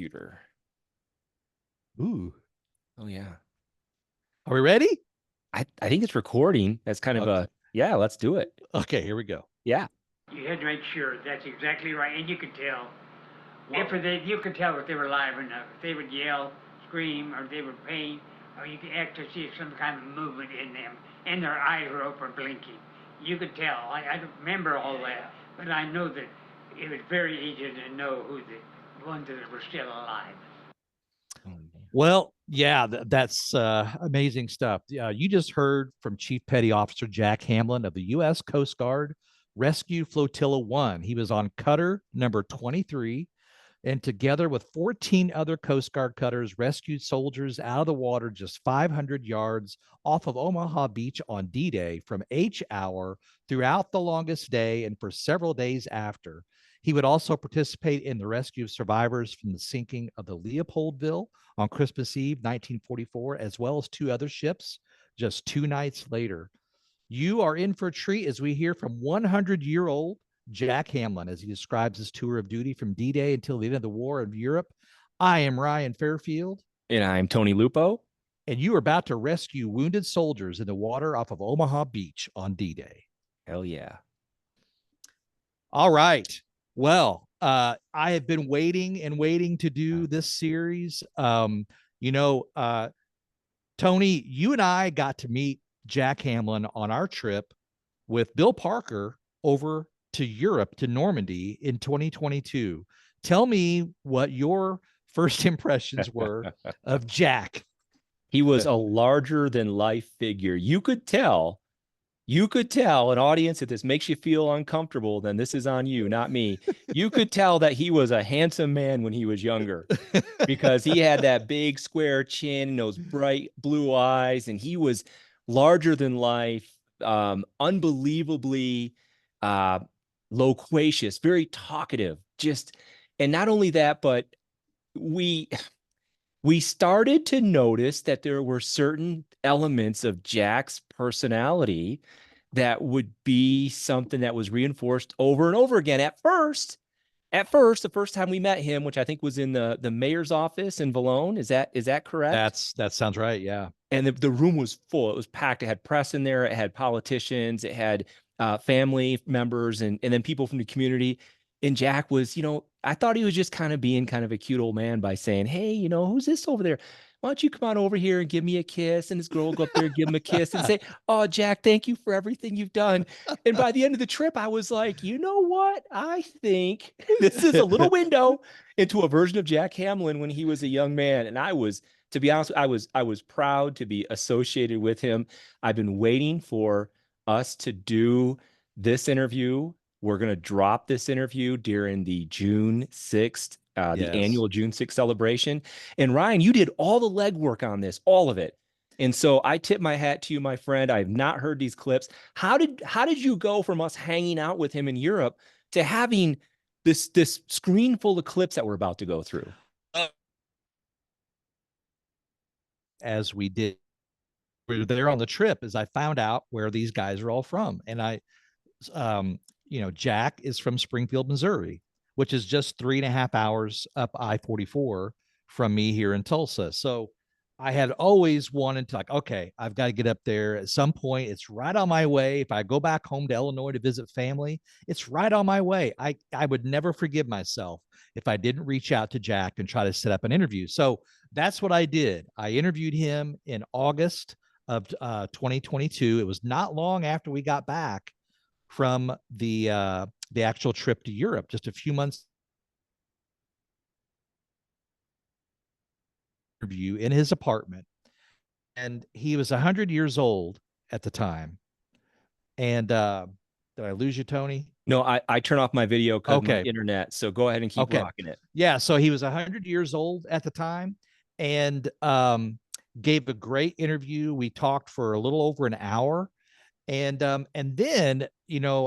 computer. Ooh. Oh yeah. Are we ready? I think it's recording. That's kind of Okay. yeah, let's do it. Okay, here we go. Yeah. You had to make sure that's exactly right, and you could tell you could tell if they were live or not. If they would yell, scream, or they would pain, or you could actually see some kind of movement in them, and their eyes were open, blinking. You could tell. I don't remember all that, but I know that it was very easy to know who the ones that were still alive. Well, yeah, that's amazing stuff. You just heard from Chief Petty Officer Jack Hamlin of the U.S. Coast Guard Rescue Flotilla 1. He was on cutter number 23, and together with 14 other Coast Guard cutters, rescued soldiers out of the water just 500 yards off of Omaha Beach on D-Day from H hour throughout the longest day and for several days after. He would also participate in the rescue of survivors from the sinking of the Leopoldville on Christmas Eve, 1944, as well as 2 other ships just 2 nights later. You are in for a treat as we hear from 100-year-old Jack Hamlin as he describes his tour of duty from D-Day until the end of the war in Europe. I am Ryan Fairfield. And I'm Tony Lupo. And you are about to rescue wounded soldiers in the water off of Omaha Beach on D-Day. Hell yeah. All right. Well, I have been waiting and waiting to do this series. Tony, you and I got to meet Jack Hamlin on our trip with Bill Parker over to Europe, to Normandy in 2022. Tell me what your first impressions were of Jack. He was a larger than life figure. You could tell an audience, if this makes you feel uncomfortable, then this is on you, not me. You could tell that he was a handsome man when he was younger because he had that big square chin and those bright blue eyes, and he was larger than life, unbelievably loquacious, very talkative. And not only that, but we started to notice that there were certain elements of Jack's personality that would be something that was reinforced over and over again. At first, the first time we met him, which I think was in the mayor's office in Valone, is that correct? That sounds right. Yeah. And the room was full. It was packed. It had press in there. It had politicians. It had family members and then people from the community. And Jack was, I thought he was just kind of being kind of a cute old man by saying, hey, who's this over there? Why don't you come on over here and give me a kiss? And this girl will go up there and give him a kiss and say, oh, Jack, thank you for everything you've done. And by the end of the trip, I was like, you know what? I think this is a little window into a version of Jack Hamlin when he was a young man. And I was, to be honest, I was proud to be associated with him. I've been waiting for us to do this interview. We're going to drop this interview during the June 6th, the annual June 6th celebration. And Ryan, you did all the legwork on this, all of it. And so I tip my hat to you, my friend. I've not heard these clips. How did you go from us hanging out with him in Europe to having this screen full of clips that we're about to go through? As we did, we were there on the trip, as I found out where these guys are all from. And Jack is from Springfield, Missouri, which is just 3.5 hours up I-44 from me here in Tulsa. So I had always wanted to, okay, I've got to get up there at some point. It's right on my way. If I go back home to Illinois to visit family, it's right on my way. I would never forgive myself if I didn't reach out to Jack and try to set up an interview. So that's what I did. I interviewed him in August of 2022. It was not long after we got back from the actual trip to Europe, just a few months. Interview in his apartment, and he was 100 years old at the time. And did I lose you, Tony? No, I turn off my video because of my internet. So go ahead and keep rocking it. Yeah, so he was 100 years old at the time, and gave a great interview. We talked for a little over an hour. And then,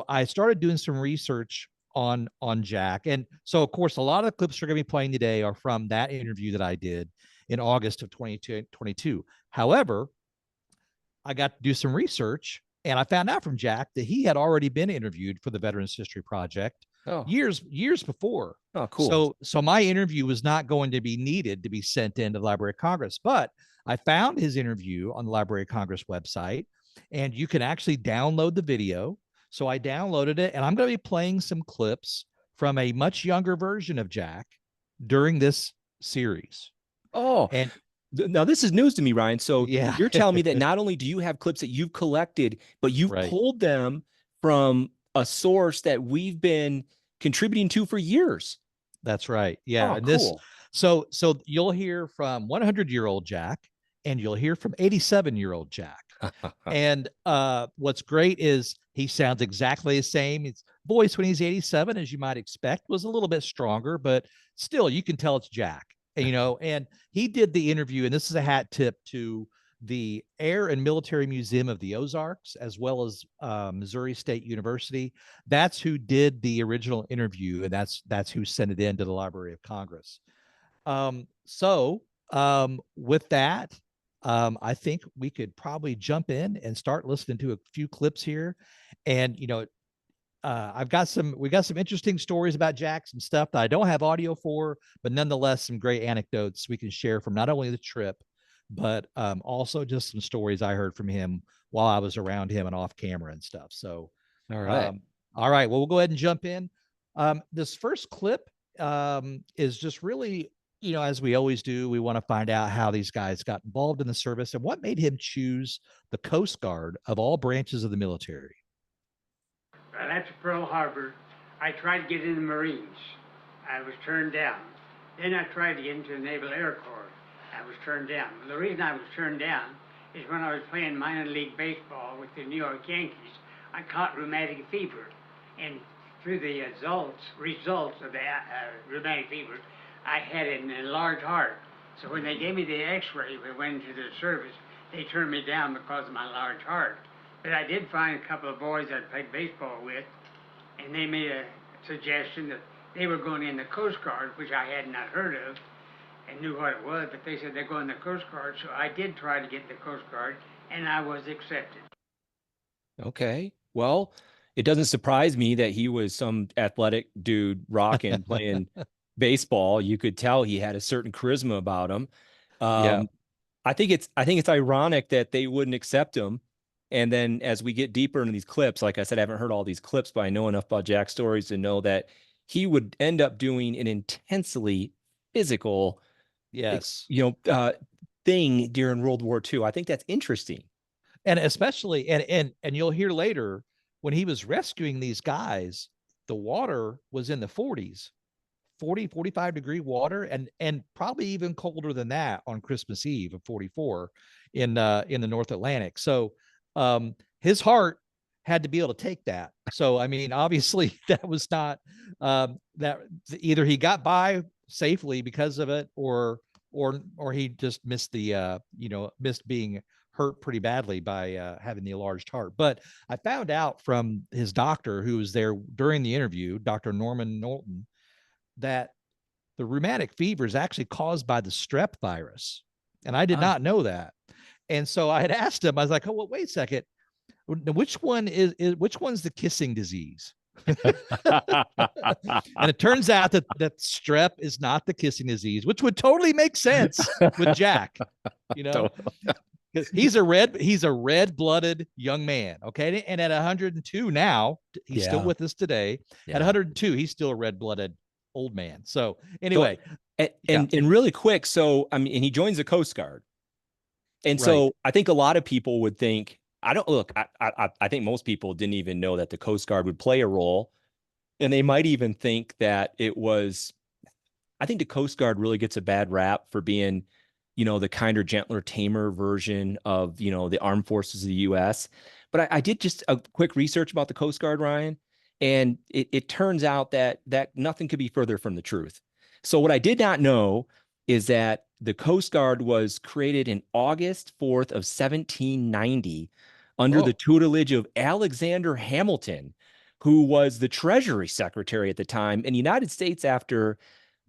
I started doing some research on Jack. And so, of course, a lot of the clips we're going to be playing today are from that interview that I did in August of 2022. However, I got to do some research, and I found out from Jack that he had already been interviewed for the Veterans History Project Oh, years before. oh, cool. So my interview was not going to be needed to be sent into the Library of Congress, but I found his interview on the Library of Congress website, and you can actually download the video. So I downloaded it, and I'm going to be playing some clips from a much younger version of Jack during this series. Oh, And now this is news to me, Ryan. So yeah, you're telling me that not only do you have clips that you've collected, but you've right. pulled them from a source that we've been contributing to for years. That's right. Yeah. Oh, And this, cool. so you'll hear from 100-year-old Jack, and you'll hear from 87-year-old Jack. And what's great is he sounds exactly the same. His voice when he's 87, as you might expect, was a little bit stronger, but still you can tell it's Jack. And, and he did the interview, and this is a hat tip to the Air and Military Museum of the Ozarks, as well as Missouri State University. That's who did the original interview, and that's who sent it in to the Library of Congress. With that, I think we could probably jump in and start listening to a few clips here. And we got some interesting stories about Jack, some stuff that I don't have audio for, but nonetheless some great anecdotes we can share from not only the trip, but also just some stories I heard from him while I was around him and off camera and stuff. So All right. all right, well, we'll go ahead and jump in. This first clip is just really, as we always do, we want to find out how these guys got involved in the service and what made him choose the Coast Guard of all branches of the military. Right after Pearl Harbor, I tried to get in the Marines. I was turned down. Then I tried to get into the Naval Air Corps. I was turned down. The reason I was turned down is when I was playing minor league baseball with the New York Yankees, I caught rheumatic fever. And through the results of the rheumatic fever, I had an enlarged heart. So when they gave me the x-ray, we went into the service, they turned me down because of my large heart. But I did find a couple of boys I played baseball with, and they made a suggestion that they were going in the Coast Guard, which I had not heard of and knew what it was, but they said they're going in the Coast Guard. So I did try to get in the Coast Guard, and I was accepted. Okay. Well, it doesn't surprise me that he was some athletic dude rocking, playing baseball. You could tell he had a certain charisma about him. Yeah. I think it's ironic that they wouldn't accept him. And then as we get deeper into these clips, like I said, I haven't heard all these clips, but I know enough about Jack's stories to know that he would end up doing an intensely physical, Yes. thing during World War II. I think that's interesting. And especially, and you'll hear later when he was rescuing these guys, the water was in the 40s, 40, 45 degree water, and probably even colder than that on Christmas Eve of 44 in the North Atlantic. So his heart had to be able to take that. So, I mean, obviously that was not that either he got by safely because of it, or he just missed the missed being hurt pretty badly by having the enlarged heart. But I found out from his doctor, who was there during the interview, Dr. Norman Knowlton, that the rheumatic fever is actually caused by the strep virus. And I did not know that. And so I had asked him, I was like, oh, well, wait a second. Which one's the kissing disease? And it turns out that strep is not the kissing disease, which would totally make sense with Jack, he's a red-blooded young man. Okay. And at 102 now, he's still with us today. At 102, he's still a red-blooded old man. So anyway, and really quick. So, I mean, and he joins the Coast Guard. And so I think a lot of people would think, I think most people didn't even know that the Coast Guard would play a role. And they might even think that I think the Coast Guard really gets a bad rap for being, the kinder, gentler, tamer version of, the armed forces of the U.S. But I did just a quick research about the Coast Guard, Ryan, and it turns out that nothing could be further from the truth. So what I did not know is that the Coast Guard was created in August 4th of 1790 under the tutelage of Alexander Hamilton, who was the Treasury Secretary at the time. And the United States, after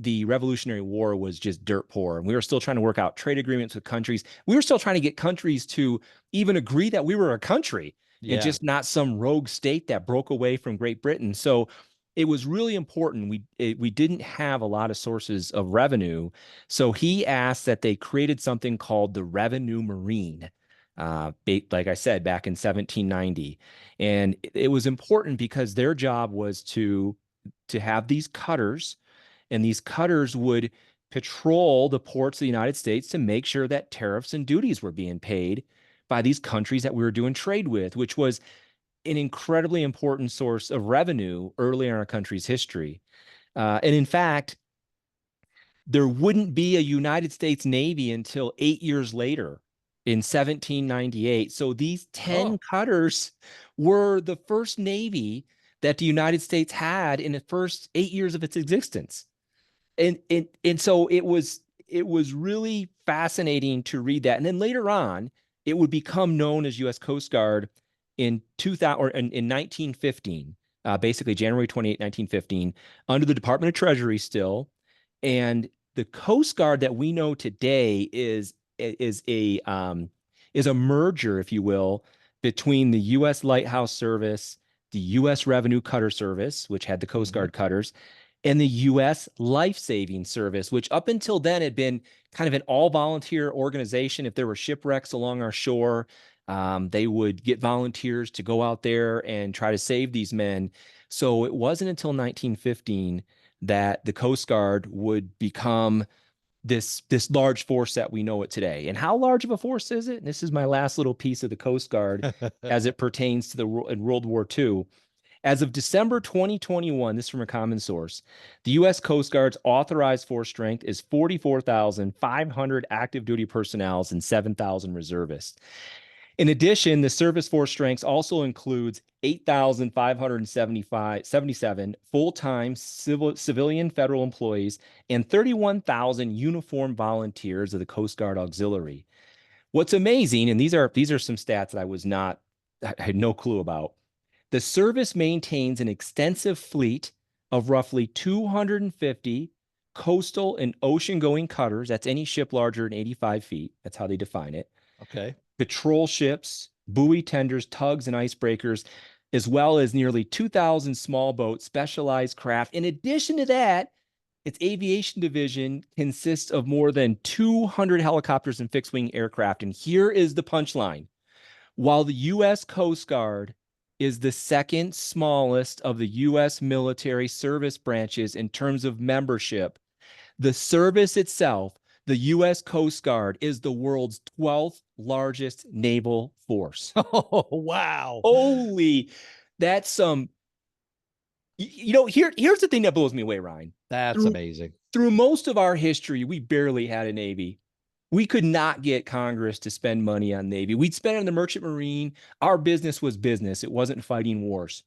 the Revolutionary War, was just dirt poor. And we were still trying to work out trade agreements with countries. We were still trying to get countries to even agree that we were a country and just not some rogue state that broke away from Great Britain. So it was really important. We didn't have a lot of sources of revenue, so he asked that they created something called the Revenue Marine. Like I said, back in 1790, and it was important because their job was to have these cutters, and these cutters would patrol the ports of the United States to make sure that tariffs and duties were being paid by these countries that we were doing trade with, which was an incredibly important source of revenue early in our country's history. And in fact, there wouldn't be a United States Navy until 8 years later in 1798. So these 10 cutters were the first Navy that the United States had in the first 8 years of its existence. And so it was really fascinating to read that. And then later on, it would become known as U.S. Coast Guard in 2000 or in 1915, basically January 28, 1915, under the Department of Treasury still. And the Coast Guard that we know today is a merger, if you will, between the U.S. Lighthouse Service, the U.S. Revenue Cutter Service, which had the Coast Guard cutters, and the U.S. Life Saving Service, which up until then had been kind of an all-volunteer organization. If there were shipwrecks along our shore, they would get volunteers to go out there and try to save these men. So it wasn't until 1915 that the Coast Guard would become this large force that we know it today. And how large of a force is it? And this is my last little piece of the Coast Guard as it pertains to in World War II. As of December 2021, this is from a common source, the U.S. Coast Guard's authorized force strength is 44,500 active duty personnel and 7,000 reservists. In addition, the service force strength also includes 8,577 full-time civilian federal employees and 31,000 uniformed volunteers of the Coast Guard Auxiliary. What's amazing, and these are some stats that I had no clue about. The service maintains an extensive fleet of roughly 250 coastal and ocean-going cutters. That's any ship larger than 85 feet. That's how they define it. Okay. Patrol ships, buoy tenders, tugs, and icebreakers, as well as nearly 2,000 small boats, specialized craft. In addition to that, its aviation division consists of more than 200 helicopters and fixed-wing aircraft. And here is the punchline. While the U.S. Coast Guard is the second smallest of the U.S. military service branches in terms of membership, the service itself, the U.S. Coast Guard, is the world's 12th largest naval force. Oh, wow. Holy, that's some, here's the thing that blows me away, Ryan. That's amazing. Through most of our history, we barely had a Navy. We could not get Congress to spend money on Navy. We'd spend it on the Merchant Marine. Our business was business. It wasn't fighting wars.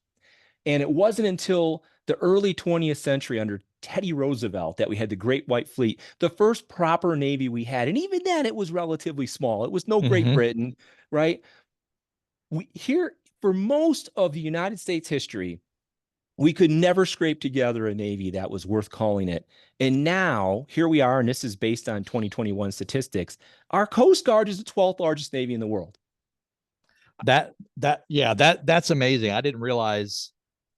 And it wasn't until the early 20th century under Teddy Roosevelt that we had the Great White Fleet, the first proper Navy we had. And even then, it was relatively small. It was no Great Britain, right? Here, for most of the United States history, we could never scrape together a Navy that was worth calling it. And now, here we are, and this is based on 2021 statistics. Our Coast Guard is the 12th largest Navy in the world. That's amazing. I didn't realize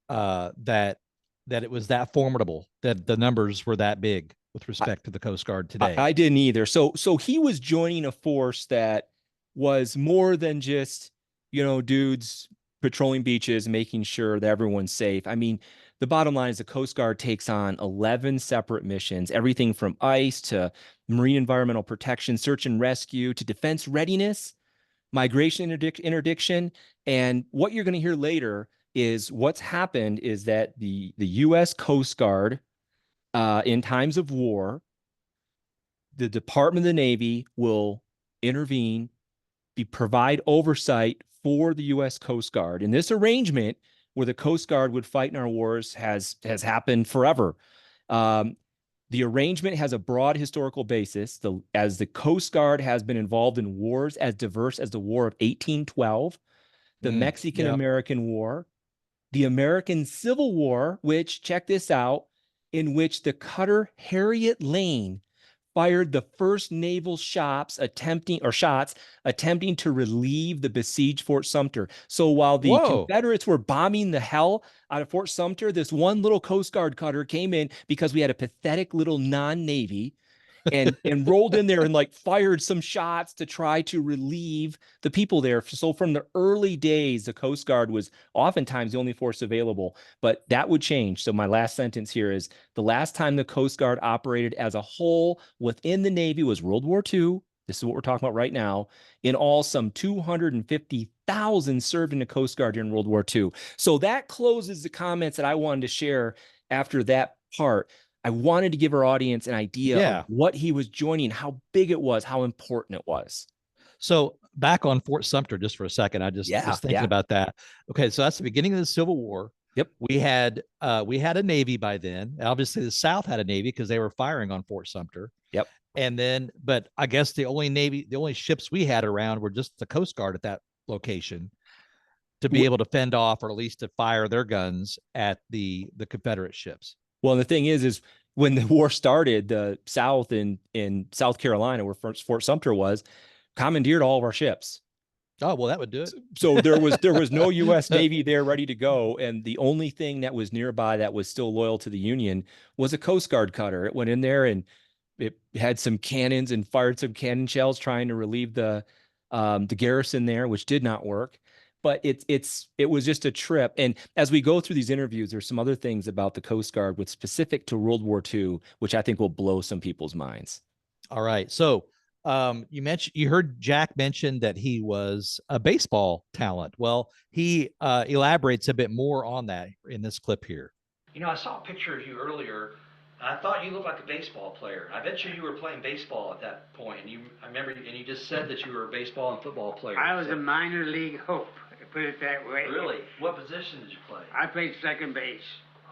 that it was that formidable, that the numbers were that big with respect to the Coast Guard today. I didn't either. So he was joining a force that was more than just, dudes patrolling beaches, making sure that everyone's safe. I mean, the bottom line is the Coast Guard takes on 11 separate missions, everything from ice to marine environmental protection, search and rescue, to defense readiness, migration interdiction. And what you're going to hear later is what's happened is that the U.S. Coast Guard, in times of war, the Department of the Navy will intervene, provide oversight for the U.S. Coast Guard. And this arrangement where the Coast Guard would fight in our wars has happened forever. The arrangement has a broad historical basis, as the Coast Guard has been involved in wars as diverse as the War of 1812, the Mexican-American War, the American Civil War, which, check this out, in which the cutter Harriet Lane fired the first naval shots attempting to relieve the besieged Fort Sumter. So while the Whoa. Confederates were bombing the hell out of Fort Sumter, this one little Coast Guard cutter came in because we had a pathetic little non-Navy and rolled in there and like fired some shots to try to relieve the people there. So from the early days, the Coast Guard was oftentimes the only force available, but that would change. So my last sentence here is the last time the Coast Guard operated as a whole within the Navy was World War II. This is what we're talking about right now. In all, some 250,000 served in the Coast Guard during World War II. So that closes the comments that I wanted to share after that part. I wanted to give our audience an idea of what he was joining, how big it was, how important it was. So back on Fort Sumter, just for a second, I just was thinking about that. Okay, so that's the beginning of the Civil War. Yep. We had a Navy by then. Obviously, the South had a Navy because they were firing on Fort Sumter. Yep. And then, but I guess the only ships we had around were just the Coast Guard at that location to be able to fend off or at least to fire their guns at the Confederate ships. Well, and the thing is when the war started, the South in South Carolina, where Fort Sumter was, commandeered all of our ships. Oh, well, that would do it. So there was no U.S. Navy there ready to go, and the only thing that was nearby that was still loyal to the Union was a Coast Guard cutter. It went in there and it had some cannons and fired some cannon shells trying to relieve the garrison there, which did not work. But it was just a trip. And as we go through these interviews, there's some other things about the Coast Guard with specific to World War II, which I think will blow some people's minds. All right. So you heard Jack mention that he was a baseball talent. Well, he elaborates a bit more on that in this clip here. You know, I saw a picture of you earlier. I thought you looked like a baseball player. I bet you were playing baseball at that point. I remember, and you just said that you were a baseball and football player. I was a minor league hope, to put it that way. Really? What position did you play? I played second base.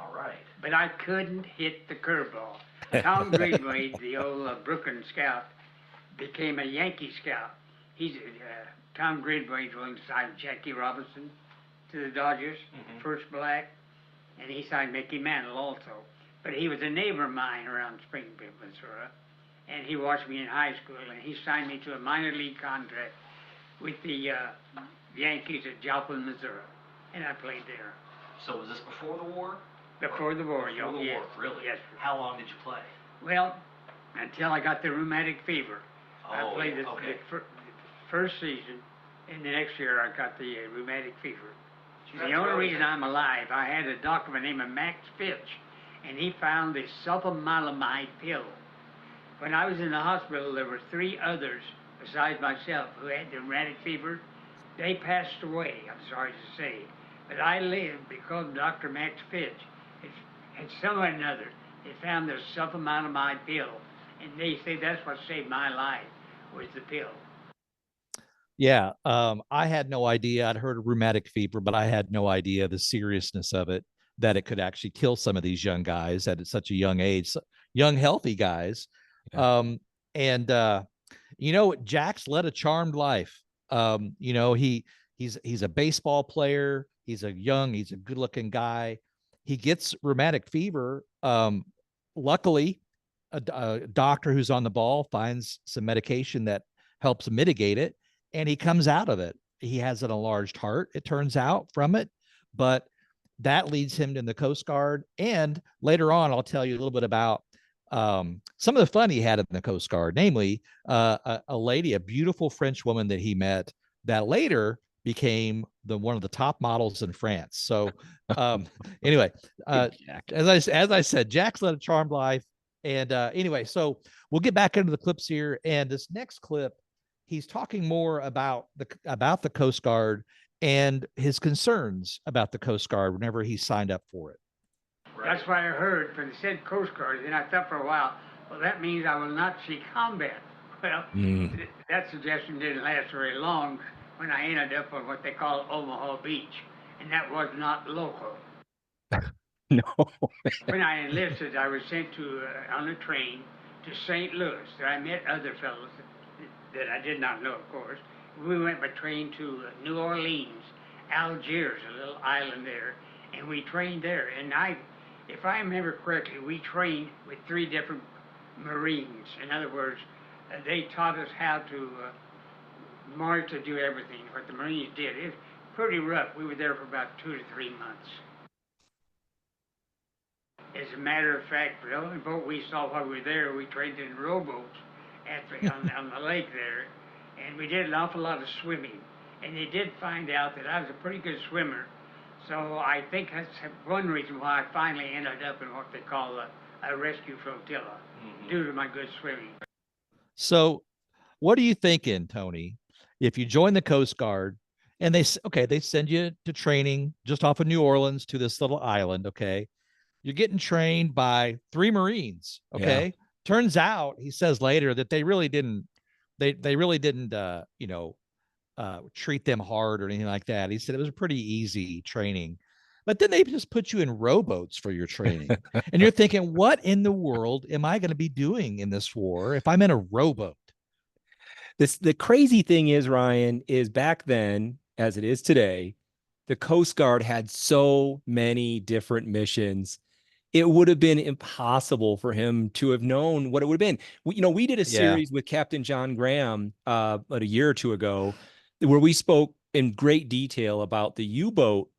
All right. But I couldn't hit the curveball. Tom Greenway, the old Brooklyn scout, became a Yankee scout. Tom Greenway joined signed Jackie Robinson to the Dodgers, first black, and he signed Mickey Mantle also. But he was a neighbor of mine around Springfield, Missouri, and he watched me in high school, and he signed me to a minor league contract with the Yankees at Joplin, Missouri, and I played there. So was this before the war? Before the war, Before the war, really? Yes. How long did you play? Well, until I got the rheumatic fever. Oh, I played the first season, and the next year I got the rheumatic fever. The only reason I'm alive, I had a doctor by the name of Max Fitch, and he found the sulfamilamide pill. When I was in the hospital, there were 3 others besides myself who had the rheumatic fever. They passed away, I'm sorry to say. But I lived because Dr. Max Fitch had some or another. They found the sulfamilamide pill, and they say that's what saved my life, was the pill. Yeah, I had no idea. I'd heard of rheumatic fever, but I had no idea the seriousness of it, that it could actually kill some of these young guys at such a young age, young, healthy guys. Yeah. Jack's led a charmed life. He's a baseball player. He's a good looking guy. He gets rheumatic fever. Luckily, a doctor who's on the ball finds some medication that helps mitigate it, and he comes out of it. He has an enlarged heart, it turns out, from it, but that leads him to the Coast Guard. And later on, I'll tell you a little bit about some of the fun he had in the Coast Guard, namely a lady, a beautiful French woman that he met that later became one of the top models in France. So anyway, as I said, Jack's led a charmed life. And anyway, so we'll get back into the clips here. And this next clip, he's talking more about the Coast Guard and his concerns about the Coast Guard whenever he signed up for it. That's what I heard when they said Coast Guard, and I thought for a while, well, that means I will not see combat. Well, that suggestion didn't last very long when I ended up on what they call Omaha Beach, and that was not local. No. When I enlisted, I was sent on a train to St. Louis. I met other fellows that I did not know, of course. We went by train to New Orleans, Algiers, a little island there, and we trained there. And if I remember correctly, we trained with 3 different Marines. In other words, they taught us how to march, to do everything. What the Marines did, it's pretty rough. We were there for about 2 to 3 months. As a matter of fact, the only boat we saw while we were there, we trained in rowboats on the lake there, and we did an awful lot of swimming. And they did find out that I was a pretty good swimmer, so I think that's one reason why I finally ended up in what they call a rescue flotilla, due to my good swimming. So, what are you thinking, Tony? If you join the Coast Guard and they send you to training just off of New Orleans to this little island, okay? You're getting trained by 3 Marines, okay? Yeah. Turns out, he says later, that they really didn't treat them hard or anything like that. He said it was a pretty easy training. But then they just put you in rowboats for your training. And you're thinking, what in the world am I going to be doing in this war if I'm in a rowboat? The crazy thing is, Ryan, is back then, as it is today, the Coast Guard had so many different missions. It would have been impossible for him to have known what it would have been. We did a series with Captain John Graham about a year or two ago, where we spoke in great detail about the U-boat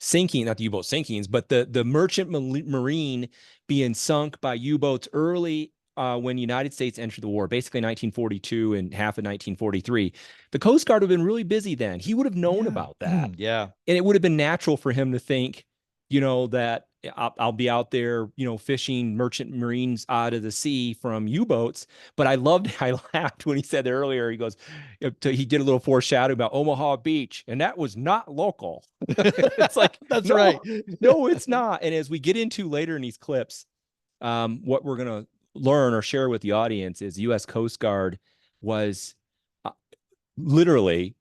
sinking, not the U-boat sinkings, but the merchant marine being sunk by U-boats early when the United States entered the war, basically 1942 and half of 1943. The Coast Guard would have been really busy then. He would have known about that. Yeah. And it would have been natural for him to think, that I'll be out there, fishing merchant marines out of the sea from U-boats. But I laughed when he said earlier, he goes, he did a little foreshadowing about Omaha Beach, and that was not local. It's like, That's no, right. No, it's not. And as we get into later in these clips, what we're going to learn or share with the audience is the US Coast Guard was literally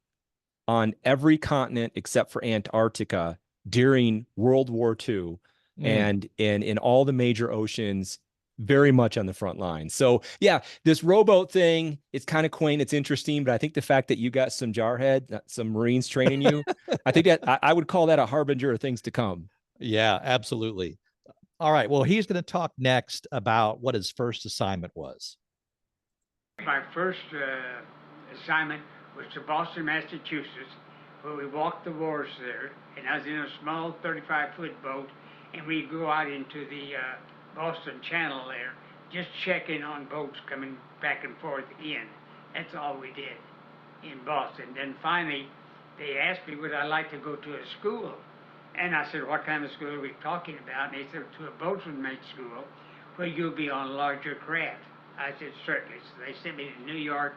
on every continent except for Antarctica during World War II, and in all the major oceans, very much on the front line. So yeah, this rowboat thing, it's kind of quaint, it's interesting, but I think the fact that you got some jarhead, some Marines training you, I think that I would call that a harbinger of things to come. Yeah, absolutely. All right. Well, he's going to talk next about what his first assignment was. My first assignment was to Boston, Massachusetts, where we walked the wharves there, and I was in a small 35-foot boat, and we'd go out into the Boston Channel there, just checking on boats coming back and forth in. That's all we did in Boston. Then finally, they asked me would I like to go to a school. And I said, what kind of school are we talking about? And they said, to a boatswain's school, where you'll be on larger craft. I said, certainly. So they sent me to New York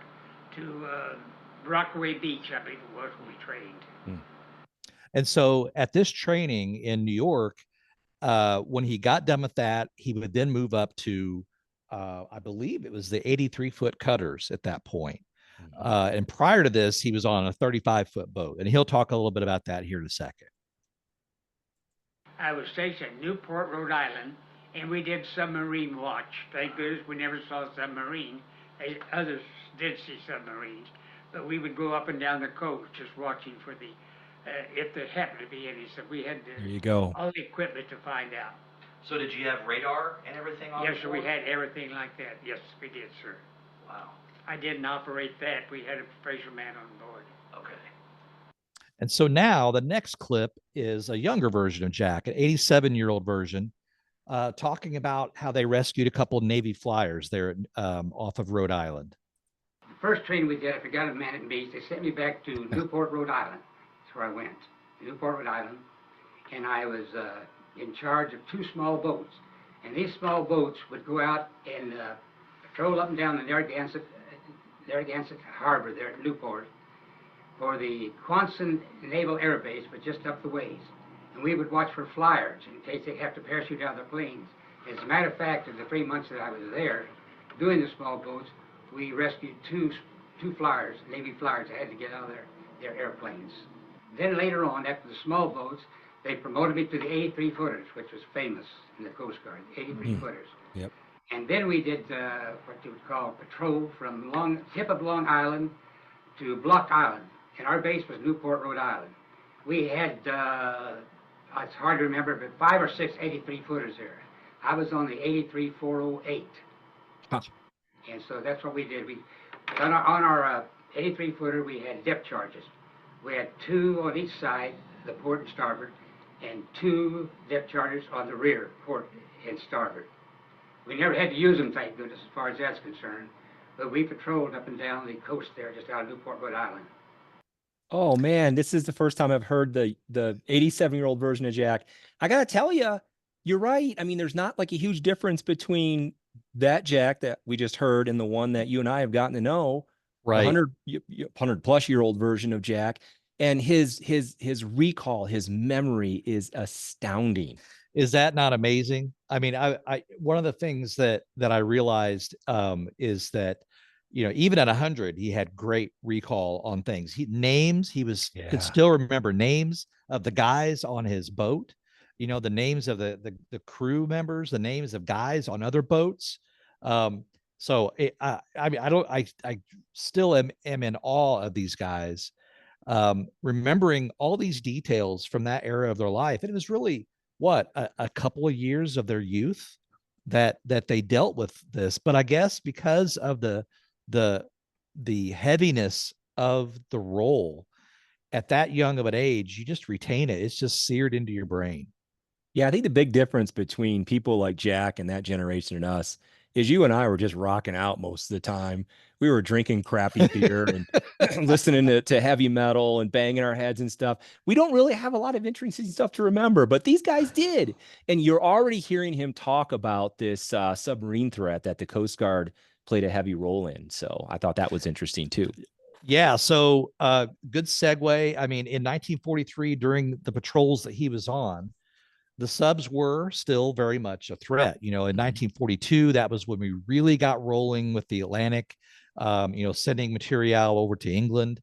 to Rockaway Beach, I believe it was, when we trained. And so at this training in New York, when he got done with that, he would then move up to, I believe it was the 83-foot cutters at that point. And prior to this, he was on a 35-foot boat. And he'll talk a little bit about that here in a second. I was stationed at Newport, Rhode Island, and we did submarine watch. Thank goodness we never saw a submarine. Others did see submarines, but we would go up and down the coast just watching for the, if there happened to be any. So we had There you go. all the equipment to find out. So did you have radar and everything on? Yes, sir, we had everything like that. Yes, we did, sir. Wow. I didn't operate that. We had a professional man on board. Okay. And so now the next clip is a younger version of Jack, an 87-year-old version, talking about how they rescued a couple of Navy flyers there off of Rhode Island. The first training we did, I forgot a man at Beach. They sent me back to Newport, Rhode Island. That's where I went, Newport, Rhode Island. And I was in charge of 2 small boats. And these small boats would go out and patrol up and down the Narragansett Harbor there at Newport for the Quonset Naval Air Base, but just up the ways. And we would watch for flyers in case they have to parachute out of their planes. As a matter of fact, in the 3 months that I was there doing the small boats, we rescued two flyers, Navy flyers, that had to get out of their airplanes. Then later on, after the small boats, they promoted me to the 83-footers, which was famous in the Coast Guard, 83-footers. Yep. And then we did what you would call patrol from tip of Long Island to Block Island. And our base was Newport, Rhode Island. We had, it's hard to remember, but 5 or 6 83-footers there. I was on the 83-408. Huh. And so that's what we did. We on our 83 footer, we had depth charges. We had 2 on each side, the port and starboard, and 2 depth charges on the rear, port and starboard. We never had to use them, thank goodness, as far as that's concerned. But we patrolled up and down the coast there, just out of Newport, Rhode Island. Oh man, this is the first time I've heard the 87-year-old version of Jack. I gotta tell you, you're right. I mean, there's not like a huge difference between that Jack that we just heard and the one that you and I have gotten to know, the Right. 100 plus year old version of Jack. And his recall, his memory is astounding. Is that not amazing? I mean, I one of the things that I realized is that, you know, even at 100, he had great recall on things. He could still remember names of the guys on his boat, you know, the names of the crew members, the names of guys on other boats. So I mean, I still am in awe of these guys, remembering all these details from that era of their life. And it was really what a couple of years of their youth that they dealt with this. But I guess because of the heaviness of the role at that young of an age, you just retain it. It's just seared into your brain. Yeah, I think the big difference between people like Jack and that generation and us is you and I were just rocking out most of the time. We were drinking crappy beer and listening to heavy metal and banging our heads and stuff. We don't really have a lot of interesting stuff to remember, but these guys did. And you're already hearing him talk about this submarine threat that the Coast Guard played a heavy role in. So I thought that was interesting too. Yeah. So good segue. I mean, in 1943, during the patrols that he was on, the subs were still very much a threat. You know, in 1942, that was when we really got rolling with the Atlantic, you know, sending material over to England,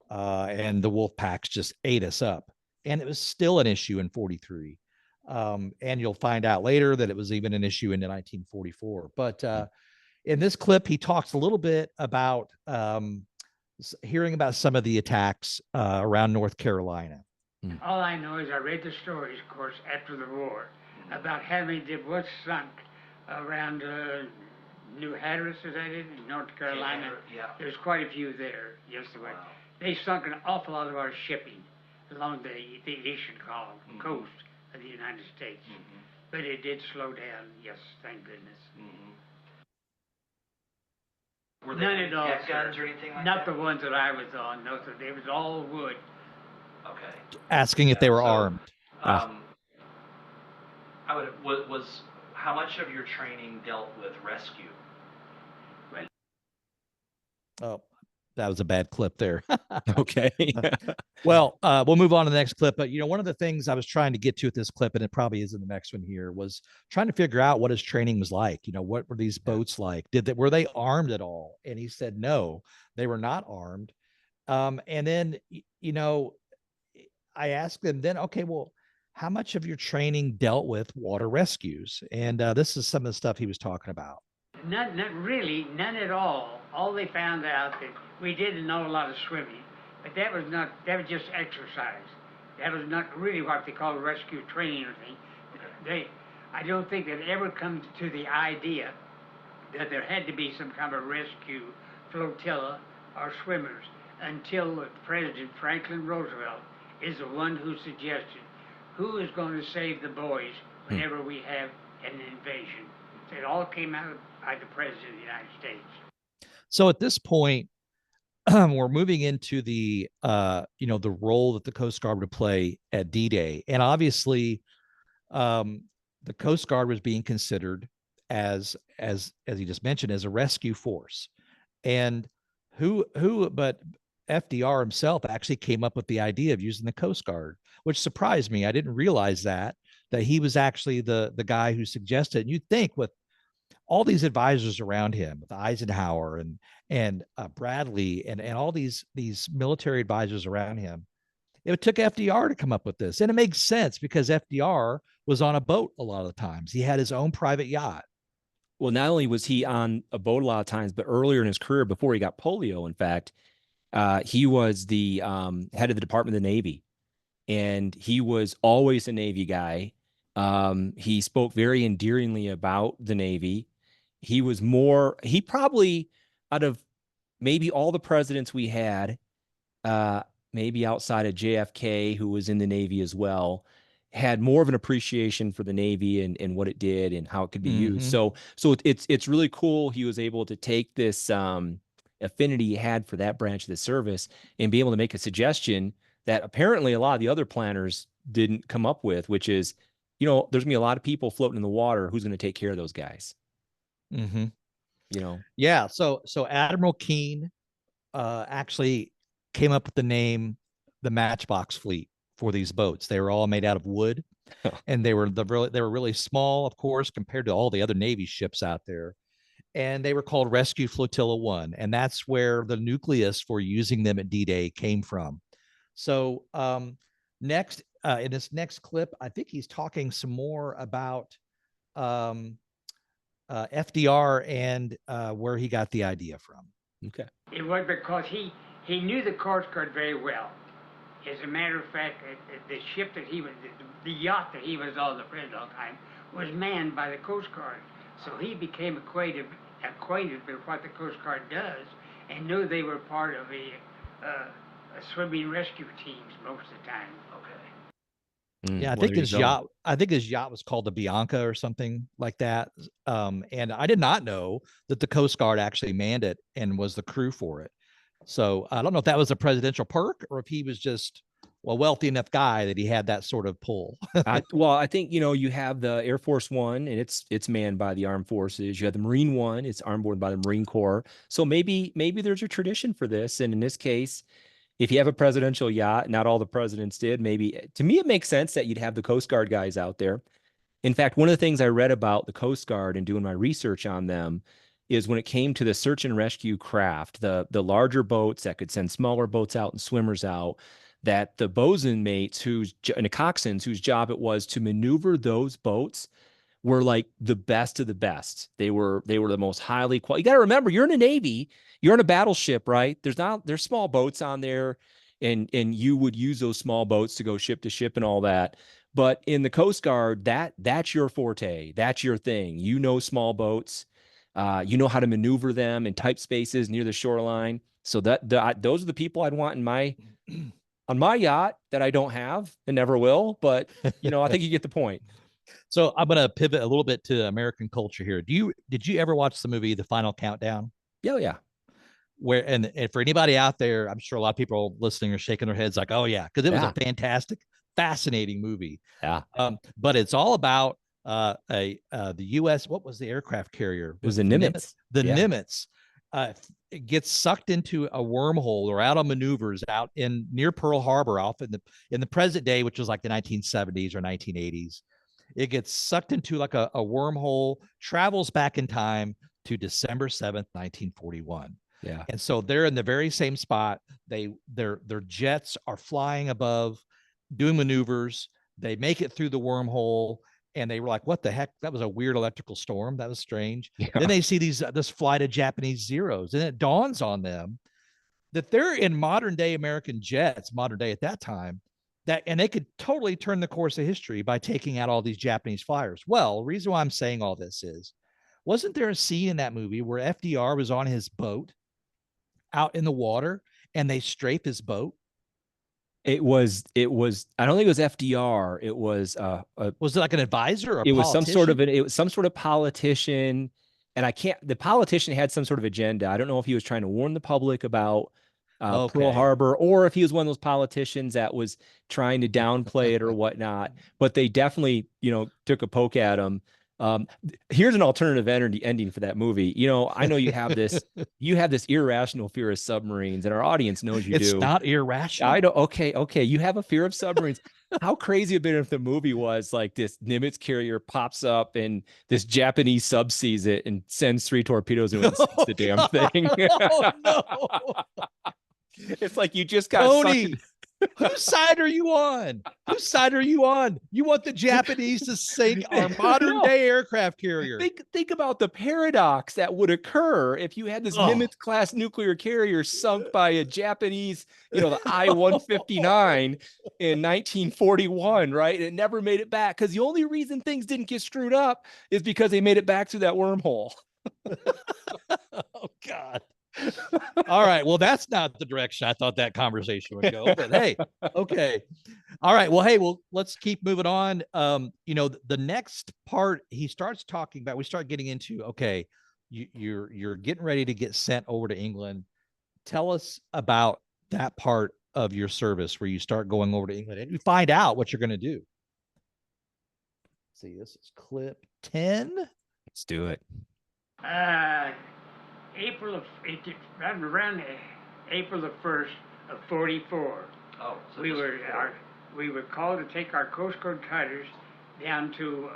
and the wolf packs just ate us up. And it was still an issue in 43. And you'll find out later that it was even an issue in 1944. But in this clip, he talks a little bit about hearing about some of the attacks around North Carolina. All I know is I read the stories, of course, after the war, about how many was sunk around New Hatteras, is that it, in North Carolina? Yeah. There's quite a few there, yes, there were. Wow. They sunk an awful lot of our shipping along the eastern coast of the United States. But it did slow down, yes, thank goodness. Were None there at all, jet sir. guns or anything like Not that? the ones that I was on, no, sir. It was all wood. Okay. Asking if they were So, armed. I was how much of your training dealt with rescue? Oh, that was a bad clip there. Okay. Well, we'll move on to the next clip. But, you know, one of the things I was trying to get to with this clip, and it probably is in the next one here, was trying to figure out what his training was like. You know, what were these boats like? Were they armed at all? And he said, no, they were not armed. And then, you know, I asked him then, okay, well, how much of your training dealt with water rescues? And this is some of the stuff he was talking about. Not really, none at all. All they found out that we didn't know a lot of swimming, but that was just exercise. That was not really what they call rescue training or anything. I don't think that ever come to the idea that there had to be some kind of rescue flotilla or swimmers until President Franklin Roosevelt is the one who suggested who is going to save the boys whenever we have an invasion. So it all came out by the President of the United States. So at this point, we're moving into the you know, the role that the Coast Guard would play at D-Day. And obviously, the Coast Guard was being considered as he just mentioned, as a rescue force. And but FDR himself actually came up with the idea of using the Coast Guard, which surprised me. I didn't realize that he was actually the guy who suggested it. And you'd think with all these advisors around him, with Eisenhower and Bradley and all these military advisors around him, it took FDR to come up with this. And it makes sense because FDR was on a boat a lot of the times. He had his own private yacht. Well, not only was he on a boat a lot of times, but earlier in his career, before he got polio, in fact, he was the head of the Department of the Navy, and he was always a Navy guy. He spoke very endearingly about the Navy. he was more, he probably, out of maybe all the presidents we had, maybe outside of JFK, who was in the Navy as well, had more of an appreciation for the Navy and what it did and how it could be used. So it's really cool. He was able to take this affinity he had for that branch of the service and be able to make a suggestion that apparently a lot of the other planners didn't come up with, which is, you know, there's gonna be a lot of people floating in the water. Who's going to take care of those guys? Mm-hmm. You know? Yeah. So Admiral Keene actually came up with the name the Matchbox Fleet for these boats. They were all made out of wood, and they were really small, of course, compared to all the other Navy ships out there. And they were called Rescue Flotilla 1, and that's where the nucleus for using them at D-Day came from. So next, in this next clip, I think he's talking some more about FDR and where he got the idea from. Okay. It was because he knew the Coast Guard very well. As a matter of fact, the ship that he was, the yacht that he was on the president all the time, was manned by the Coast Guard. So he became acquainted with what the Coast Guard does, and knew they were part of a swimming rescue teams most of the time. Okay. Yeah, I think his yacht was called the Bianca or something like that. And I did not know that the Coast Guard actually manned it and was the crew for it. So I don't know if that was a presidential perk or if he was just a wealthy enough guy that he had that sort of pull. Well, I think, you know, you have the Air Force One, and it's manned by the armed forces. You have the Marine One, it's armed by the Marine Corps. So maybe there's a tradition for this. And in this case, if you have a presidential yacht, not all the presidents did. Maybe, to me, it makes sense that you'd have the Coast Guard guys out there. In fact, one of the things I read about the Coast Guard and doing my research on them is when it came to the search and rescue craft, the larger boats that could send smaller boats out and swimmers out, that the bosun mates and the coxswains whose job it was to maneuver those boats were like the best of the best. They were the most highly qualified. You got to remember, you're in a Navy, you're on a battleship, right? There's small boats on there, and you would use those small boats to go ship to ship and all that. But in the Coast Guard, that's your forte. That's your thing. You know, small boats. You know how to maneuver them in tight spaces near the shoreline. So those are the people I'd want in my on my yacht that I don't have and never will. But you know, I think you get the point. So I'm going to pivot a little bit to American culture here. Did you ever watch the movie The Final Countdown? Yeah, yeah. Where and for anybody out there, I'm sure a lot of people listening are shaking their heads like, oh yeah, because it was a fantastic, fascinating movie. Yeah. But it's all about the U.S. What was the aircraft carrier? It was the Nimitz. Nimitz. It gets sucked into a wormhole or out on maneuvers out in near Pearl Harbor, off in the present day, which was like the 1970s or 1980s. It gets sucked into like a wormhole, travels back in time to December 7th, 1941. Yeah. And so they're in the very same spot. Their jets are flying above, doing maneuvers. They make it through the wormhole, and they were like, what the heck? That was a weird electrical storm. That was strange. Yeah. Then they see this flight of Japanese Zeros, and it dawns on them that they're in modern day American jets, modern day at that time, and they could totally turn the course of history by taking out all these Japanese flyers. Well, the reason why I'm saying all this is, wasn't there a scene in that movie where FDR was on his boat out in the water and they strafe his boat? It was, I don't think it was FDR. It was, was it like an advisor? Or it was some sort of politician. And the politician had some sort of agenda. I don't know if he was trying to warn the public about Pearl Harbor, or if he was one of those politicians that was trying to downplay it or whatnot. But they definitely, you know, took a poke at him. Here's an alternative ending for that movie. You know, I know you have this irrational fear of submarines, and our audience knows you do. It's not irrational. I don't. Okay. You have a fear of submarines. How crazy it'd been if the movie was like this Nimitz carrier pops up and this Japanese sub sees it and sends 3 torpedoes and it sinks the damn thing. No. It's like you just got Tony. Whose side are you on? Whose side are you on? You want the Japanese to sink our modern day aircraft carrier. Think about the paradox that would occur if you had this Nimitz class nuclear carrier sunk by a Japanese, you know, the I-159 in 1941, right? And it never made it back, because the only reason things didn't get screwed up is because they made it back through that wormhole. Oh God. All right. Well, that's not the direction I thought that conversation would go, but hey, okay. All right. Well, hey, let's keep moving on. The next part he starts talking about, we start getting into, okay, you're getting ready to get sent over to England. Tell us about that part of your service where you start going over to England and you find out what you're going to do. See, this is clip 10. Let's do it. April of around April the 1st of 44. Oh, so we were called to take our Coast Guard cutters down to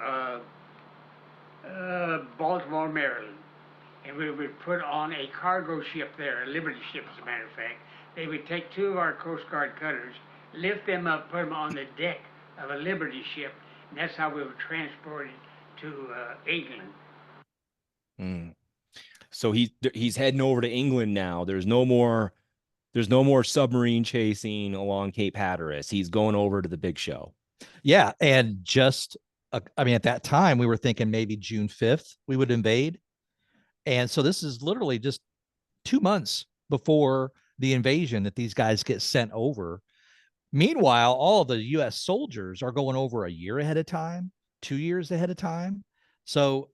Baltimore, Maryland, and we would put on a cargo ship there, a Liberty ship, as a matter of fact. They would take 2 of our Coast Guard cutters, lift them up, put them on the deck of a Liberty ship, and that's how we were transported to England. Mm. So he's heading over to England now. There's no more submarine chasing along Cape Hatteras. He's going over to the big show. Yeah, and at that time we were thinking maybe June 5th we would invade. And so this is literally just 2 months before the invasion that these guys get sent over. Meanwhile, all of the US soldiers are going over a year ahead of time, 2 years ahead of time. So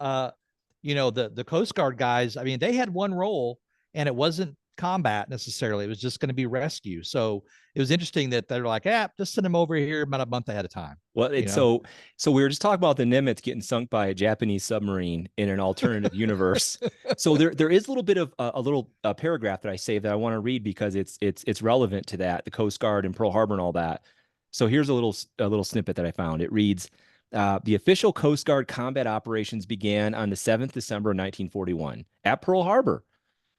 the Coast Guard guys, I mean, they had one role and it wasn't combat necessarily. It was just going to be rescue. So it was interesting that they're like, just send them over here about a month ahead of time. Well, so we were just talking about the Nimitz getting sunk by a Japanese submarine in an alternative universe. So there is a little bit of a paragraph that I saved that I want to read because it's relevant to that, the Coast Guard and Pearl Harbor and all that. So here's a little snippet that I found. It reads, the official Coast Guard combat operations began on the 7th December 1941 at Pearl Harbor,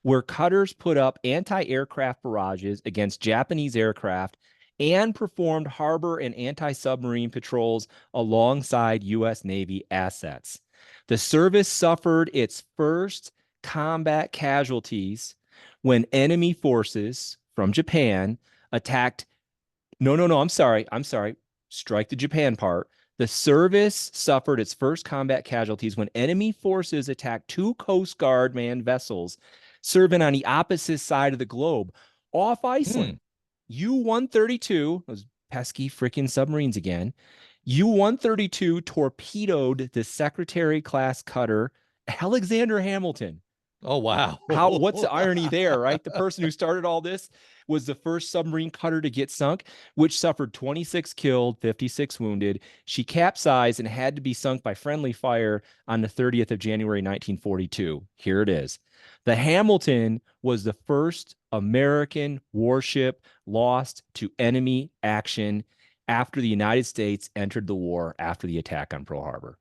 where cutters put up anti-aircraft barrages against Japanese aircraft and performed harbor and anti-submarine patrols alongside U.S. Navy assets. The service suffered its first combat casualties when enemy forces from Japan attacked. I'm sorry. Strike the Japan part. The service suffered its first combat casualties when enemy forces attacked 2 Coast Guard manned vessels serving on the opposite side of the globe off Iceland. U-132, those pesky freaking submarines again. U-132 torpedoed the Secretary-class cutter Alexander Hamilton. Oh, wow. What's the irony there, right? The person who started all this was the first submarine cutter to get sunk, which suffered 26 killed, 56 wounded. She capsized and had to be sunk by friendly fire on the 30th of January, 1942. Here it is. The Hamilton was the first American warship lost to enemy action after the United States entered the war after the attack on Pearl Harbor.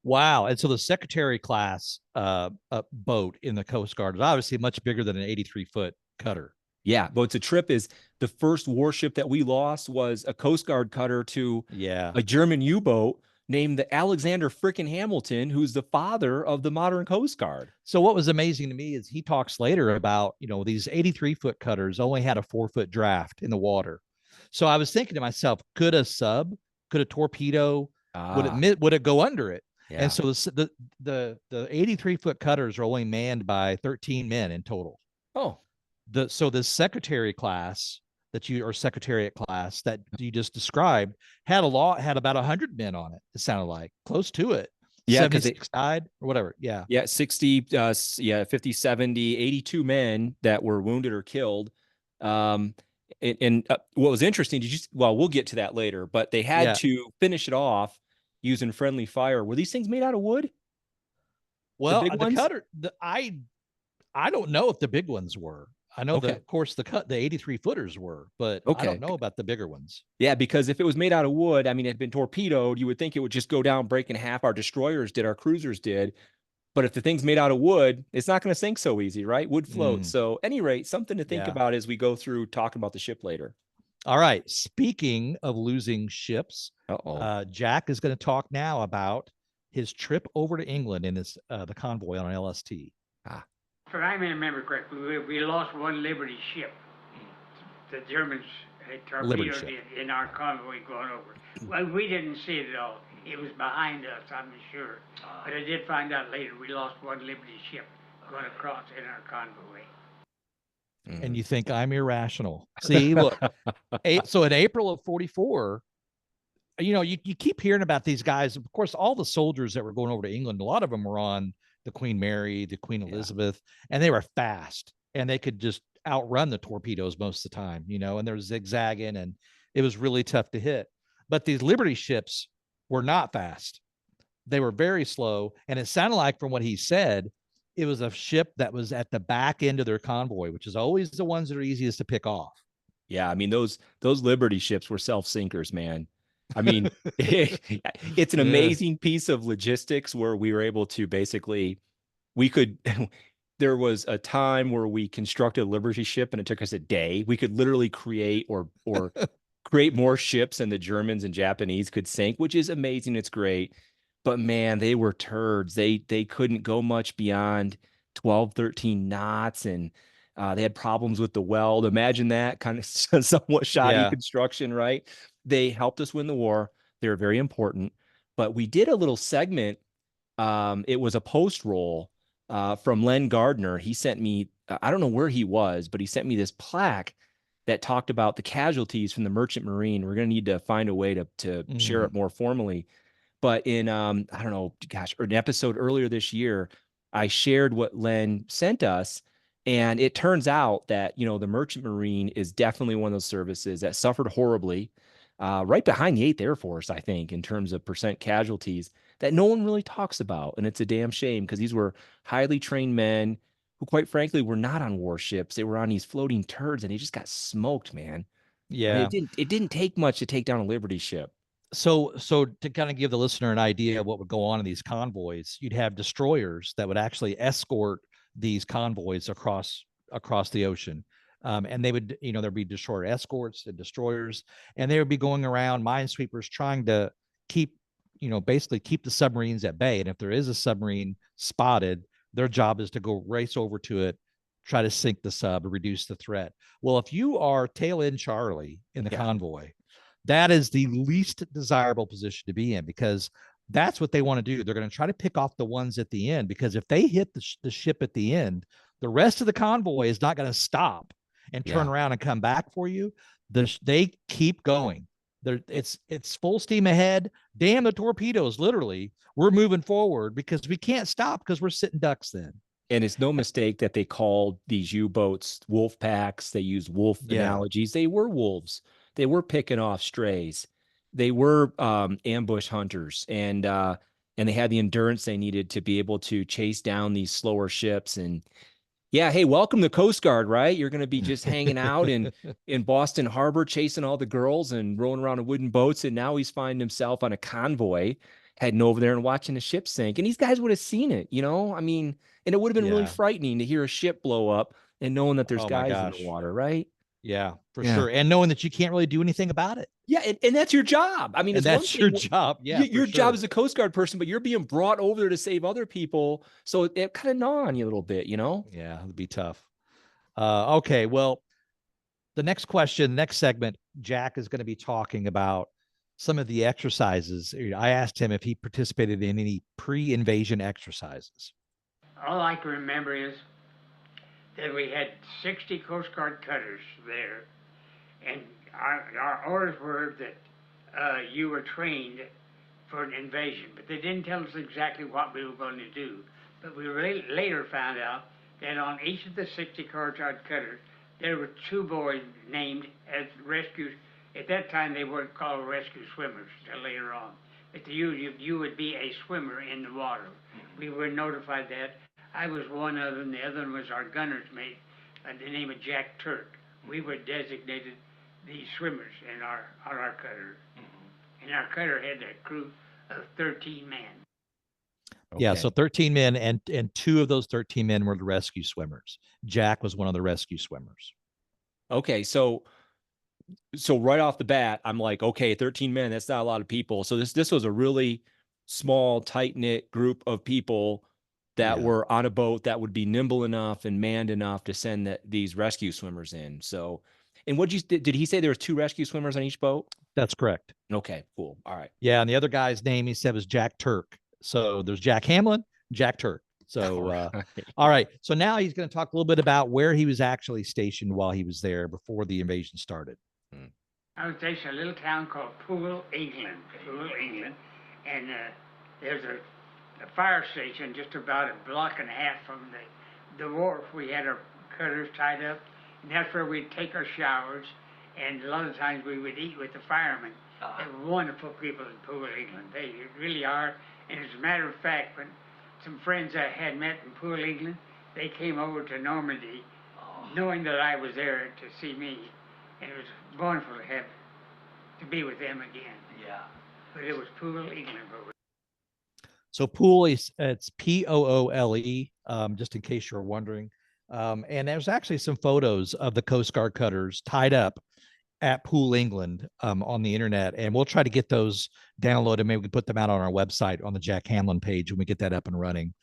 Wow. And so the Secretary class boat in the Coast Guard is obviously much bigger than an 83-foot cutter. Yeah, Boats a Trip is the first warship that we lost was a Coast Guard cutter to a German U-boat named the Alexander frickin' Hamilton, who's the father of the modern Coast Guard. So what was amazing to me is he talks later about, these 83-foot cutters only had a 4-foot draft in the water. So I was thinking to myself, could a torpedo, would it go under it? Yeah. And so the 83-foot cutters are only manned by 13 men in total. Oh. So the Secretariat class that you just described had about 100 men on it. It sounded like close to it. Yeah, 76 died or whatever. Yeah. Yeah, 60, 50, 70, 82 men that were wounded or killed. And what was interesting, we'll get to that later, but they had to finish it off using friendly fire. Were these things made out of wood? Well, the cutter, I don't know if the big ones were. I know that, of course, the 83-footers were, but I don't know about the bigger ones. Yeah, because if it was made out of wood, I mean, it had been torpedoed, you would think it would just go down, break in half. Our destroyers did, our cruisers did. But if the thing's made out of wood, it's not going to sink so easy, right? Wood floats. So, at any rate, something to think about as we go through talking about the ship later. All right. Speaking of losing ships, Jack is going to talk now about his trip over to England in the convoy on an LST. If I remember correctly, we lost one Liberty ship. The Germans had torpedoed it in our convoy going over. Well, we didn't see it at all. It was behind us, I'm sure. But I did find out later we lost one Liberty ship going across in our convoy. And you think I'm irrational. See, look, so in April of 44, you keep hearing about these guys. Of course, all the soldiers that were going over to England, a lot of them were on the Queen Mary, the Queen Elizabeth, and they were fast and they could just outrun the torpedoes most of the time, and they're zigzagging and it was really tough to hit. But these Liberty ships were not fast. They were very slow. And it sounded like, from what he said, it was a ship that was at the back end of their convoy, which is always the ones that are easiest to pick off. Yeah, I mean, those Liberty ships were self-sinkers, man. I mean, it's an amazing piece of logistics where we were able to basically, there was a time where we constructed a Liberty ship and it took us a day. We could literally create or create more ships than the Germans and Japanese could sink, which is amazing. It's great. But man, they were turds. They couldn't go much beyond 12, 13 knots. And they had problems with the weld. Imagine that kind of somewhat shoddy construction, right? They helped us win the war. They were very important. But we did a little segment. It was a post roll from Len Gardner. He sent me, I don't know where he was, but he sent me this plaque that talked about the casualties from the Merchant Marine. We're going to need to find a way to share it more formally. But in, I don't know, gosh, an episode earlier this year, I shared what Len sent us. And it turns out that, the Merchant Marine is definitely one of those services that suffered horribly, right behind the 8th Air Force, I think, in terms of percent casualties that no one really talks about. And it's a damn shame because these were highly trained men who, quite frankly, were not on warships. They were on these floating turds and they just got smoked, man. Yeah. It didn't take much to take down a Liberty ship. So to kind of give the listener an idea of what would go on in these convoys, you'd have destroyers that would actually escort these convoys across the ocean. And they would, there'd be destroyer escorts and destroyers, and they would be going around, minesweepers, trying to keep, basically keep the submarines at bay. And if there is a submarine spotted, their job is to go race over to it, try to sink the sub or reduce the threat. Well, if you are tail end Charlie in the convoy, that is the least desirable position to be in, because that's what they want to do. They're going to try to pick off the ones at the end, because if they hit the ship at the end, the rest of the convoy is not going to stop and turn around and come back for you. They keep going. It's full steam ahead. Damn the torpedoes, literally. We're moving forward because we can't stop because we're sitting ducks then. And it's no mistake that they called these U-boats wolf packs. They used wolf analogies. They were wolves. They were picking off strays. They were ambush hunters, and they had the endurance they needed to be able to chase down these slower ships. And hey, welcome to Coast Guard, right? You're going to be just hanging out in Boston Harbor, chasing all the girls and rolling around in wooden boats. And now he's finding himself on a convoy, heading over there and watching the ship sink. And these guys would have seen it, I mean, and it would have been really frightening to hear a ship blow up and knowing that there's guys in the water, right? Yeah, for sure. And knowing that you can't really do anything about it. Yeah, and that's your job. I mean, that's your job. Yeah, your job as a Coast Guard person, but you're being brought over there to save other people. So it kind of gnaw on you a little bit, Yeah, it'd be tough. Okay, well, the next segment, Jack is going to be talking about some of the exercises. I asked him if he participated in any pre-invasion exercises. All I can remember is that we had 60 Coast Guard cutters there, and our orders were that you were trained for an invasion, but they didn't tell us exactly what we were going to do. But we later found out that on each of the 60 Coast Guard cutters, there were 2 boys named as rescues. At that time, they weren't called rescue swimmers until later on. But you would be a swimmer in the water. We were notified that. I was one of them. The other one was our gunner's mate by the name of Jack Turk. We were designated the swimmers on our cutter. And our cutter had a crew of 13 men. Okay. Yeah, so 13 men, and 2 of those 13 men were the rescue swimmers. Jack was one of the rescue swimmers. Okay, so right off the bat, I'm like, okay, 13 men, that's not a lot of people. So this was a really small, tight-knit group of people that were on a boat that would be nimble enough and manned enough to send these rescue swimmers in. So, and did he say there was 2 rescue swimmers on each boat? That's correct. Okay, cool. All right. Yeah, and the other guy's name he said was Jack Turk. So there's Jack Hamlin, Jack Turk. So all right. So now he's going to talk a little bit about where he was actually stationed while he was there before the invasion started. I was stationed in a little town called Poole, England. Poole, England. And there's a fire station just about a block and a half from the wharf. We had our cutters tied up, and that's where we'd take our showers. And a lot of times we would eat with the firemen. They're wonderful people in Poole, England. They really are. And as a matter of fact, when some friends I had met in Poole, England, they came over to Normandy knowing that I was there to see me. And it was wonderful to be with them again. Yeah. But it was Poole, England. So Poole is it's Poole, just in case you're wondering. And there's actually some photos of the Coast Guard cutters tied up at Poole, England, on the internet, and we'll try to get those downloaded. Maybe we can put them out on our website on the Jack Hamlin page when we get that up and running.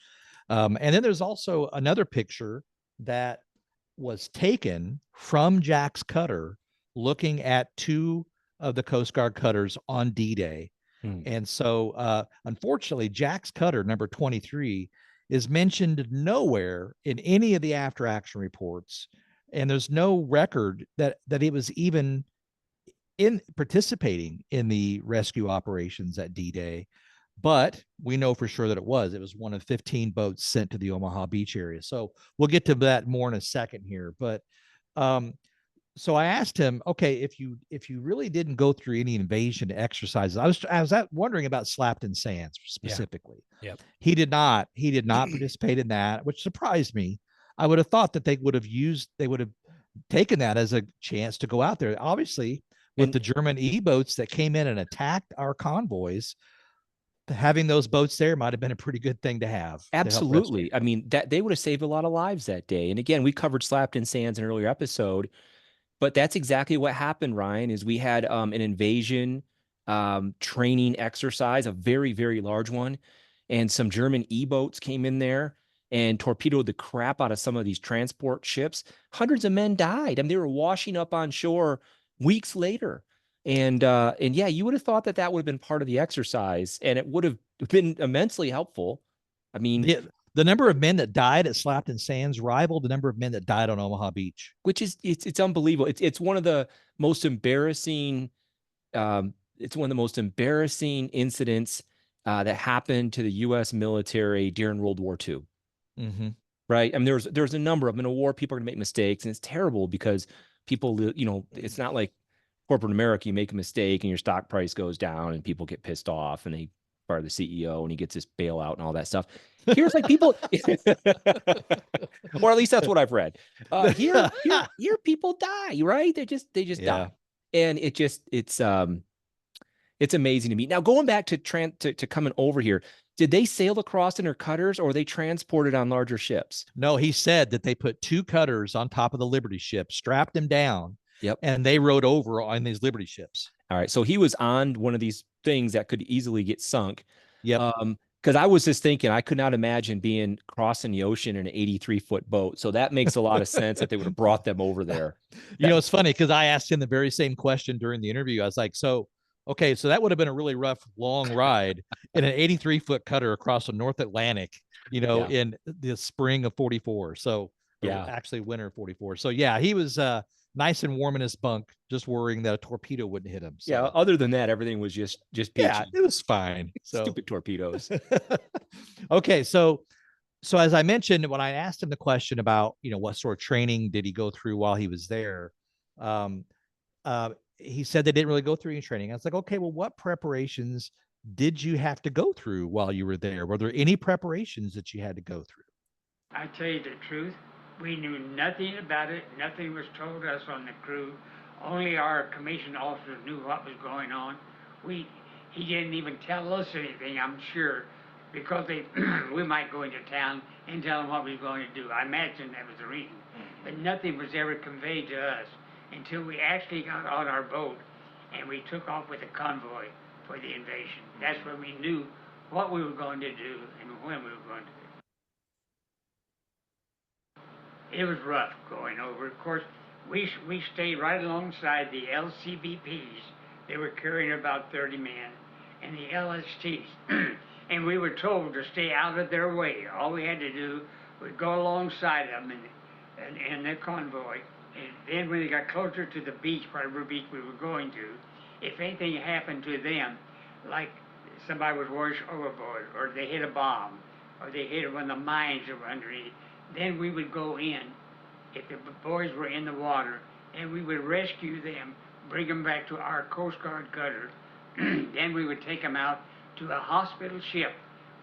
And then there's also another picture that was taken from Jack's cutter looking at two of the Coast Guard cutters on D-Day. And so, unfortunately, Jack's cutter, number 23, is mentioned nowhere in any of the after action reports. And there's no record that it was even in participating in the rescue operations at D-Day. But we know for sure that it was one of 15 boats sent to the Omaha Beach area. So we'll get to that more in a second here. But so I asked him, okay, if you really didn't go through any invasion exercises, I was wondering about Slapton Sands specifically. Yeah. Yep. He did not participate in that, which surprised me. I would have thought that they would have taken that as a chance to go out there. Obviously, with the German E-boats that came in and attacked our convoys, having those boats there might have been a pretty good thing to have. Absolutely. I mean, that they would have saved a lot of lives that day. And again, we covered Slapton Sands in an earlier episode, but that's exactly what happened, Ryan, is we had an invasion training exercise, a very, very large one. And some German E-boats came in there and torpedoed the crap out of some of these transport ships. Hundreds of men died. I mean, they were washing up on shore weeks later. And yeah, you would have thought that would have been part of the exercise, and it would have been immensely helpful. I mean, the number of men that died at Slapton Sands rivaled the number of men that died on Omaha Beach, which is it's unbelievable. It's one of the most embarrassing. It's one of the most embarrassing incidents that happened to the U.S. military during World War II. Mm-hmm. Right. I mean, there's a number of them. In a war, people are going to make mistakes, and it's terrible because people, it's not like corporate America. You make a mistake and your stock price goes down and people get pissed off and they fire the CEO and he gets this bailout and all that stuff. Here's like people, or at least that's what I've read. Here people die, right? They just die. And it's amazing to me. Now, going back to coming over here, did they sail across in their cutters or were they transported on larger ships? No, he said that they put two cutters on top of the Liberty ship, strapped them down. Yep. And they rode over on these Liberty ships. All right. So he was on one of these things that could easily get sunk. Yep. Because I was just thinking, I could not imagine being crossing the ocean in an 83-foot boat. So that makes a lot of sense that they would have brought them over there. It's funny because I asked him the very same question during the interview. I was like, so that would have been a really rough, long ride in an 83-foot cutter across the North Atlantic, in the spring of 44. So actually winter of 44. So yeah, he was nice and warm in his bunk, just worrying that a torpedo wouldn't hit him. So. Yeah. Other than that, everything was just peachy. Yeah, it was fine. So. Stupid torpedoes. Okay. So as I mentioned, when I asked him the question about, what sort of training did he go through while he was there? He said they didn't really go through any training. I was like, okay, well, what preparations did you have to go through while you were there? Were there any preparations that you had to go through? I tell you the truth, we knew nothing about it. Nothing was told us on the crew. Only our commissioned officers knew what was going on. He didn't even tell us anything, I'm sure, because we might go into town and tell them what we were going to do. I imagine that was the reason. But nothing was ever conveyed to us until we actually got on our boat and we took off with a convoy for the invasion. That's when we knew what we were going to do and when we were going to do it. It was rough going over. Of course, we stayed right alongside the LCBPs They were carrying about 30 men, and the LSTs. And we were told to stay out of their way. All we had to do was go alongside them and their convoy. And then when they got closer to the beach, whatever beach we were going to, if anything happened to them, like somebody was washed overboard, or they hit a bomb, or they hit one of the mines that were underneath, then we would go in, if the boys were in the water, and we would rescue them, bring them back to our Coast Guard cutter. Then we would take them out to a hospital ship,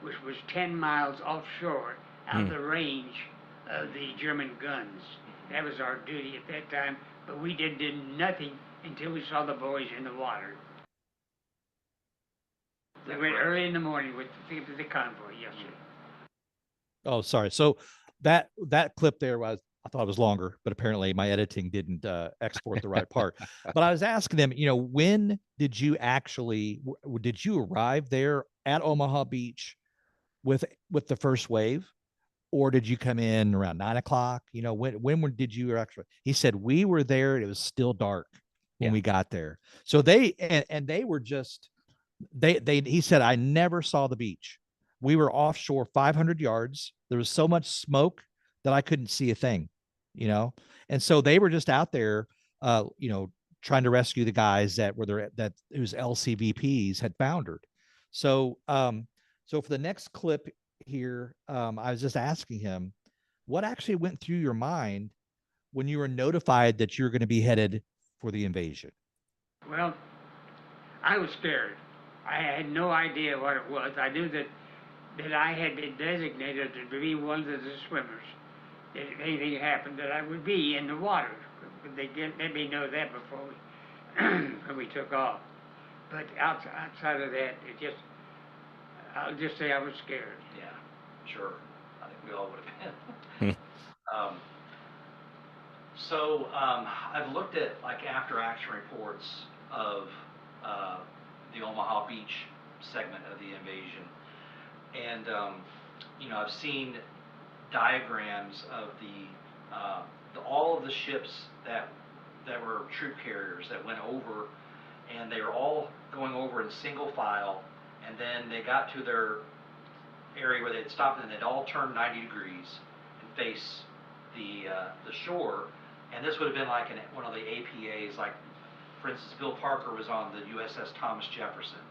which was 10 miles offshore, out of the range of the German guns. That was our duty at that time, but we did nothing until we saw the boys in the water. We went early in the morning with the convoy, yes, sir. Oh, sorry. So that clip there was, I thought it was longer, but apparently my editing didn't export the right part. But I was asking them, when did you arrive there at Omaha Beach with the first wave, or did you come in around 9 o'clock? When did you actually? He said we were there. It was still dark when we got there. So they were just he said, I never saw the beach. We were offshore 500 yards. There was so much smoke that I couldn't see a thing, and so they were just out there, trying to rescue the guys that were there, whose LCVPs had foundered. So, so for the next clip here, I was just asking him, what actually went through your mind when you were notified that you're going to be headed for the invasion? Well, I was scared. I had no idea what it was. I knew that I had been designated to be one of the swimmers. If anything happened, that I would be in the water. They let me know that before when we took off. But outside of that, I'll just say I was scared. Yeah, sure. I think we all would have been. I've looked at after action reports of the Omaha Beach segment of the invasion, and I've seen diagrams of all of the ships that were troop carriers that went over, and they were all going over in single file, and then they got to their area where they'd stopped, and they'd all turn 90 degrees and face the shore. And this would have been like one of the APAs, like for instance, Bill Parker was on the USS Thomas Jefferson,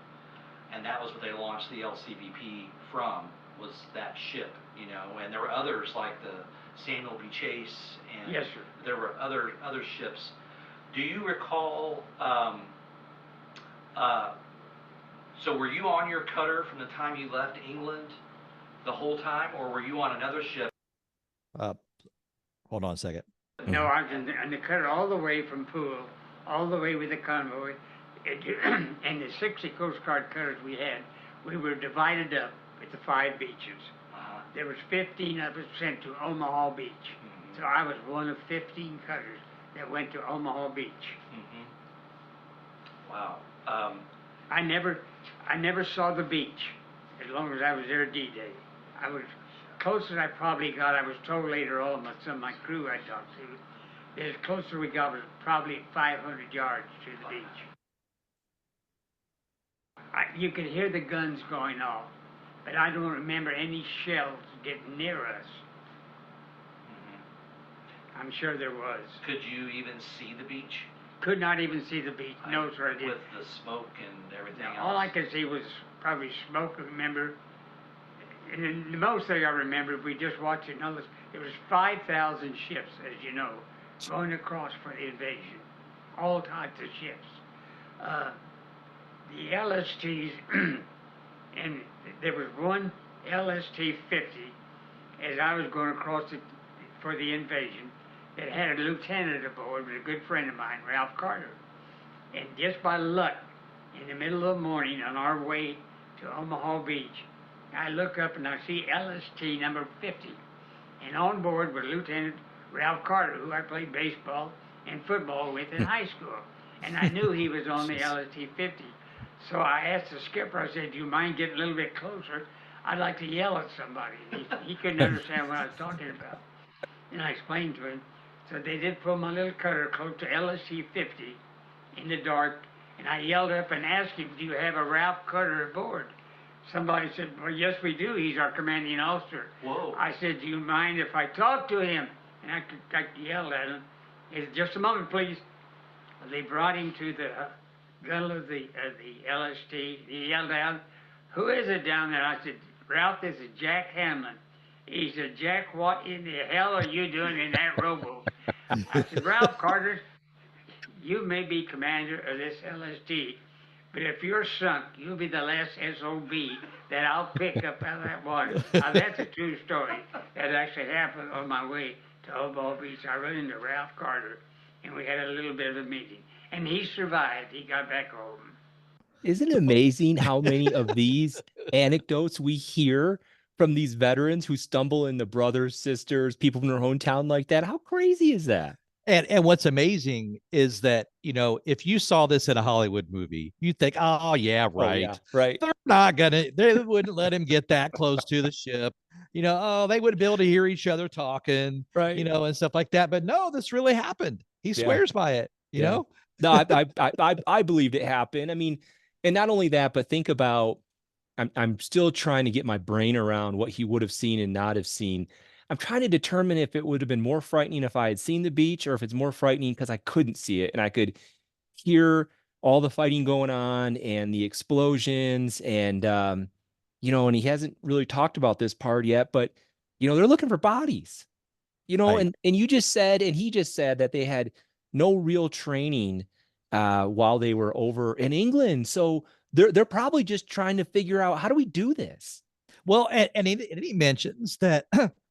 and that was what they launched the LCVP from, was that ship, and there were others like the Samuel B. Chase, and yes, sir. There were other ships. Do you recall, so were you on your cutter from the time you left England the whole time, or were you on another ship? Hold on a second. No, I was on the cutter all the way from Poole, all the way with the convoy. And the 60 Coast Guard cutters we had, we were divided up at the 5 beaches. There was 15 of us sent to Omaha Beach. So I was one of 15 cutters that went to Omaha Beach. Wow. I never saw the beach as long as I was there D-Day. I was closest I probably got, I was told later on by some of my crew I talked to, that as closer we got was probably 500 yards to the beach. You could hear the guns going off, but I don't remember any shells getting near us. I'm sure there was. Could you even see the beach? Could not even see the beach. No, sir, I didn't. With the smoke and everything else? All I could see was probably smoke, I remember. And the most thing I remember, we just watched it, noticed there was 5,000 ships, as you know, going across for the invasion. All types of ships. The LSTs, and there was one LST-50 as I was going across it for the invasion that had a lieutenant aboard, was a good friend of mine, Ralph Carter. And just by luck, in the middle of the morning on our way to Omaha Beach, I look up and I see LST number 50. And on board was Lieutenant Ralph Carter, who I played baseball and football with in high school. And I knew he was on the LST-50. So I asked the skipper, I said, do you mind getting a little bit closer? I'd like to yell at somebody. He couldn't understand what I was talking about. And I explained to him. So they did pull my little cutter close to LST-50 in the dark, And I yelled up and asked him, do you have a Ralph Carter aboard? Somebody said, well, yes, we do. He's our commanding officer. Whoa. I said, do you mind if I talk to him? And I yelled at him. He said, just a moment, please. They brought him to the gunnel of the LST. He yelled out, who is it down there? I said, Ralph, this is Jack Hamlin. He said, Jack, what in the hell are you doing in that rowboat? I said, Ralph Carter, you may be commander of this LST, but if you're sunk, you'll be the last SOB that I'll pick up out of that water. Now, that's a true story. That actually happened on my way to Omaha Beach. I run into Ralph Carter, and we had a little bit of a meeting. And he survived. He got back home. Isn't it amazing how many of these anecdotes we hear from these veterans who stumble into brothers, sisters, people from their hometown like that? How crazy is that? And what's amazing is that, you know, if you saw this in a Hollywood movie, you'd think, oh, yeah, right. Oh, yeah, right. They wouldn't let him get that close to the ship. You know, oh, they wouldn't be able to hear each other talking, right, you know, and stuff like that. But no, this really happened. He swears by it, you know? No, I believed it happened. I mean, and not only that, but think about, I'm still trying to get my brain around what he would have seen and not have seen. I'm trying to determine if it would have been more frightening if I had seen the beach, or if it's more frightening because I couldn't see it and I could hear all the fighting going on and the explosions. And, you know, and he hasn't really talked about this part yet, but, you know, they're looking for bodies, you know, Right. and you just said, and he just said that they had no real training while they were over in England. So they're probably just trying to figure out, how do we do this? Well, and he mentions that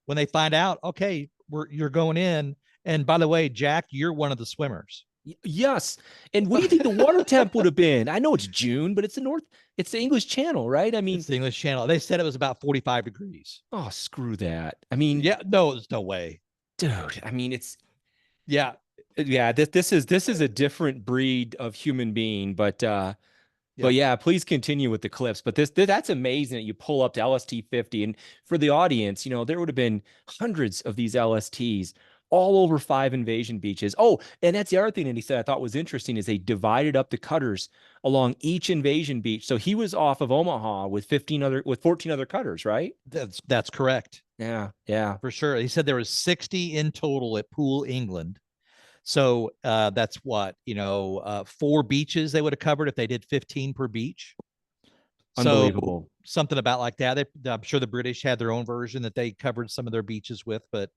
when they find out, okay, you're going in. And by the way, Jack, you're one of the swimmers. Yes. And what do you think the water temp would have been? I know it's June, but it's the English Channel, right? I mean, it's the English Channel. They said it was about 45 degrees. Oh, screw that. I mean, yeah, no, there's no way. Dude, I mean, yeah. This is a different breed of human being, but yeah, please continue with the clips. But that's amazing that you pull up to LST 50. And for the audience, you know, there would have been hundreds of these LSTs all over 5 invasion beaches. Oh, and that's the other thing that he said I thought was interesting is they divided up the cutters along each invasion beach. So he was off of Omaha with 14 other cutters, right? That's correct. Yeah, for sure. He said there was 60 in total at Poole, England. So that's what, you know, 4 beaches they would have covered if they did 15 per beach. Unbelievable. So something about like that. I'm sure the British had their own version that they covered some of their beaches with. But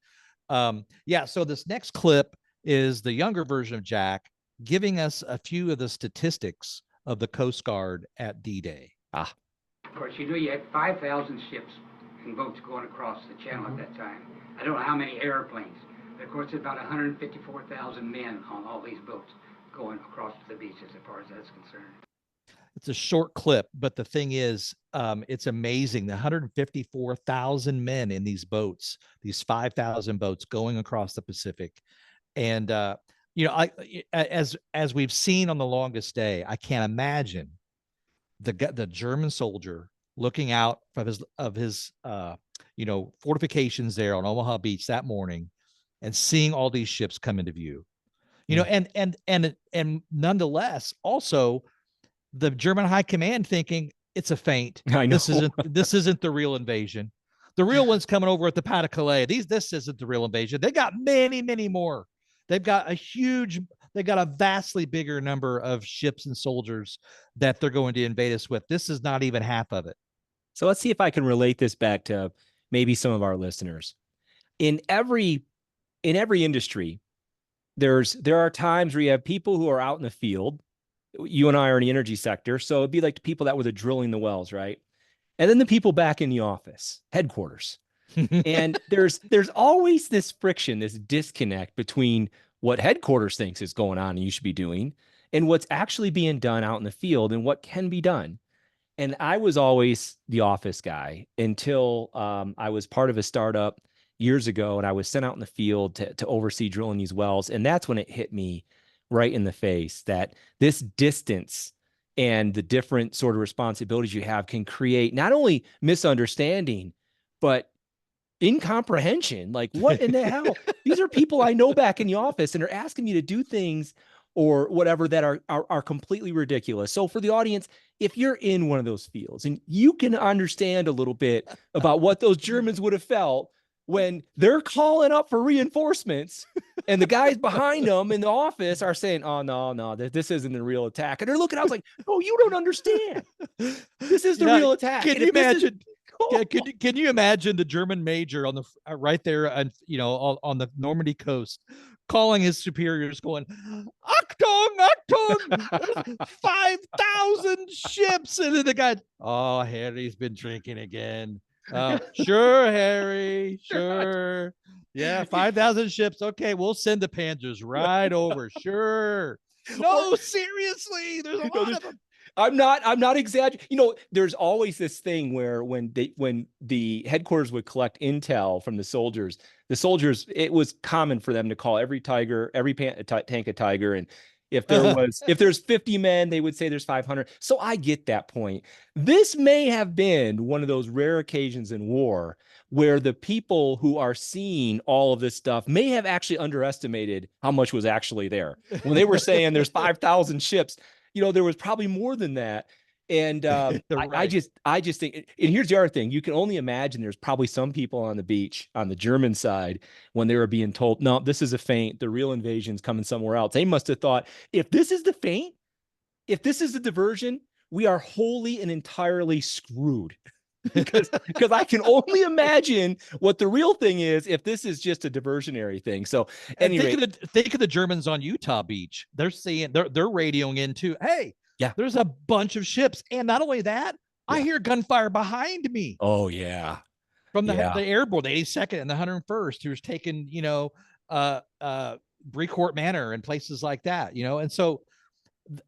yeah, so this next clip is the younger version of Jack giving us a few of the statistics of the Coast Guard at D-Day. Of course, you know, you had 5,000 ships and boats going across the channel at that time. I don't know how many airplanes. Of course, there's about 154,000 men on all these boats going across the beach as far as that's concerned. It's a short clip, but the thing is, it's amazing. The 154,000 men in these boats, these 5,000 boats going across the Pacific. And, you know, as we've seen on The Longest Day, I can't imagine the German soldier looking out of his you know, fortifications there on Omaha Beach that morning and seeing all these ships come into view, you know, and nonetheless, also the German high command thinking it's a feint. I know. This isn't the real invasion. The real one's coming over at the Pas de Calais. This isn't the real invasion. They got many, many more. They've got a vastly bigger number of ships and soldiers that they're going to invade us with. This is not even half of it. So let's see if I can relate this back to maybe some of our listeners. In every industry, there are times where you have people who are out in the field. You and I are in the energy sector, so it'd be like the people that were drilling the wells, right? And then the people back in the office, headquarters. And there's always this friction, this disconnect between what headquarters thinks is going on and you should be doing, and what's actually being done out in the field and what can be done. And I was always the office guy until I was part of a startup years ago, and I was sent out in the field to oversee drilling these wells. And that's when it hit me right in the face that this distance and the different sort of responsibilities you have can create not only misunderstanding, but incomprehension. Like, what in the hell? These are people I know back in the office and are asking me to do things or whatever that are completely ridiculous. So for the audience, if you're in one of those fields and you can understand a little bit about what those Germans would have felt when they're calling up for reinforcements and the guys behind them in the office are saying, oh, no, this isn't a real attack. And they're looking, I was like, oh, you don't understand. This is the real attack. Can you imagine? Can you imagine the German major on the right there, and on the Normandy coast, calling his superiors, going, "Achtung, Achtung, 5,000 ships!" And then the guy, "Oh, Harry's been drinking again." Sure, Harry, sure. Yeah, 5,000 ships. Okay, we'll send the Panzers right over. Sure. No, seriously, there's a lot of them. I'm not exaggerating. There's always this thing where when the headquarters would collect intel from the soldiers, it was common for them to call every tank a Tiger. And if there's 50 men, they would say there's 500. So I get that point. This may have been one of those rare occasions in war where the people who are seeing all of this stuff may have actually underestimated how much was actually there. When they were saying there's 5,000 ships, there was probably more than that. And Right. I just think, and here's the other thing, you can only imagine there's probably some people on the beach on the German side when they were being told, no, this is a feint, the real invasion's coming somewhere else. They must have thought, if this is the feint, if this is the diversion, we are wholly and entirely screwed. because I can only imagine what the real thing is if this is just a diversionary thing. So anyway, think of the Germans on Utah Beach. They're radioing into, hey, yeah, there's a bunch of ships. And not only that, I hear gunfire behind me. Oh yeah. From the airborne, the 82nd and the 101st, who's taken, Brecourt Manor and places like that, and so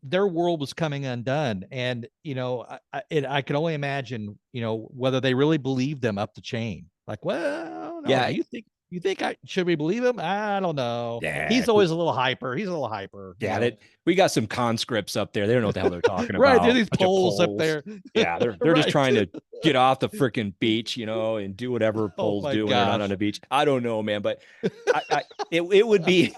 their world was coming undone. And, I can only imagine, whether they really believed them up the chain. Like, well, no, you think should we believe him? I don't know. Yeah, he's always a little hyper. Yeah, we got some conscripts up there. They don't know what the hell they're talking about. Right, there's these Poles up there. Yeah, they're just trying to get off the freaking beach, and do whatever Poles do when they're not on the beach. I don't know, man, but it would be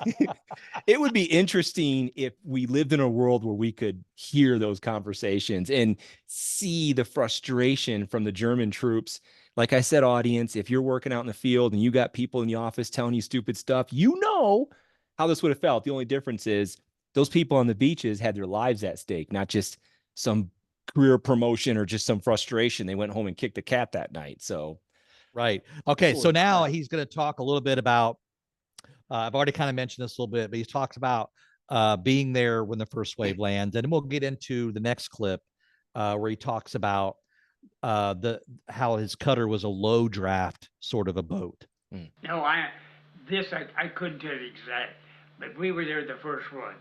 it would be interesting if we lived in a world where we could hear those conversations and see the frustration from the German troops. Like I said, audience, if you're working out in the field and you got people in the office telling you stupid stuff, how this would have felt. The only difference is those people on the beaches had their lives at stake, not just some career promotion or just some frustration. They went home and kicked a cat that night. So, right. Okay. So now he's going to talk a little bit about, I've already kind of mentioned this a little bit, but he talks about being there when the first wave lands. And then we'll get into the next clip where he talks about how his cutter was a low draft sort of a boat. No, I couldn't tell you exact, but we were there the first ones.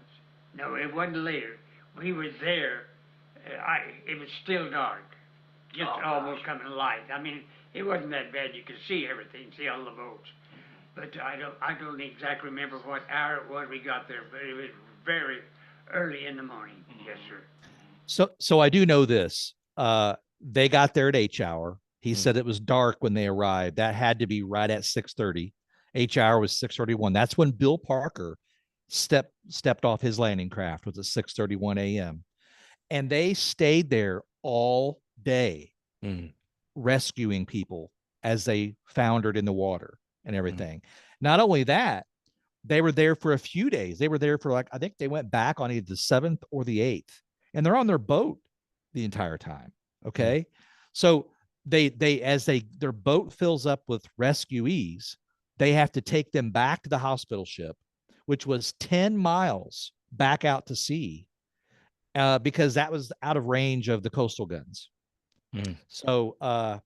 No, it wasn't later. We were there. It was still dark, just almost coming light. I mean, it wasn't that bad. You could see everything, see all the boats. But I don't exactly remember what hour it was we got there, but it was very early in the morning. Yes, sir. So I do know this. They got there at H hour. He said it was dark when they arrived. That had to be right at 6:30. H hour was 6:31. That's when Bill Parker stepped off his landing craft, was at 6:31 a.m. And they stayed there all day rescuing people as they foundered in the water and everything. Not only that, they were there for a few days. They were there for I think they went back on either the 7th or the 8th, and they're on their boat the entire time. Okay. So their boat fills up with rescuees, they have to take them back to the hospital ship, which was 10 miles back out to sea, because that was out of range of the coastal guns. So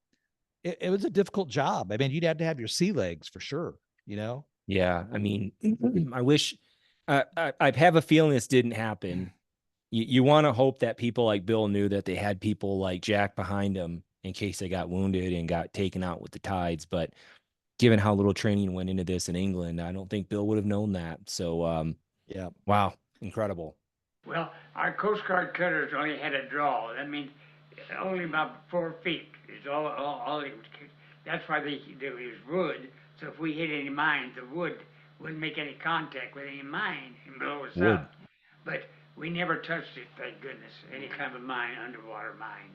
it was a difficult job. I mean, you'd have to have your sea legs for sure, Yeah. I mean, I wish I have a feeling this didn't happen. You want to hope that people like Bill knew that they had people like Jack behind them in case they got wounded and got taken out with the tides. But given how little training went into this in England, I don't think Bill would have known that. So, yeah. Wow. Incredible. Well, our Coast Guard cutters only had a draw. That means only about 4 feet is all it was. That's why they use wood. So if we hit any mines, the wood wouldn't make any contact with any mine and blow us up. But we never touched it, thank goodness, any kind of mine, underwater mine.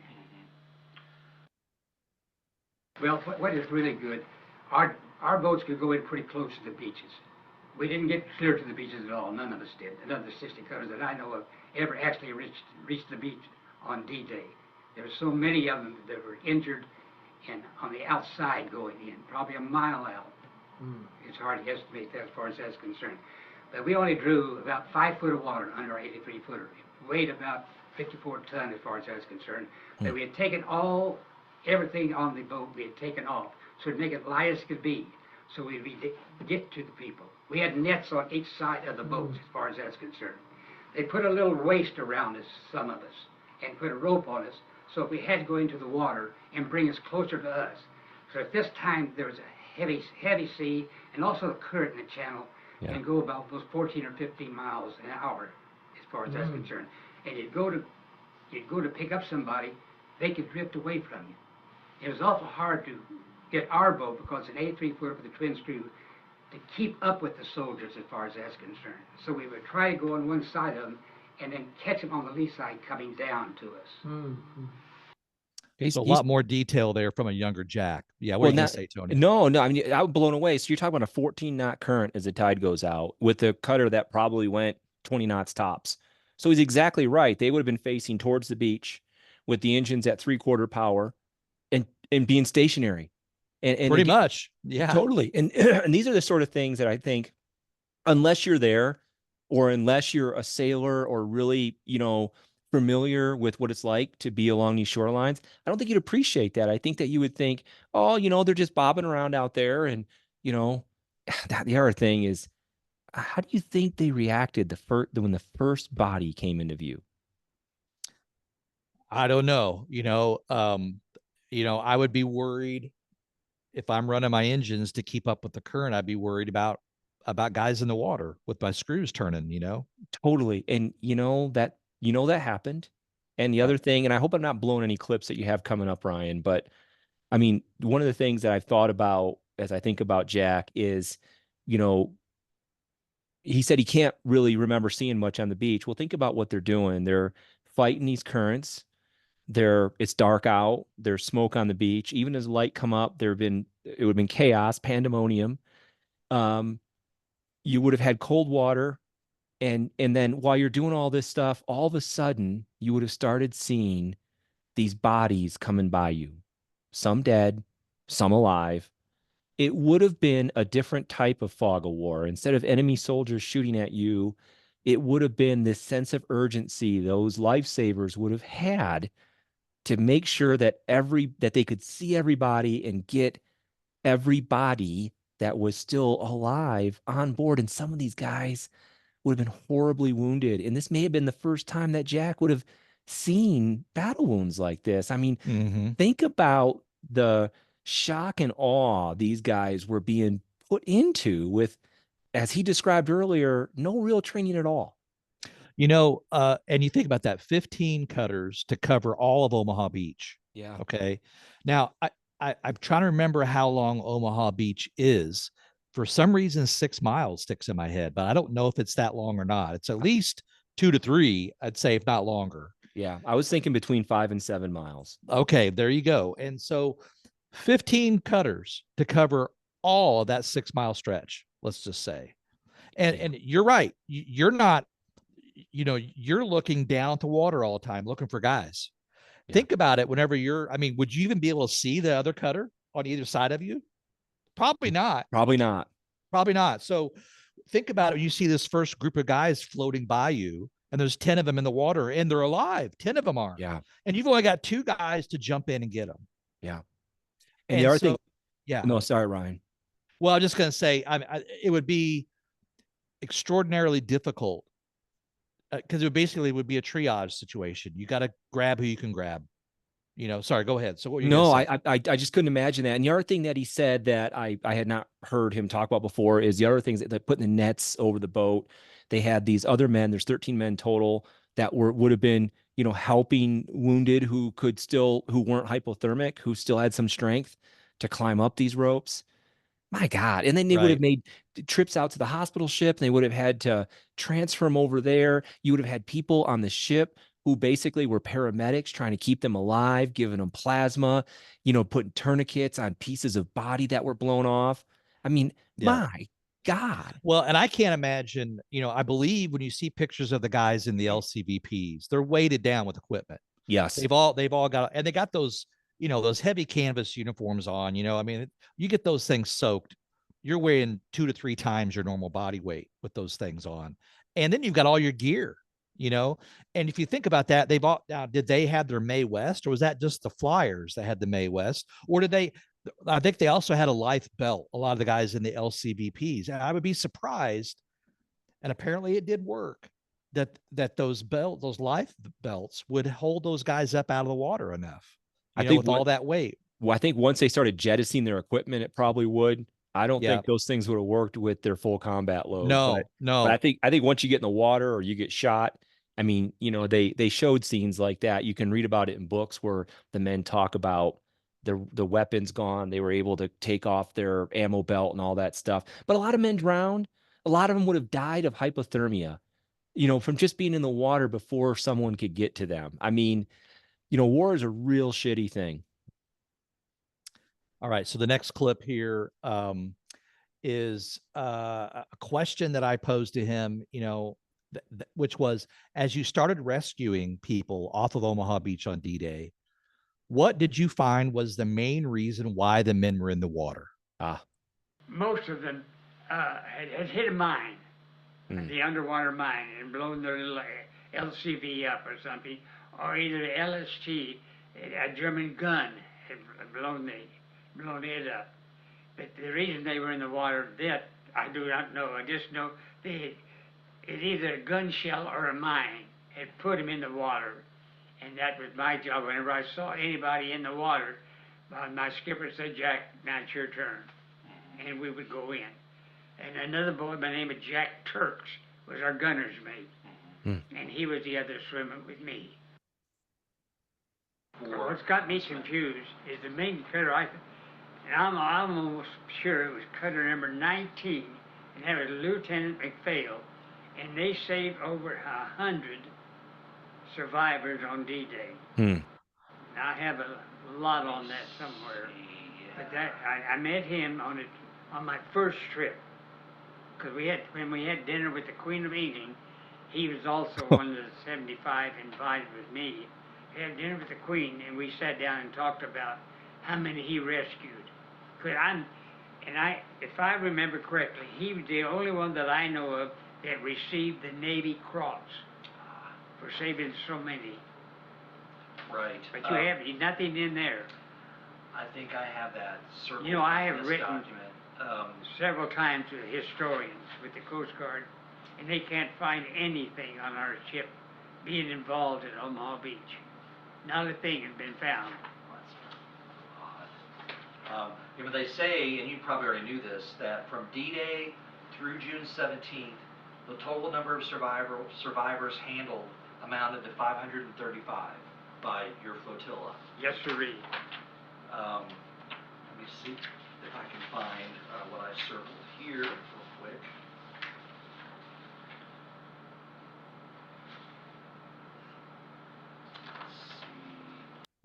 Well, what is really good, our boats could go in pretty close to the beaches. We didn't get clear to the beaches at all. None of us did. None of the 60 cutters that I know of ever actually reached the beach on D-Day. There were so many of them that were injured and on the outside going in, probably a mile out. It's hard to estimate that as far as that's concerned. But we only drew about 5 foot of water under our 83 footer. It weighed about 54 tons as far as that's concerned. But we had taken everything on the boat we had taken off, so to make it light as could be, so we'd get to the people. We had nets on each side of the boat as far as that's concerned. They put a little waist around us, some of us, and put a rope on us, so if we had to go into the water and bring us closer to us. So at this time, there was a heavy sea, and also the current in the channel can go about those 14 or 15 miles an hour, as far as that's concerned. And you'd go to pick up somebody, they could drift away from you. It was awful hard to get our boat, because an 83 footer with a twin screw, to keep up with the soldiers as far as that's concerned. So we would try to go on one side of them and then catch them on the lee side coming down to us. There's a lot more detail there from a younger Jack. Yeah, what are you going to say, Tony? No, I mean, I was blown away. So you're talking about a 14 knot current as the tide goes out with a cutter that probably went 20 knots tops. So he's exactly right. They would have been facing towards the beach with the engines at 3/4 power and being stationary. And pretty much. Yeah. Totally. And these are the sort of things that I think, unless you're there or unless you're a sailor or really, familiar with what it's like to be along these shorelines, I don't think you'd appreciate that. I think that you would think, oh, they're just bobbing around out there. And, the other thing is, how do you think they reacted when the first body came into view? I don't know. I would be worried if I'm running my engines to keep up with the current. I'd be worried about guys in the water with my screws turning, Totally. And that happened. And the other thing, and I hope I'm not blowing any clips that you have coming up, Ryan, but I mean, one of the things that I've thought about as I think about Jack is, he said he can't really remember seeing much on the beach. Well, think about what they're doing. They're fighting these currents. It's dark out. There's smoke on the beach. Even as light come up, it would have been chaos, pandemonium. You would have had cold water. And then while you're doing all this stuff, all of a sudden you would have started seeing these bodies coming by you, some dead, some alive. It would have been a different type of fog of war. Instead of enemy soldiers shooting at you, it would have been this sense of urgency those lifesavers would have had to make sure that they could see everybody and get everybody that was still alive on board. And some of these guys would have been horribly wounded. And this may have been the first time that Jack would have seen battle wounds like this. I mean, think about the shock and awe these guys were being put into with, as he described earlier, no real training at all. And you think about that, 15 cutters to cover all of Omaha Beach. Yeah. Okay. Now, I'm trying to remember how long Omaha Beach is. For some reason, 6 miles sticks in my head, but I don't know if it's that long or not. It's at least 2 to 3, I'd say, if not longer. Yeah. I was thinking between 5 and 7 miles. Okay. There you go. And so 15 cutters to cover all of that 6 mile stretch, let's just say. And you're right. You're not, you're looking down to water all the time, looking for guys. Yeah. Think about it whenever would you even be able to see the other cutter on either side of you? Probably not. Probably not. So think about it. You see this first group of guys floating by you, and there's 10 of them in the water, and they're alive. 10 of them are. Yeah. And you've only got 2 guys to jump in and get them. Yeah. And the other thing. Yeah. No, sorry, Ryan. Well, I'm just going to say, it would be extraordinarily difficult because it basically would be a triage situation. You got to grab who you can grab. Sorry, go ahead. So what you No, I just couldn't imagine that. And the other thing that he said that I had not heard him talk about before is the other things that putting the nets over the boat. They had these other men, there's 13 men total that would have been, helping wounded who weren't hypothermic, who still had some strength to climb up these ropes. My God. And then they would have Right. made trips out to the hospital ship. And they would have had to transfer them over there. You would have had people on the ship who basically were paramedics trying to keep them alive, giving them plasma, putting tourniquets on pieces of body that were blown off. I mean, Yeah. my God. Well, and I can't imagine, I believe when you see pictures of the guys in the LCVPs, they're weighted down with equipment. Yes. They've all got, and they got those, those heavy canvas uniforms on, I mean, you get those things soaked, you're weighing 2 to 3 times your normal body weight with those things on. And then you've got all your gear, and if you think about that, they've all, now, did they have their Mae West, or was that just the Flyers that had the Mae West, or did they, I think they also had a life belt, a lot of the guys in the LCVPs. And I would be surprised, and apparently it did work, that those life belts would hold those guys up out of the water enough, I think with all that weight. Well, I think once they started jettisoning their equipment, it probably would. I don't Yeah. think those things would have worked with their full combat load. But No. I think once you get in the water or you get shot, I mean, they showed scenes like that. You can read about it in books where the men talk about the weapons gone. They were able to take off their ammo belt and all that stuff. But a lot of men drowned. A lot of them would have died of hypothermia, from just being in the water before someone could get to them. I mean, war is a real shitty thing. All right. So the next clip here is a question that I posed to him, which was, as you started rescuing people off of Omaha Beach on D-Day, what did you find was the main reason why the men were in the water? Most of them had hit a mine, the underwater mine, and blown their little LCV up or something, or either the LST, a German gun, had blown it up. But the reason they were in the water, that I do not know. I just know it's either a gun shell or a mine had put them in the water. And that was my job. Whenever I saw anybody in the water, my skipper said, "Jack, now it's your turn." And we would go in. And another boy by the name of Jack Turks was our gunner's mate. And he was the other swimmer with me. What's got me confused is the main cutter, and I'm almost sure it was cutter number 19, and that was Lieutenant McPhail, and they saved over 100 survivors on D-Day. Now, I have a lot on that somewhere, but that I met him on my first trip, because when we had dinner with the Queen of England, he was also one of the 75 invited with me. We had dinner with the Queen, and we sat down and talked about how many he rescued. If I remember correctly, he was the only one that I know of that received the Navy Cross for saving so many. Right. But you have nothing in there. I think I have that circled. I have in this written document. several times to historians with the Coast Guard, and they can't find anything on our ship being involved at Omaha Beach. Not a thing has been found. But they say, and you probably already knew this, that from D-Day through June 17th, the total number of survivors handled amounted to 535 by your flotilla. Yes, sirree. Let me see if I can find what I circled here real quick.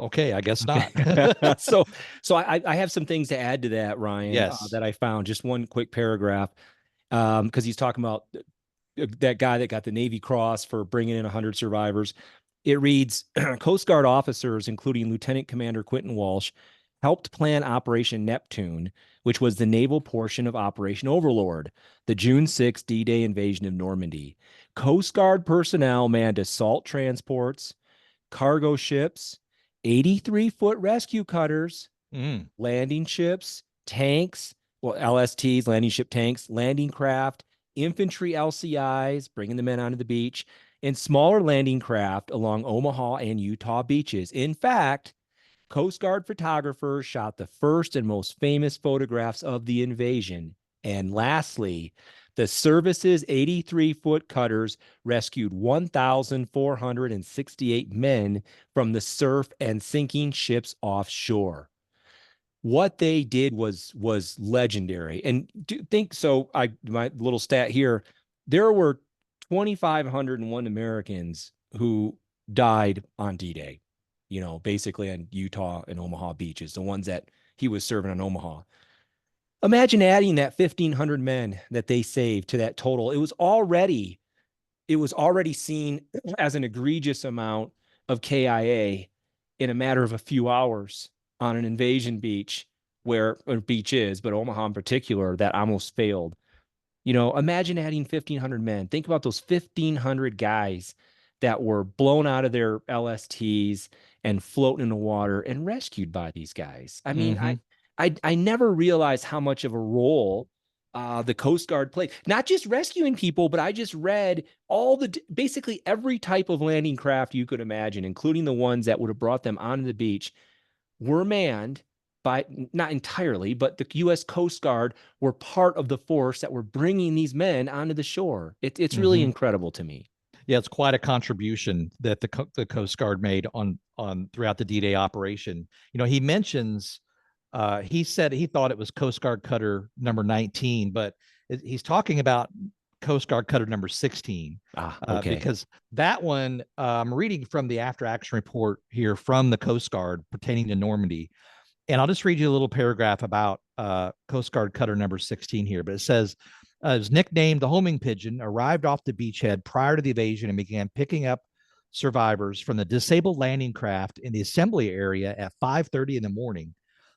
Okay, I guess not. so I have some things to add to that, Ryan. Yes. That I found. Just one quick paragraph, because he's talking about that guy that got the Navy Cross for bringing in 100 survivors. It reads, Coast Guard officers, including Lieutenant Commander Quentin Walsh, helped plan Operation Neptune, which was the naval portion of Operation Overlord, the June 6 D-Day invasion of Normandy. Coast Guard personnel manned assault transports, cargo ships, 83-foot rescue cutters, landing ships, tanks, LSTs, landing ship tanks, landing craft, infantry LCIs, bringing the men onto the beach, and smaller landing craft along Omaha and Utah beaches. In fact, Coast Guard photographers shot the first and most famous photographs of the invasion. And lastly, the service's 83-foot cutters rescued 1,468 men from the surf and sinking ships offshore. what they did was legendary. And think so. My little stat here, there were 2,501 Americans who died on D-Day. You know, basically on Utah and Omaha beaches, the ones that he was serving on Omaha. Imagine adding that 1,500 men that they saved to that total. It was already seen as an egregious amount of KIA in a matter of a few hours on an invasion beach where a beach is, but Omaha in particular, that almost failed. You know, imagine adding 1,500 men. Think about those 1,500 guys that were blown out of their LSTs and floating in the water and rescued by these guys. I mean, I never realized how much of a role the Coast Guard played. Not just rescuing people, but I just read basically every type of landing craft you could imagine, including the ones that would have brought them onto the beach, were manned by, not entirely, but the U.S. Coast Guard were part of the force that were bringing these men onto the shore. It's really incredible to me. Yeah, it's quite a contribution that the Coast Guard made on throughout the D-Day operation. You know, he mentions, he said he thought it was Coast Guard cutter number 19, but he's talking about Coast Guard cutter number 16. Okay. Because that one, I'm reading from the after action report here from the Coast Guard pertaining to Normandy. And I'll just read you a little paragraph about Coast Guard cutter number 16 here. But it says, it was nicknamed the homing pigeon, arrived off the beachhead prior to the invasion and began picking up survivors from the disabled landing craft in the assembly area at 5:30 in the morning.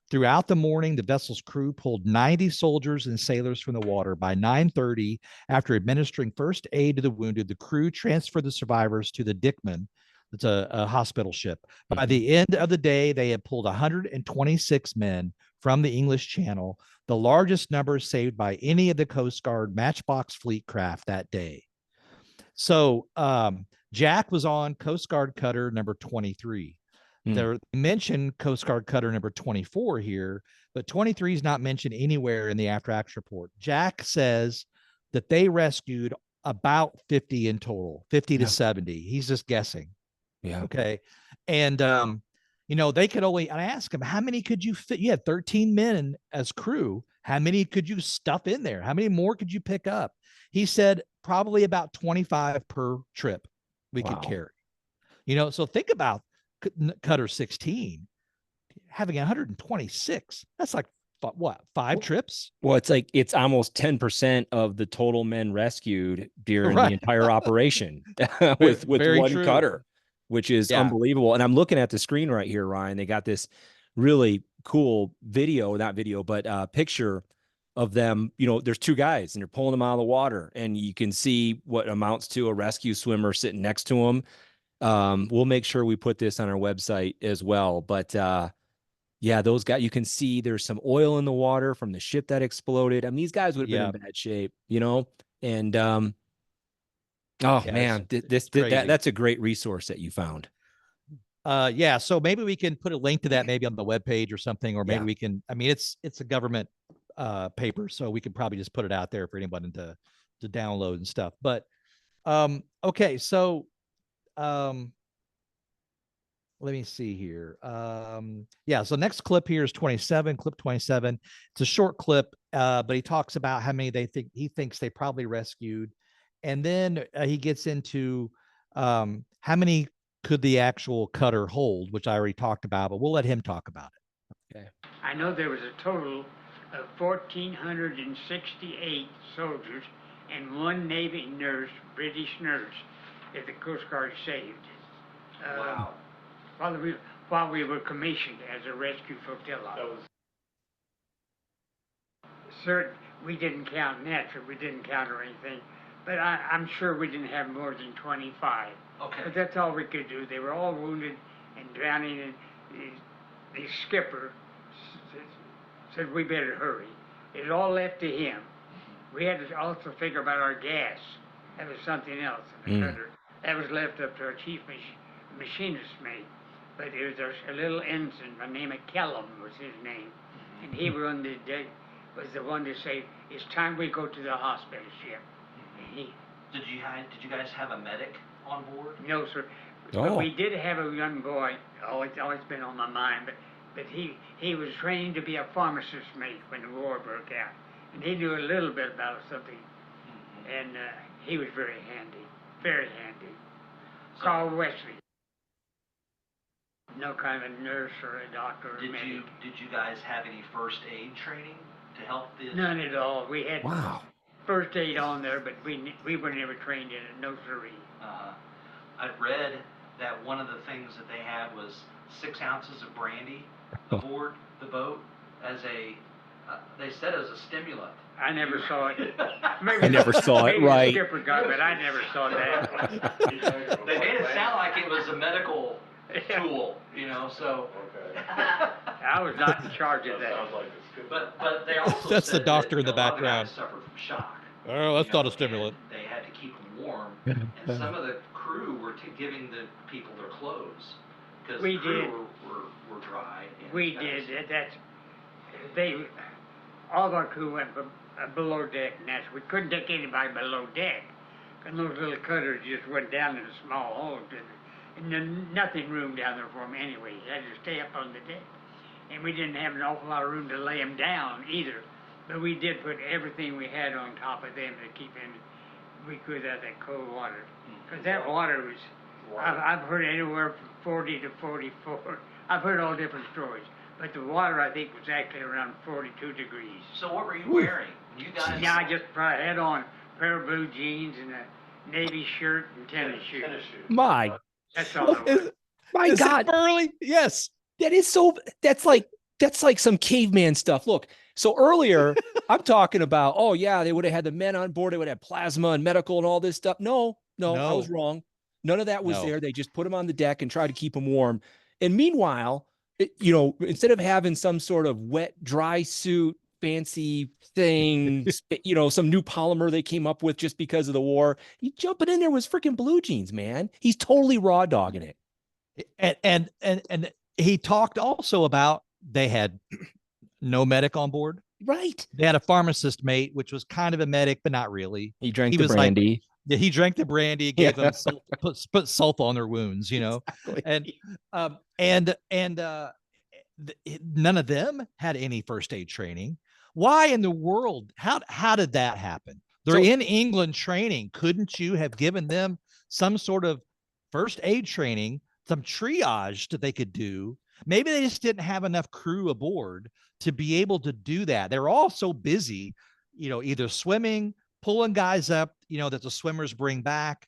Throughout the morning, the vessel's crew pulled 90 soldiers and sailors from the water. By 9:30, after administering first aid to the wounded, the crew transferred the survivors to the Dickman. It's a hospital ship. By the end of the day, they had pulled 126 men from the English Channel, the largest number saved by any of the Coast Guard Matchbox fleet craft that day. So Jack was on Coast Guard cutter number 23. They mentioned Coast Guard cutter number 24 here, but 23 is not mentioned anywhere in the after action report. Jack says that they rescued about 50 in total, 50 to 70. He's just guessing. Yeah. Okay. And, you know, they could only, I asked him, how many could you fit? You had 13 men as crew. How many could you stuff in there? How many more could you pick up? He said probably about 25 per trip we could carry. You know, so think about cutter 16 having 126. That's like what, 5 trips? Well, it's like it's almost 10% of the total men rescued during the entire operation with one cutter, which is unbelievable. And I'm looking at the screen right here, Ryan. They got this really cool picture of them. You know, there's 2 guys and they're pulling them out of the water, and you can see what amounts to a rescue swimmer sitting next to them. We'll make sure we put this on our website as well. But yeah, those guys, you can see there's some oil in the water from the ship that exploded. I mean, these guys would have been in bad shape, you know? And man, that's a great resource that you found. Yeah, so maybe we can put a link to that maybe on the webpage or something, or maybe we can, I mean, it's a government paper, so we could probably just put it out there for anybody to download and stuff. But okay, so let me see here. Yeah, so next clip here is 27, clip 27. It's a short clip, but he talks about how many he thinks they probably rescued. And then he gets into how many could the actual cutter hold, which I already talked about, but we'll let him talk about it. Okay. I know there was a total of 1,468 soldiers and 1 Navy nurse, British nurse, that the Coast Guard saved. Wow. While we were commissioned as a rescue flotilla. We didn't count naturally, we didn't count or anything, but I'm sure we didn't have more than 25. Okay. But that's all we could do. They were all wounded and drowning, and the skipper said we better hurry. It was all left to him. We had to also figure about our gas. That was something else in the cutter. That was left up to our chief machinist mate. But there was a little ensign by the name of Kellum was his name, and he was the one to say, it's time we go to the hospital ship. And did you guys have a medic on board? No, sir. But we did have a young boy, always been on my mind, But he was trained to be a pharmacist mate when the war broke out, and he knew a little bit about something, and he was very handy, very handy. Carl Wesley. No kind of nurse or a doctor or medic. Did you guys have any first aid training to help the? None at all. We had Wow. first aid on there, but we were never trained in it. No siree. I've read that one of the things that they had was 6 ounces of brandy aboard the boat as a, they said as a stimulant. I never saw it. I never saw it, maybe right. The skipper got, but I never saw that. They made it sound like it was a medical tool, you know, so. I was not in charge of that. But they also That's said the doctor that, in the a lot of background. guys suffered from shock. Oh, that's You not know, a stimulant. and they had to keep them warm, and some of the crew were giving the people their clothes because We the crew did. were dry. And We did. All of our crew went below deck, and we couldn't take anybody below deck, because those little cutters just went down in a small hole, and there's nothing room down there for them anyway. You had to stay up on the deck, and we didn't have an awful lot of room to lay them down either. But we did put everything we had on top of them to keep in. We could have that cold water, because that water was. I've heard anywhere from 40 to 44. I've heard all different stories. But the water, I think, was actually around 42 degrees. So what were you wearing? You guys? Yeah, I just probably had on a pair of blue jeans and a navy shirt and tennis shoes. My, That's all I was. my Is God. it Burley? Yes. That is so, that's like some caveman stuff. Look, so earlier I'm talking about, oh yeah, they would have had the men on board. They would have plasma and medical and all this stuff. No, I was wrong. None of that was there. They just put them on the deck and tried to keep them warm. And meanwhile, instead of having some sort of wet, dry suit, fancy thing, some new polymer they came up with just because of the war, he jumping in there was freaking blue jeans, man. He's totally raw dogging it. And he talked also about they had no medic on board. Right. They had a pharmacist mate, which was kind of a medic, but not really. He drank He the was brandy. Yeah, he drank the brandy, gave Yeah. them put salt on their wounds, Exactly. and none of them had any first aid training. Why in the world? How did that happen? They're in England training. Couldn't you have given them some sort of first aid training, some triage that they could do? Maybe they just didn't have enough crew aboard to be able to do that. They're all so busy, either swimming, pulling guys up, that the swimmers bring back.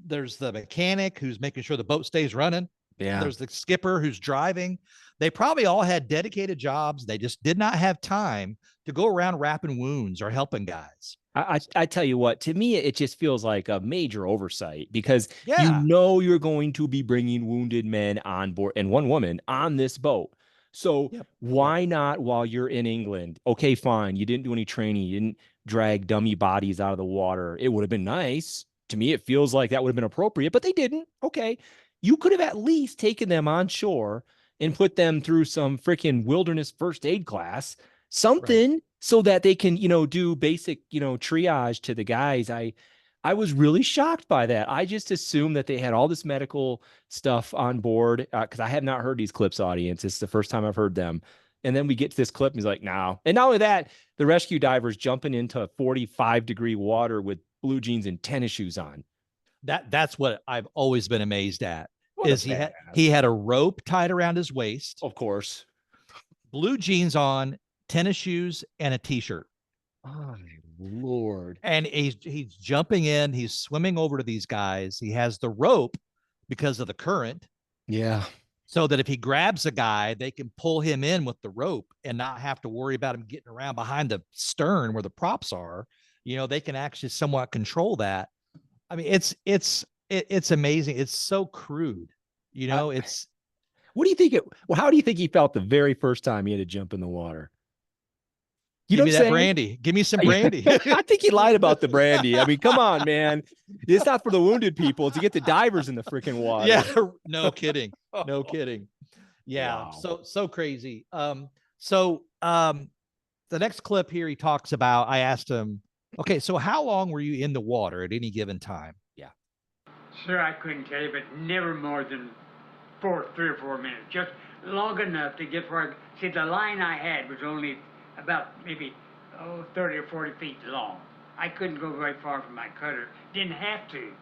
There's the mechanic who's making sure the boat stays running. Yeah. There's the skipper who's driving. They probably all had dedicated jobs. They just did not have time to go around wrapping wounds or helping guys. I tell you what, to me, it just feels like a major oversight because Yeah. you're going to be bringing wounded men on board and one woman on this boat. So why not while you're in England? Okay, fine. You didn't do any training. You didn't drag dummy bodies out of the water. It would have been nice. To me, it feels like that would have been appropriate, but they didn't. Okay. You could have at least taken them on shore and put them through some freaking wilderness first aid class, something so that they can, do basic, triage to the guys. I was really shocked by that. I just assumed that they had all this medical stuff on board because I have not heard these clips, audience. It's the first time I've heard them. And then we get to this clip and he's like, no. And not only that, the rescue divers jumping into 45-degree water with blue jeans and tennis shoes on. That's what I've always been amazed at. What Is he had a rope tied around his waist, of course, blue jeans on, tennis shoes, and a t-shirt. Oh my Lord. And he's jumping in, he's swimming over to these guys. He has the rope because of the current. Yeah. So that if he grabs a guy, they can pull him in with the rope and not have to worry about him getting around behind the stern where the props are. They can actually somewhat control that. I mean, it's amazing. It's so crude. It's. What do you think? How do you think he felt the very first time he had to jump in the water? Give me that brandy. Give me some brandy. I think he lied about the brandy. I mean, come on, man. It's not for the wounded people. It's to get the divers in the freaking water. Yeah. No kidding. No kidding. Yeah. Wow. So crazy. The next clip here, he talks about, I asked him, okay, so how long were you in the water at any given time? Yeah. Sir, I couldn't tell you, but never more than 3 or 4 minutes. Just long enough to get where see the line I had was only about maybe 30 or 40 feet long. I couldn't go very far from my cutter. Didn't have to.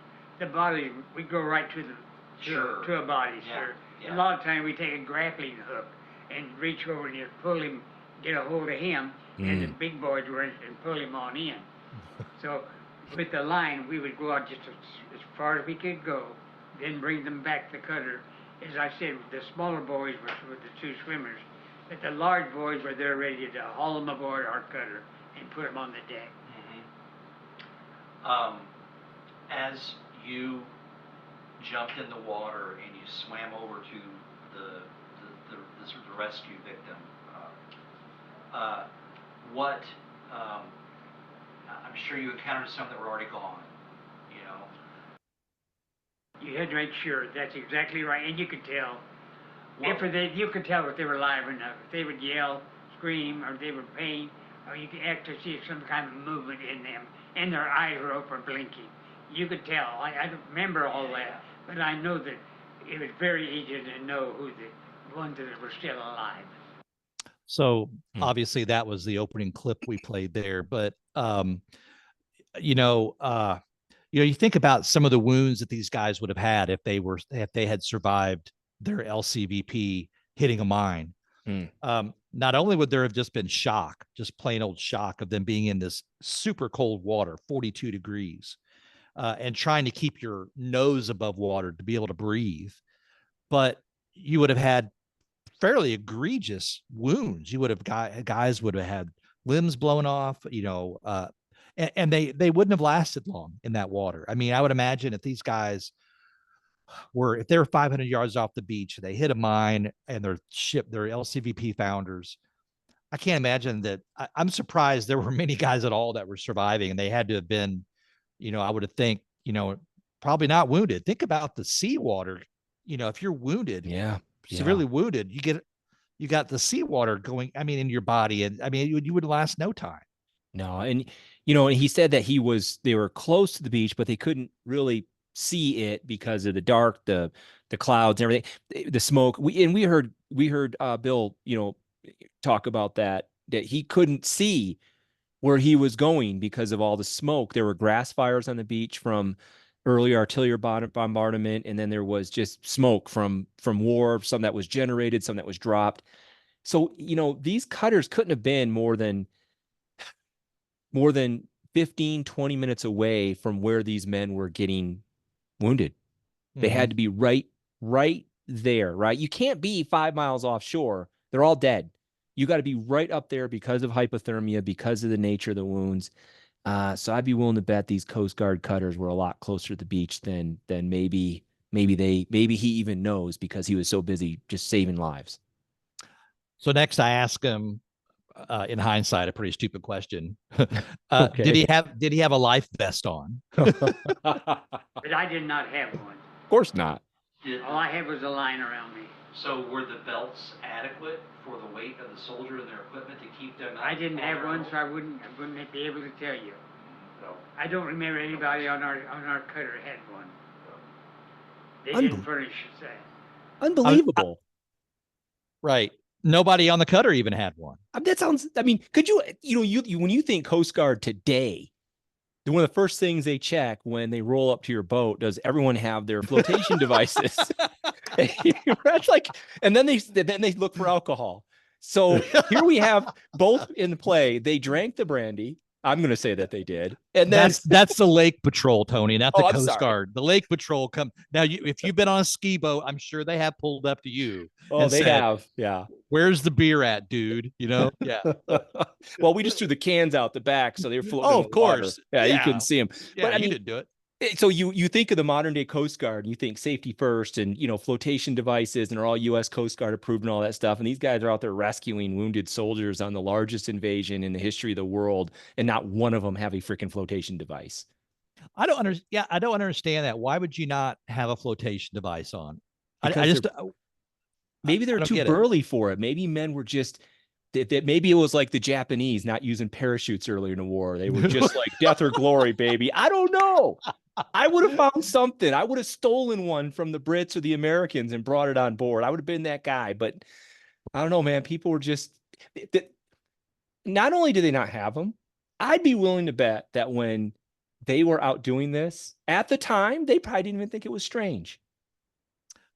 The body we go right to the Sure. to a body, Yeah, sure. yeah. A lot of times we take a grappling hook and reach over and just pull him, get a hold of him, and the big boys were in and pull him on in. So with the line, we would go out just as far as we could go, then bring them back the cutter. As I said, the smaller boys were the two swimmers, but the large boys were there ready to haul them aboard our cutter and put them on the deck. As you jumped in the water and you swam over to the sort of rescue victim, what I'm sure you encountered some that were already gone, you know. You had to make sure that's exactly right, and you could tell. What- You could tell if they were alive or not. If they would yell, scream, or they were pain, or you could actually see some kind of movement in them, and their eyes were open, blinking. You could tell. I don't remember all that, but I know that it was very easy to know who the ones that were still alive. So obviously that was the opening clip we played there, but you think about some of the wounds that these guys would have had if they had survived their LCVP hitting a mine. Not only would there have just been shock, just plain old shock of them being in this super cold water, 42 degrees, and trying to keep your nose above water to be able to breathe, but you would have had fairly egregious wounds. You would have guys would have had limbs blown off, and they wouldn't have lasted long in that water. I mean, I would imagine if these guys if they were 500 yards off the beach, they hit a mine and their LCVP founders. I can't imagine that. I'm surprised there were many guys at all that were surviving, and they had to have been, I would have think, probably not wounded. Think about the seawater. If you're wounded, severely wounded, you got the seawater going, in your body. And you would last no time. No. And, and he said that they were close to the beach, but they couldn't really see it because of the dark, the clouds and everything, the smoke. We heard Bill, talk about that he couldn't see where he was going because of all the smoke. There were grass fires on the beach from early artillery bombardment, and then there was just smoke from war, some that was generated, some that was dropped. So, these cutters couldn't have been more than 15, 20 minutes away from where these men were getting wounded. They had to be right there, right? You can't be 5 miles offshore. They're all dead. You got to be right up there because of hypothermia, because of the nature of the wounds. So I'd be willing to bet these Coast Guard cutters were a lot closer to the beach than maybe he even knows, because he was so busy just saving lives. So next I ask him, in hindsight, a pretty stupid question. Okay. Did he have a life vest on? But I did not have one. Of course not. All I had was a line around me. So were the belts adequate for the weight of the soldier and their equipment to keep them out? I didn't have one, so I wouldn't be able to tell you. No. I don't remember anybody on our cutter had one. They Unbel- didn't furnish that. Unbelievable. Right. Nobody on the cutter even had one. That sounds, could you when you think Coast Guard today, one of the first things they check when they roll up to your boat, does everyone have their flotation devices? That's like, and then they look for alcohol. So here we have both in play. They drank the brandy. I'm going to say that they did. And then that's the Lake Patrol, Tony, not the I'm Coast sorry. Guard. The Lake Patrol come now. If you've been on a ski boat, I'm sure they have pulled up to you. Oh, they said, have. Yeah. Where's the beer at, dude? Yeah. Well, we just threw the cans out the back, so they were floating. Oh, in of the water. course. Yeah, you couldn't see them. Yeah, but you didn't do it. So you think of the modern day Coast Guard, and you think safety first, and flotation devices, and they're all US Coast Guard approved and all that stuff. And these guys are out there rescuing wounded soldiers on the largest invasion in the history of the world, and not one of them have a freaking flotation device. I don't understand that. Why would you not have a flotation device on? Maybe they're too burly for it. Maybe men were just that maybe it was like the Japanese not using parachutes earlier in the war. They were just like death or glory, baby. I don't know. I would have found something. I would have stolen one from the Brits or the Americans and brought it on board. I would have been that guy. But I don't know, man. People were just, not only do they not have them, I'd be willing to bet that when they were out doing this at the time, they probably didn't even think it was strange.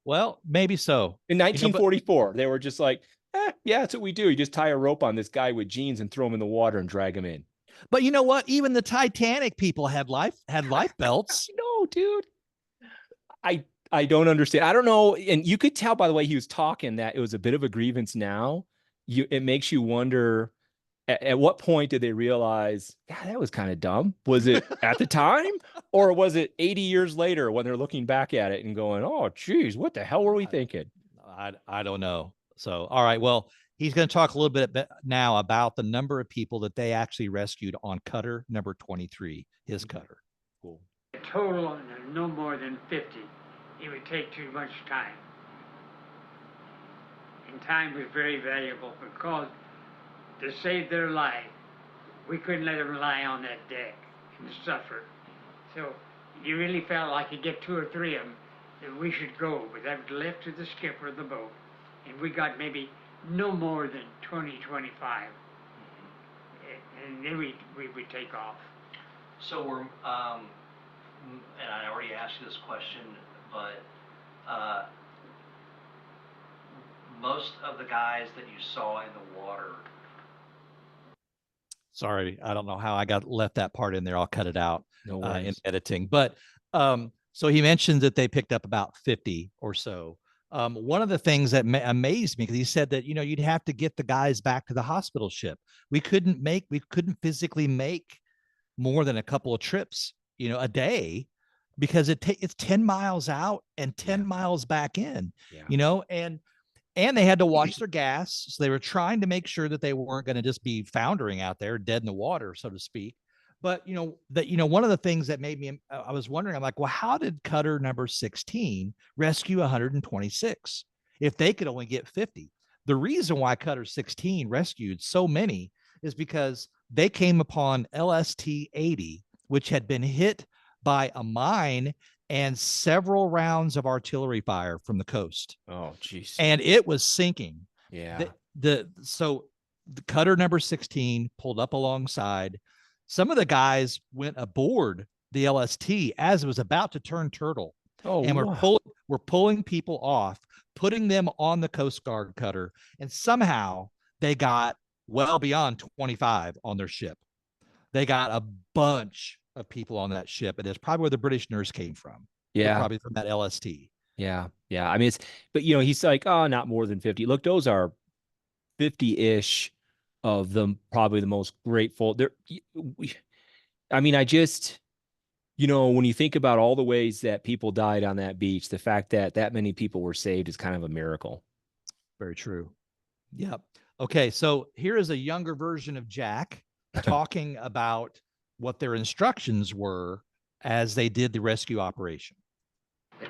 Well, maybe so. In 1944, they were just like, yeah, that's what we do. You just tie a rope on this guy with jeans and throw him in the water and drag him in. But you know what? Even the Titanic people had life belts. No, dude. I don't understand. I don't know. And you could tell by the way he was talking that it was a bit of a grievance now. It makes you wonder at what point did they realize, God, that was kind of dumb? Was it at the time? Or was it 80 years later when they're looking back at it and going, oh, geez, what the hell were we thinking? I don't know. So, all right. Well, he's going to talk a little bit now about the number of people that they actually rescued on cutter number 23, his cutter. Cool. A total of no more than 50. It would take too much time. And time was very valuable because to save their life, we couldn't let them lie on that deck and suffer. So you really felt like you get 2 or 3 of them that we should go, but that was left to the skipper of the boat. And we got maybe no more than 20, 25. And then we would take off. So we're, and I already asked you this question, but most of the guys that you saw in the water. Sorry, I don't know how I got left that part in there. I'll cut it out in editing. But so he mentioned that they picked up about 50 or so. One of the things that amazed me, because he said that, you'd have to get the guys back to the hospital ship. We couldn't physically make more than a couple of trips, a day, because it's 10 miles out and 10 miles back in, and they had to watch their gas. So they were trying to make sure that they weren't going to just be foundering out there dead in the water, so to speak. But, one of the things that made me, I was wondering, I'm like, well, how did cutter number 16 rescue 126 if they could only get 50? The reason why cutter 16 rescued so many is because they came upon LST 80, which had been hit by a mine and several rounds of artillery fire from the coast. Oh, geez. And it was sinking. Yeah. So the cutter number 16 pulled up alongside. Some of the guys went aboard the LST as it was about to turn turtle. Oh, and we're pulling people off, putting them on the Coast Guard cutter. And somehow they got well beyond 25 on their ship. They got a bunch of people on that ship. And it's probably where the British nurse came from. Yeah. Probably from that LST. Yeah. Yeah. I mean, but he's like, oh, not more than 50. Look, those are 50-ish of them, probably the most grateful. I mean, I just, when you think about all the ways that people died on that beach, the fact that that many people were saved is kind of a miracle. Very true. Yep. Okay. So here is a younger version of Jack talking about what their instructions were as they did the rescue operation.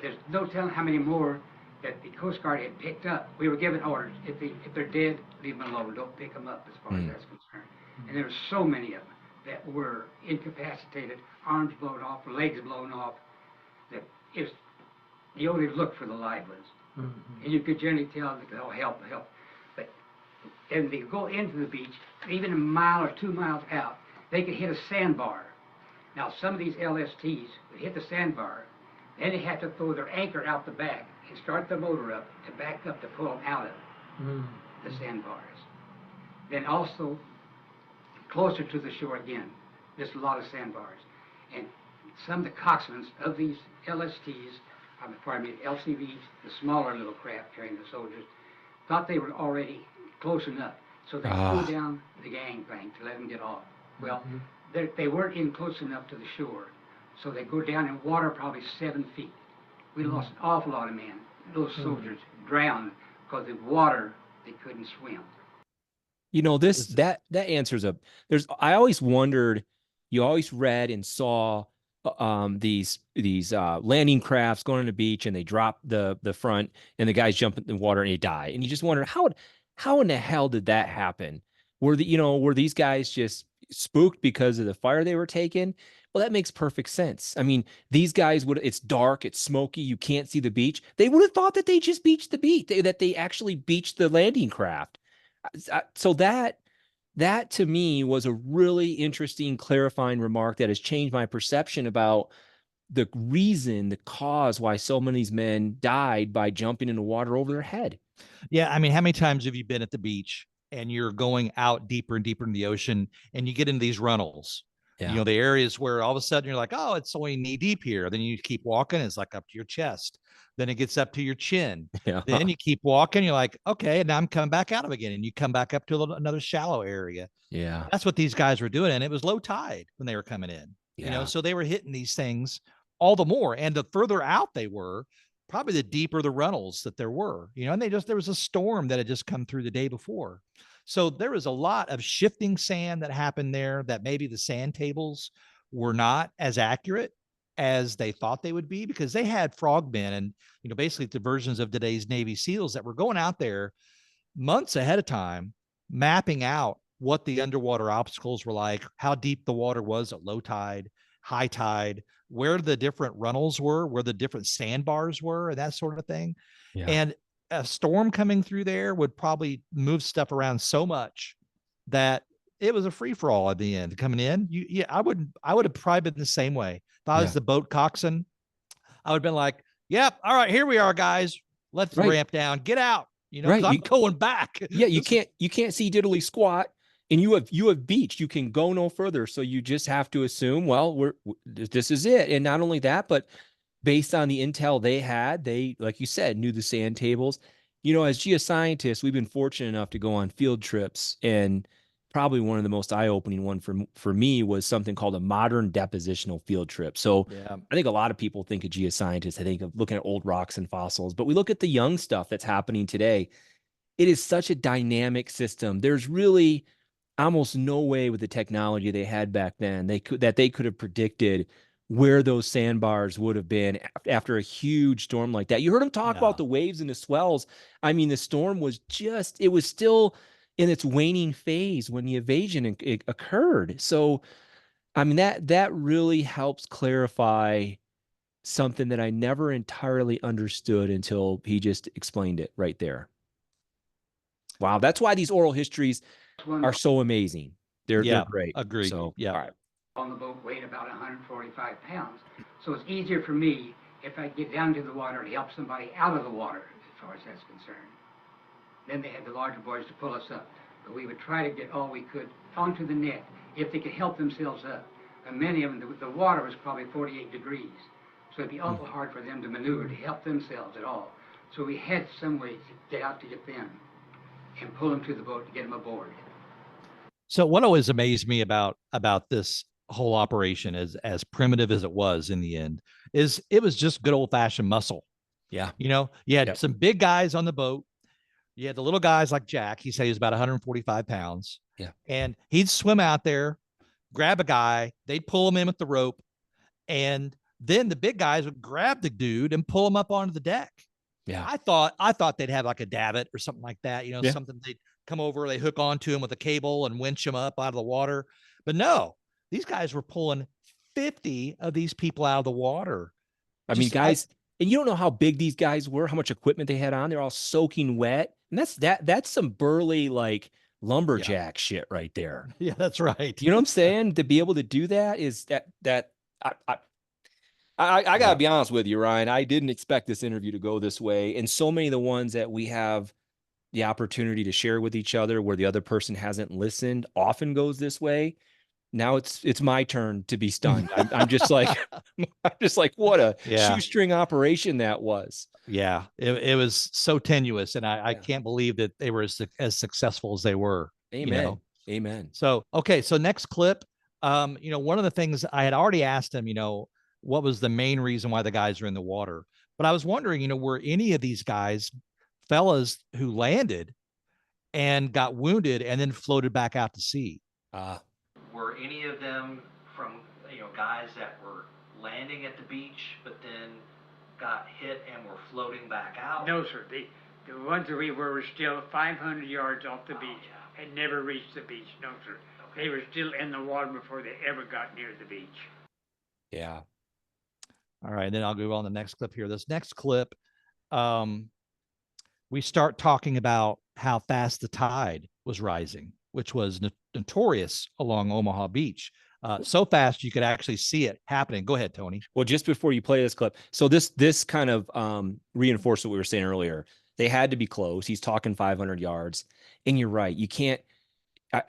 There's no telling how many more that the Coast Guard had picked up. We were given orders. If they're dead, leave them alone. Don't pick them up as far as that's concerned. And there were so many of them that were incapacitated, arms blown off, legs blown off, that you only look for the live ones. Mm-hmm. And you could generally tell that, oh, help. But and they go into the beach, even a mile or 2 miles out, they could hit a sandbar. Now, some of these LSTs would hit the sandbar, then they had to throw their anchor out the back and start the motor up to back up to pull them out of the sandbars. Then also, closer to the shore again, there's a lot of sandbars. And some of the coxswains of these LSTs, LCVs, the smaller little craft carrying the soldiers, thought they were already close enough. So they threw down the gangplank to let them get off. Well, they weren't in close enough to the shore. So they go down in water probably 7 feet. We lost an awful lot of men. Those soldiers drowned because of water, they couldn't swim. That answers I always wondered, you always read and saw these landing crafts going on the beach and they drop the front and the guys jump in the water and they die. And you just wonder, how in the hell did that happen? Were these guys just spooked because of the fire they were taking? Well, that makes perfect sense. I mean, these guys it's dark, it's smoky, you can't see the beach. They would have thought that they just beached the beach, that they actually beached the landing craft. So that to me was a really interesting, clarifying remark that has changed my perception about the cause why so many of these men died by jumping in the water over their head. Yeah, I mean, how many times have you been at the beach and you're going out deeper and deeper in the ocean and you get into these runnels? You Yeah. know, the areas where all of a sudden you're like, oh, it's only knee deep here. Then you keep walking, it's like up to your chest. Then it gets up to your chin. Yeah. Then you keep walking, you're like, okay, and now I'm coming back out of again. And you come back up to another shallow area. Yeah. That's what these guys were doing. And it was low tide when they were coming in, Yeah. so they were hitting these things all the more. And the further out they were, probably the deeper the runnels that there were, and there was a storm that had just come through the day before. So there was a lot of shifting sand that happened there that maybe the sand tables were not as accurate as they thought they would be, because they had frogmen and, basically the versions of today's Navy SEALs that were going out there months ahead of time, mapping out what the underwater obstacles were like, how deep the water was at low tide, high tide, where the different runnels were, where the different sandbars were, and that sort of thing. Yeah. And a storm coming through there would probably move stuff around so much that it was a free for all at the end coming in. I would have probably been the same way. If I was the boat coxswain, I would have been like, yep, all right, here we are, guys. Let's ramp down, get out, because I'm going back. Yeah, you can't see diddly squat, and you have beached. You can go no further, so you just have to assume, well, this is it. And not only that, but based on the intel they had, they, like you said, knew the sand tables. As geoscientists, we've been fortunate enough to go on field trips, and probably one of the most eye-opening one for me was something called a modern depositional field trip. So I think a lot of people think of geoscientists, I think of looking at old rocks and fossils, but we look at the young stuff that's happening today. It is such a dynamic system. There's really almost no way with the technology they had back then they could have predicted where those sandbars would have been after a huge storm like that. You heard them talk about the waves and the swells. I mean, the storm was it was still in its waning phase when the invasion occurred. So, I mean, that really helps clarify something that I never entirely understood until he just explained it right there. Wow, that's why these oral histories are so amazing. They're great. Agreed. So, yeah. All right. On the boat weighed about 145 pounds. So it's easier for me if I get down to the water and help somebody out of the water, as far as that's concerned. Then they had the larger boys to pull us up. But we would try to get all we could onto the net if they could help themselves up. And many of them, the water was probably 48 degrees. So it'd be awful hard for them to maneuver to help themselves at all. So we had some way to get out to get them and pull them to the boat to get them aboard. So what always amazed me about this whole operation, as primitive as it was in the end, is it was just good old fashioned muscle. Yeah. You had some big guys on the boat. You had the little guys like Jack. He said he was about 145 pounds. Yeah. And he'd swim out there, grab a guy, they'd pull him in with the rope. And then the big guys would grab the dude and pull him up onto the deck. Yeah. I thought they'd have like a davit or something like that, something they'd come over, they hook onto him with a cable and winch him up out of the water. But no, these guys were pulling 50 of these people out of the water. I mean, guys, and you don't know how big these guys were, how much equipment they had on. They're all soaking wet. And that's some burly, like, lumberjack shit right there. Yeah, that's right. You know what I'm saying? To be able to do that is I gotta be honest with you, Ryan. I didn't expect this interview to go this way. And so many of the ones that we have the opportunity to share with each other where the other person hasn't listened often goes this way. Now it's my turn to be stunned. I'm just like, what a shoestring operation that was. Yeah, it was so tenuous, and I can't believe that they were as successful as they were. Amen. Amen. So, okay, so next clip, one of the things I had already asked him, what was the main reason why the guys are in the water? But I was wondering, were any of these guys fellas who landed and got wounded and then floated back out to sea? Were any of them from, guys that were landing at the beach, but then got hit and were floating back out? No, sir. The ones that we were still 500 yards off the beach, had never reached the beach. No, sir. They were still in the water before they ever got near the beach. Yeah. All right, then I'll go on the next clip here. This next clip, we start talking about how fast the tide was rising, which was notorious along Omaha Beach. So fast you could actually see it happening. Go ahead, Tony. Well, just before you play this clip, so this kind of reinforced what we were saying earlier. They had to be close. He's talking 500 yards, and you're right. You can't.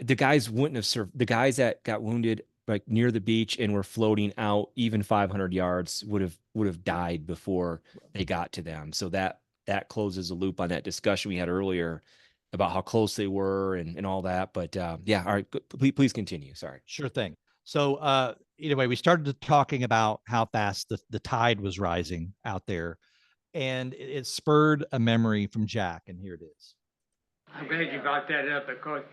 The guys wouldn't have served. The guys that got wounded like near the beach and were floating out even 500 yards would have died before they got to them. So that closes a loop on that discussion we had earlier about how close they were and all that. But yeah, all right, please continue. Sorry. Sure thing. So anyway, we started talking about how fast the tide was rising out there, and it spurred a memory from Jack, and here it is. I'm glad you brought that up because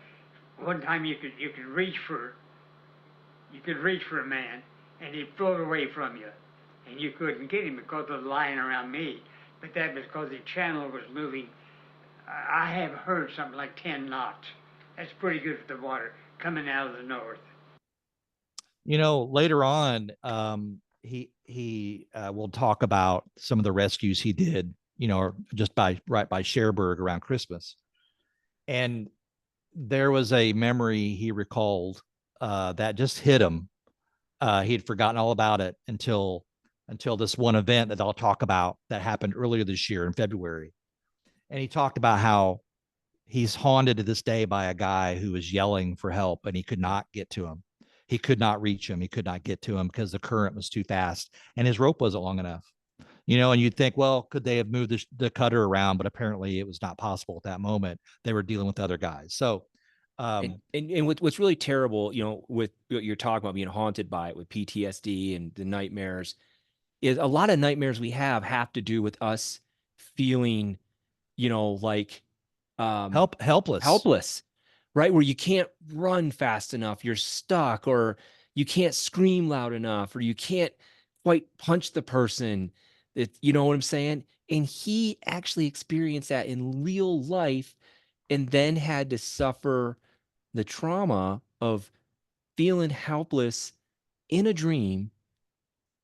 one time you could reach for a man and he'd float away from you, and you couldn't get him because of the line around me. But that was because the channel was moving. I have heard something like 10 knots. That's pretty good for the water coming out of the north. You know, later on, he will talk about some of the rescues he did, you know, just right by Cherbourg around Christmas. And there was a memory he recalled that just hit him. He had forgotten all about it until this one event that I'll talk about that happened earlier this year in February. And he talked about how he's haunted to this day by a guy who was yelling for help and he could not get to him. He could not reach him. He could not get to him because the current was too fast and his rope wasn't long enough. You know, and you'd think, well, could they have moved the cutter around? But apparently it was not possible at that moment. They were dealing with other guys. So, and what's really terrible, you know, with what you're talking about being haunted by it with PTSD and the nightmares, is a lot of nightmares we have to do with us feeling, you know, like helpless, right? Where you can't run fast enough, you're stuck, or you can't scream loud enough, or you can't quite punch the person. You know what I'm saying? And he actually experienced that in real life and then had to suffer the trauma of feeling helpless in a dream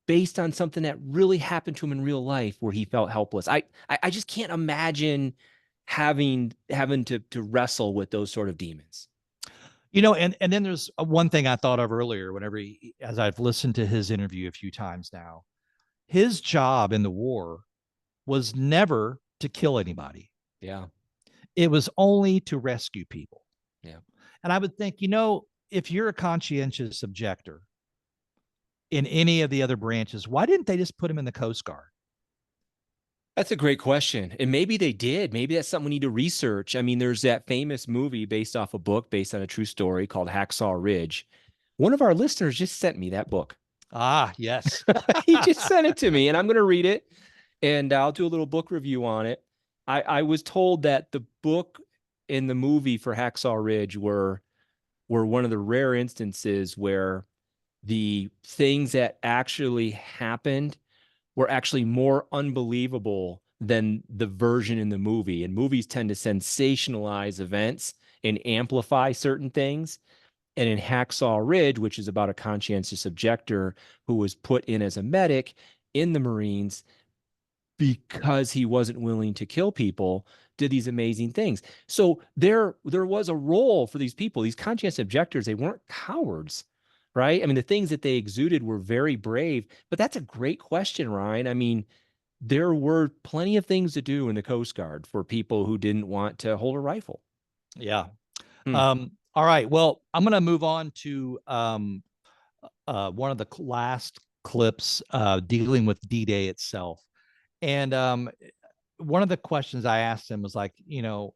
based on something that really happened to him in real life where he felt helpless. I just can't imagine having to wrestle with those sort of demons. You know, and then there's one thing I thought of earlier whenever as I've listened to his interview a few times now, his job in the war was never to kill anybody. Yeah. It was only to rescue people. Yeah. And I would think, you know, if you're a conscientious objector in any of the other branches, why didn't they just put him in the Coast Guard? That's a great question. And maybe they did. Maybe that's something we need to research. I mean, there's that famous movie based off a book based on a true story called Hacksaw Ridge. One of our listeners just sent me that book. Ah, yes. He just sent it to me and I'm going to read it and I'll do a little book review on it. I was told that the book and the movie for Hacksaw Ridge were one of the rare instances where the things that actually happened were actually more unbelievable than the version in the movie. And movies tend to sensationalize events and amplify certain things. And in Hacksaw Ridge, which is about a conscientious objector who was put in as a medic in the Marines because he wasn't willing to kill people, did these amazing things. So there was a role for these people, these conscientious objectors. They weren't cowards, right? I mean, the things that they exuded were very brave, but that's a great question, Ryan. I mean, there were plenty of things to do in the Coast Guard for people who didn't want to hold a rifle. Yeah. All right. Well, I'm going to move on to one of the last clips dealing with D-Day itself. And one of the questions I asked him was like, you know,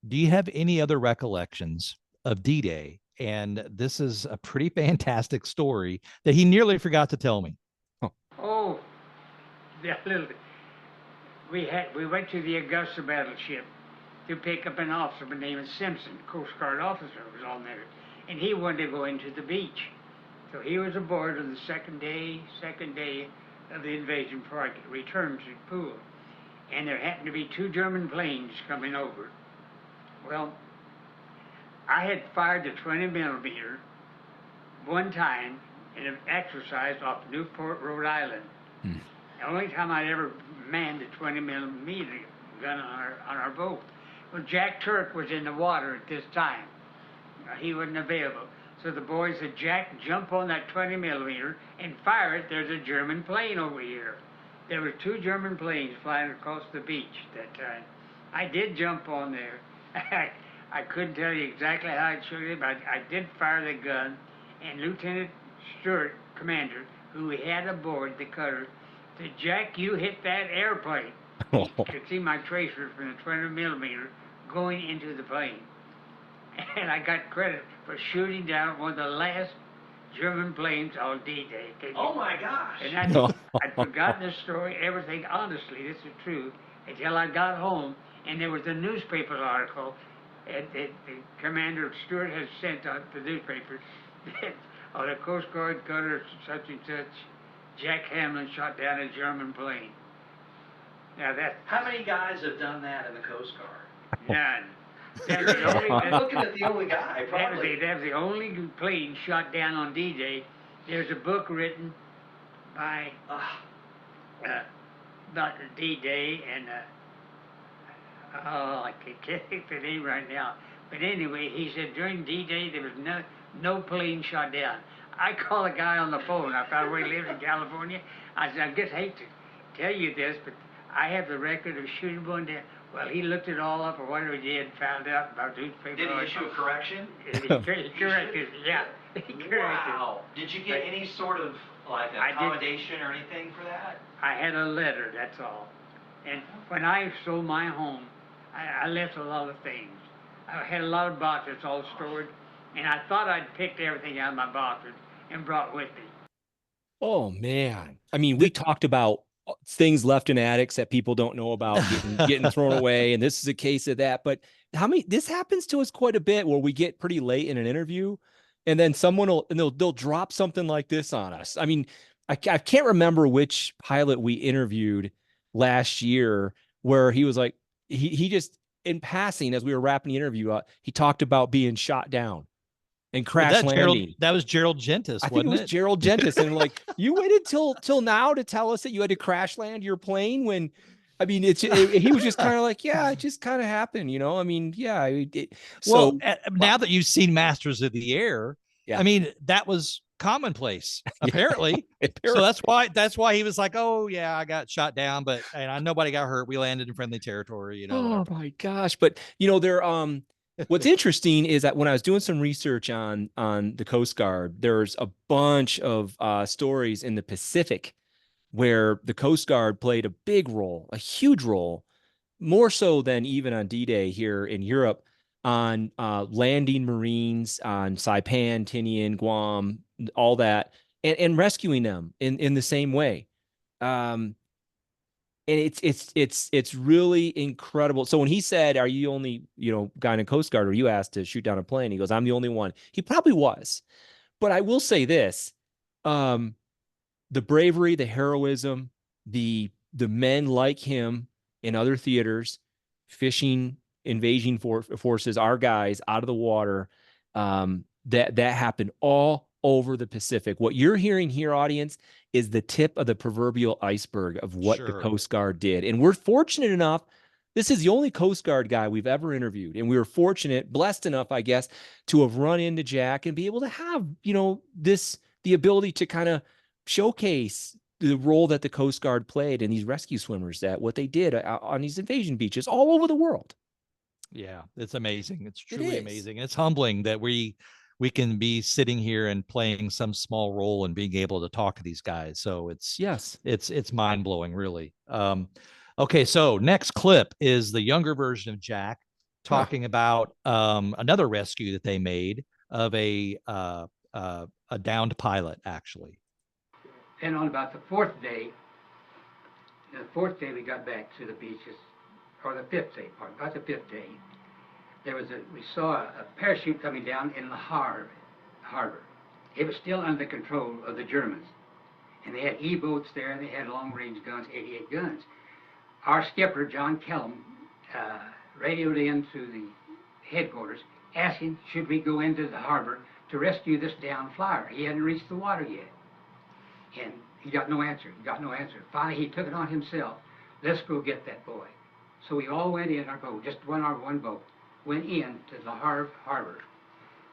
do you have any other recollections of D-Day? And this is a pretty fantastic story that he nearly forgot to tell me. Oh, that little. We went to the Augusta battleship to pick up an officer by the name of Simpson, Coast Guard officer, was on there, and he wanted to go into the beach. So he was aboard on the second day of the invasion before I returned to the pool. and there happened to be 2 German planes coming over. Well, I had fired the 20 millimeter one time in an exercise off Newport, Rhode Island. The only time I'd ever manned a 20 millimeter gun on our boat. Well, Jack Turk was in the water at this time. He wasn't available. So the boys said, Jack, jump on that 20 millimeter and fire it. There's a German plane over here. There were 2 German planes flying across the beach that time. I did jump on there. I couldn't tell you exactly how I shot it, but I did fire the gun. And Lieutenant Stewart, commander, who we had aboard the cutter, said, Jack, you hit that airplane. You could see my tracer from the 20 millimeter going into the plane. And I got credit for shooting down one of the last German planes on D-Day. Oh my gosh! And I'd forgotten the story, everything. Honestly, this is true. Until I got home, and there was a newspaper article, and the Commander Stewart has sent out the newspaper that on a Coast Guard cutter such and such, Jack Hamlin shot down a German plane. Now that. How many guys have done that in the Coast Guard? None. You're looking at the only guy, probably. That was the only plane shot down on D-Day. There's a book written by about D-Day, and I can't think of the name right now. But anyway, he said during D-Day there was no plane shot down. I called a guy on the phone. I found where he lives in California. I said, I just hate to tell you this, but I have the record of shooting one down. Well, he looked it all up or whatever he did, found out about newspaper. Did he issue a correction? He corrected, yeah. He corrected. Wow. Did you get any sort of like accommodation or anything for that? I had a letter, that's all. And when I sold my home, I left a lot of things. I had a lot of boxes all stored, and I thought I'd picked everything out of my boxes and brought with me. Oh man. I mean, we talked about things left in attics that people don't know about getting thrown away. And this is a case of that. But this happens to us quite a bit where we get pretty late in an interview and then they'll drop something like this on us. I mean, I can't remember which pilot we interviewed last year where he was like, he just in passing, as we were wrapping the interview up, he talked about being shot down and crash landing. That was Gerald Gentis. I think it was Gerald Gentis. And like, you waited till now to tell us that you had to crash land your plane when, I mean, he was just kind of like, yeah, it just kind of happened, you know? I mean, yeah. Now that you've seen Masters of the Air, I mean, that was commonplace, apparently. So that's why he was like, oh yeah, I got shot down, but nobody got hurt. We landed in friendly territory, you know. Oh my gosh. But you know, what's interesting is that when I was doing some research on the Coast Guard, there's a bunch of stories in the Pacific where the Coast Guard played a big role, a huge role, more so than even on D-Day here in Europe, on landing Marines on Saipan, Tinian, Guam, all that, and rescuing them in the same way. And it's really incredible. So when he said, are you only, guy in a Coast Guard, or you asked to shoot down a plane? He goes, I'm the only one. He probably was. But I will say this, the bravery, the heroism, the men like him in other theaters, fishing, invasion forces, our guys out of the water, that happened all over the Pacific. What you're hearing here, audience, is the tip of the proverbial iceberg of what the Coast Guard did. And we're fortunate enough, this is the only Coast Guard guy we've ever interviewed. And we were fortunate, blessed enough, I guess, to have run into Jack and be able to have, the ability to kind of showcase the role that the Coast Guard played in these rescue swimmers, that what they did on these invasion beaches all over the world. Yeah, it's amazing. It's truly amazing. It's humbling that we can be sitting here and playing some small role and being able to talk to these guys. So it's mind blowing, really. Okay, so next clip is the younger version of Jack talking about another rescue that they made of a downed pilot, actually. And on about the fourth day we got back to the beaches, or the fifth day, about the fifth day, we saw a parachute coming down in the harbor. It was still under the control of the Germans. And they had E-boats there, and they had long-range guns, 88 guns. our skipper, John Kellum, radioed into the headquarters asking, should we go into the harbor to rescue this downed flyer? He hadn't reached the water yet. And he got no answer. He got no answer. Finally, he took it on himself. Let's go get that boy. So we all went in our boat, just one boat, went in to the harbor.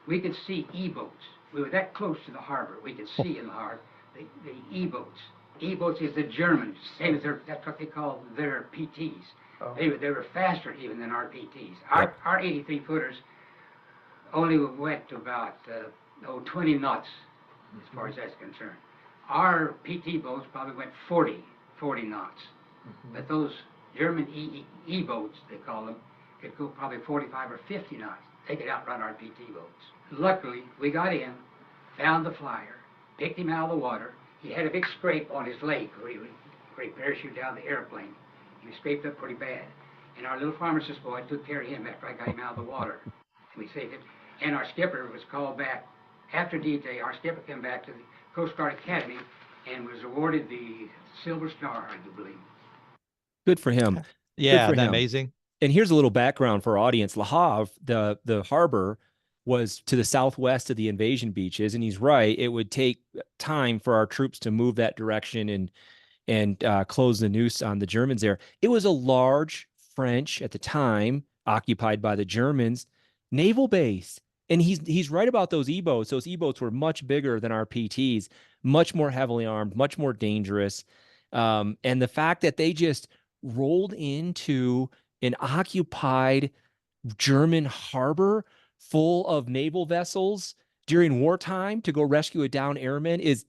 We could see E-boats. We were that close to the harbor. We could see in the harbor the E-boats. E-boats is the Germans, same as that's what they call their PTs. Oh. They were faster even than our PTs. Our 83-footers only went to about 20 knots as far as that's concerned. Our PT boats probably went 40 knots. But those German E-boats, they call them, could go probably 45 or 50 knots. They could outrun our PT boats. Luckily, we got in, found the flyer, picked him out of the water. He had a big scrape on his leg where he parachuted down the airplane. He was scraped up pretty bad. And our little pharmacist boy took care of him after I got him out of the water. And we saved him. And our skipper was called back. After D-Day, our skipper came back to the Coast Guard Academy and was awarded the Silver Star, I do believe. Good for him. Yeah, isn't that amazing? And here's a little background for our audience. Le Havre, the harbor, was to the southwest of the invasion beaches, and he's right. It would take time for our troops to move that direction and close the noose on the Germans there. It was a large French, at the time, occupied by the Germans, naval base. And he's right about those E-boats. Those E-boats were much bigger than our PTs, much more heavily armed, much more dangerous. And the fact that they just rolled into an occupied German harbor full of naval vessels during wartime to go rescue a downed airman is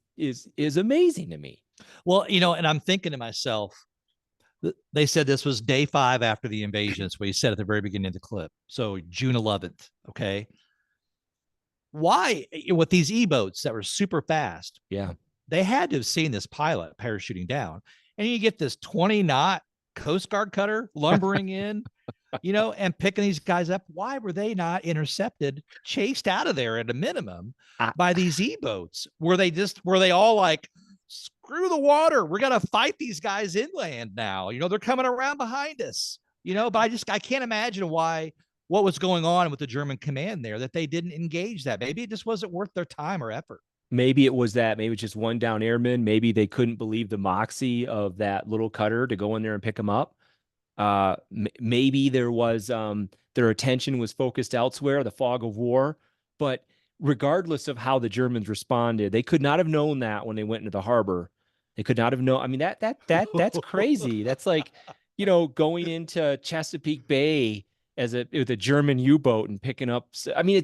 amazing to me. Well, and I'm thinking to myself, they said this was day 5 after the invasion. That's what he said at the very beginning of the clip. So June 11th. Okay. Why, with these E-boats that were super fast? Yeah. They had to have seen this pilot parachuting down, and you get this 20-knot Coast Guard cutter lumbering in, and picking these guys up. Why were they not intercepted, chased out of there at a minimum by these E-boats? Were they all like, screw the water, we're going to fight these guys inland now? They're coming around behind us, but I can't imagine what was going on with the German command there that they didn't engage that. Maybe it just wasn't worth their time or effort. Maybe it was that. Maybe it's just one down airman. Maybe they couldn't believe the moxie of that little cutter to go in there and pick him up. Maybe there was their attention was focused elsewhere, the fog of war. But regardless of how the Germans responded, they could not have known that when they went into the harbor. They could not have known. I mean, that's crazy. That's like, going into Chesapeake Bay with a German U-boat and picking up. I mean,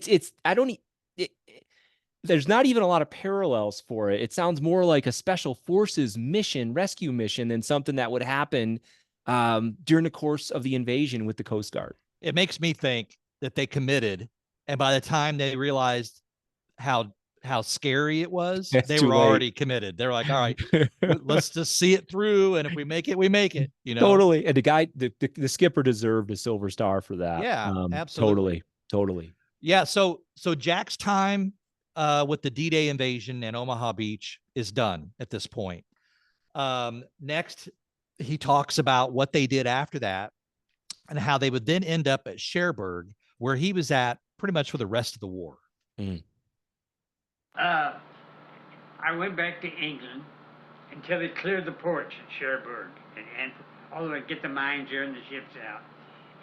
there's not even a lot of parallels for it. It sounds more like a special forces rescue mission than something that would happen during the course of the invasion with the Coast Guard. It makes me think that they committed, and by the time they realized how scary it was, they were already committed. They're like, all right, let's just see it through, and if we make it, we make it. Totally. And the guy, the skipper, deserved a Silver Star for that. Yeah, absolutely, totally. Yeah. So Jack's time with the D-Day invasion and Omaha Beach is done at this point. Next, he talks about what they did after that and how they would then end up at Cherbourg, where he was at pretty much for the rest of the war. I went back to England until they cleared the ports at Cherbourg and all the way to get the mines there and the ships out.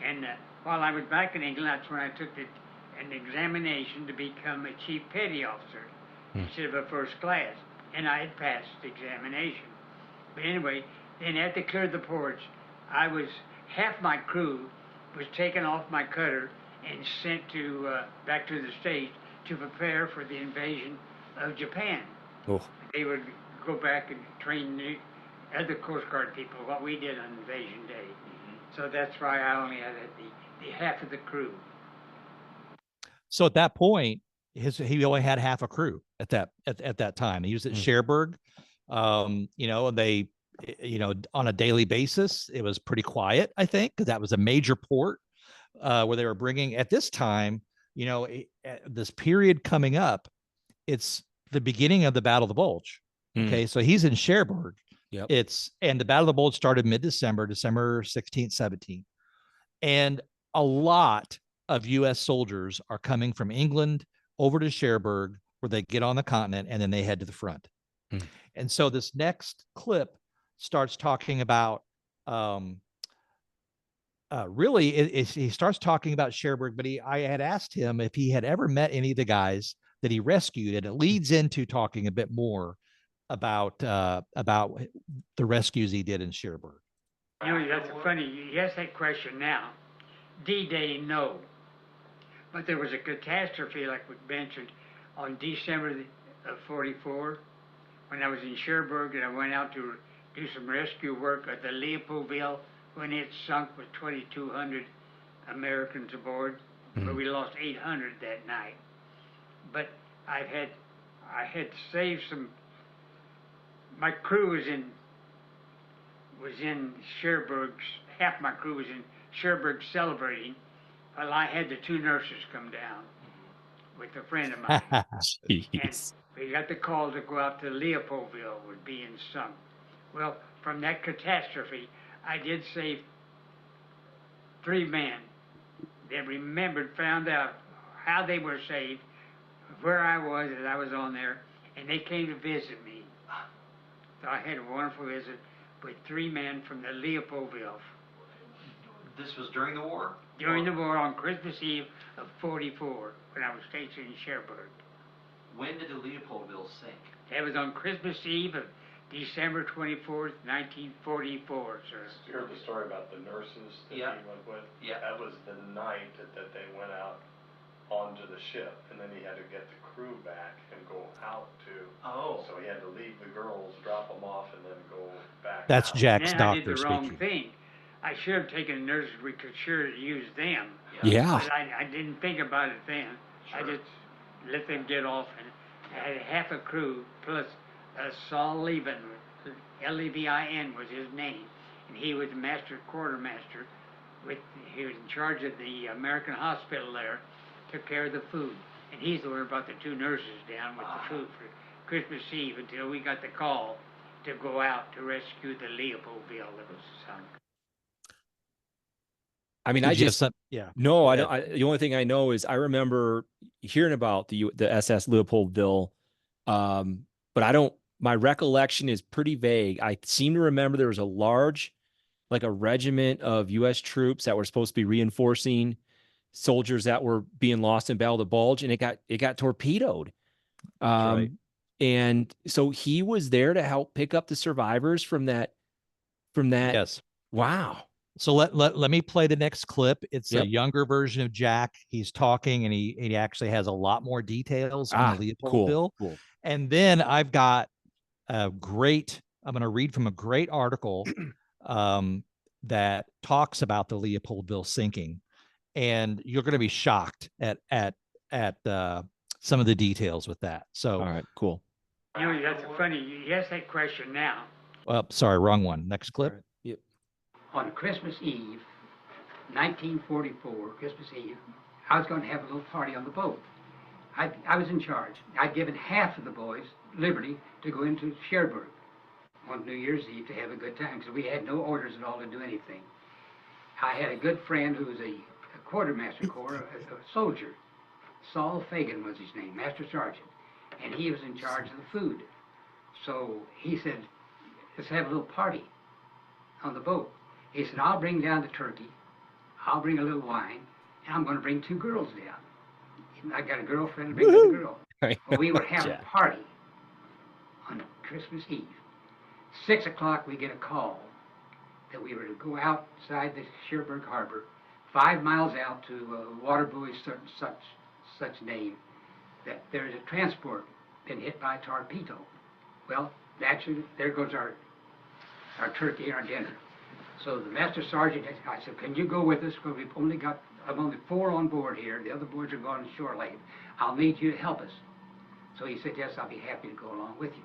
And while I was back in England, that's when I took an examination to become a chief petty officer instead of a first class. And I had passed the examination. But anyway, then after they cleared the ports, half my crew was taken off my cutter and sent back to the States to prepare for the invasion of Japan. Oh. They would go back and train the other Coast Guard people what we did on invasion day. So that's why I only had the half of the crew. So at that point, he only had half a crew at that time. He was at Cherbourg. They, on a daily basis, it was pretty quiet, I think, because that was a major port where they were bringing at this time, this period coming up, it's the beginning of the Battle of the Bulge. Okay. So he's in Cherbourg Yep. And the Battle of the Bulge started mid-December, December 16th, 17th. And a lot of U.S. soldiers are coming from England over to Cherbourg, where they get on the continent and then they head to the front. And so this next clip starts talking about, he starts talking about Cherbourg, but I had asked him if he had ever met any of the guys that he rescued, and it leads into talking a bit more about the rescues he did in Cherbourg. You know, that's funny. You ask that question now. D-Day, no. But there was a catastrophe, like we mentioned, on December of 44, when I was in Cherbourg and I went out to do some rescue work at the Leopoldville when it sunk with 2,200 Americans aboard, but we lost 800 that night. But I had saved some. My crew was in Cherbourg. Half my crew was in Cherbourg celebrating, while I had the two nurses come down with a friend of mine. And we got the call to go out to Leopoldville, was being sunk. Well, from that catastrophe, I did save 3 men that remembered, found out how they were saved, where I was as I was on there, and they came to visit me. So I had a wonderful visit with 3 men from the Leopoldville. This was during the war? During the war, on Christmas Eve of 44, when I was stationed in Cherbourg. When did the Leopoldville sink? That was on Christmas Eve of December 24th, 1944, sir. You heard the story about the nurses that Yeah. he went with? Yeah. That was the night that they went out onto the ship, and then he had to get the crew back and go out to. Oh. So he had to leave the girls, drop them off, and then go back That's out. Jack's And then I did doctor the wrong speaking. thing. I should have taken the nurses. We could sure use them. Yeah. But I didn't think about it then. I Sure. just let them get off, and I had half a crew plus Saul Levin, Levin was his name, and he was the quartermaster. He was in charge of the American hospital there, took care of the food, and he's the one who brought the 2 nurses down with the food for Christmas Eve until we got the call to go out to rescue the Leopoldville that was sunk. I mean, Did I you have just some? Yeah. no, Go I ahead. don't. The only thing I know is I remember hearing about the SS Leopoldville, but I don't. My recollection is pretty vague. I seem to remember there was a large, like a regiment of U.S. troops that were supposed to be reinforcing soldiers that were being lost in Battle of the Bulge, and it got torpedoed. right. And so he was there to help pick up the survivors from that. Yes. Wow. So let me play the next clip. It's Yep. a younger version of Jack. He's talking, and he actually has a lot more details on the Leopoldville. Cool. And then I've got I'm going to read from a great article that talks about the Leopoldville sinking, and you're going to be shocked at some of the details with that. So, All right, cool. You know, that's funny. You ask that question now. Sorry, wrong one. Next clip. Right. Yep. On Christmas Eve, 1944, Christmas Eve, I was going to have a little party on the boat. I was in charge. I'd given half of the boys liberty to go into Cherbourg on New Year's Eve to have a good time, because we had no orders at all to do anything. I had a good friend who was a quartermaster corps, a soldier. Saul Fagan was his name, Master Sergeant, and he was in charge of the food. So he said, let's have a little party on the boat. He said, I'll bring down the turkey, I'll bring a little wine, and I'm going to bring 2 girls down. I got a girlfriend to bring another girl. Well, we were having a party on Christmas Eve. 6 o'clock, we get a call that we were to go outside the Cherbourg Harbor, 5 miles out to Waterbury, such name, that there's a transport been hit by a torpedo. Well, naturally, there goes our turkey and our dinner. So the master sergeant, I said, can you go with us? Because I'm only 4 on board here. The other boys are going shore lane. I'll need you to help us. So he said, yes, I'll be happy to go along with you.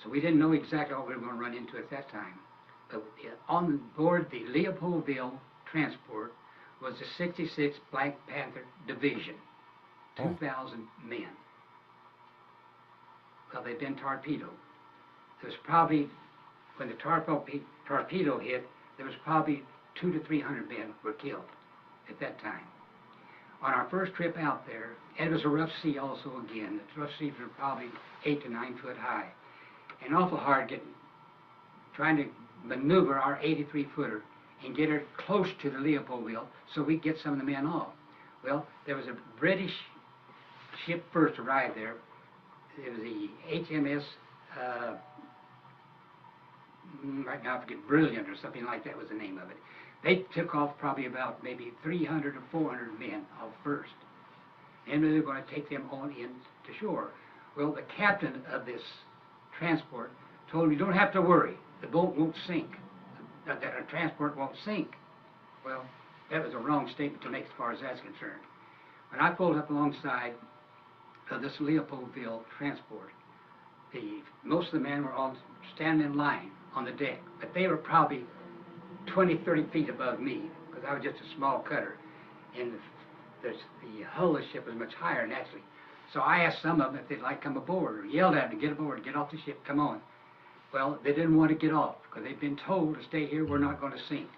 So we didn't know exactly what we were going to run into at that time. But on board the Leopoldville transport was the 66th Black Panther Division, 2,000 men. Well, they'd been torpedoed. There's probably when the torpedo hit, there was probably 200 to 300 men were killed at that time. On our first trip out there, and it was a rough sea also again. The rough seas were probably 8 to 9 foot high, and awful hard trying to maneuver our 83-footer and get her close to the Leopoldville so we could get some of the men off. Well, there was a British ship first arrived there. It was the HMS, right now I forget, Brilliant or something like that was the name of it. They took off probably about maybe 300 or 400 men off first. And they were going to take them on in to shore. Well, the captain of this transport told me, "You don't have to worry, the boat won't sink, that our transport won't sink." Well, that was a wrong statement to make as far as that's concerned. When I pulled up alongside of this Leopoldville transport, most of the men were all standing in line on the deck, but they were probably 20, 30 feet above me, because I was just a small cutter, and the hull of the ship was much higher naturally. So I asked some of them if they'd like to come aboard, or yelled at them to get aboard, get off the ship, come on. Well, they didn't want to get off, because they'd been told to stay here, we're not going to sink.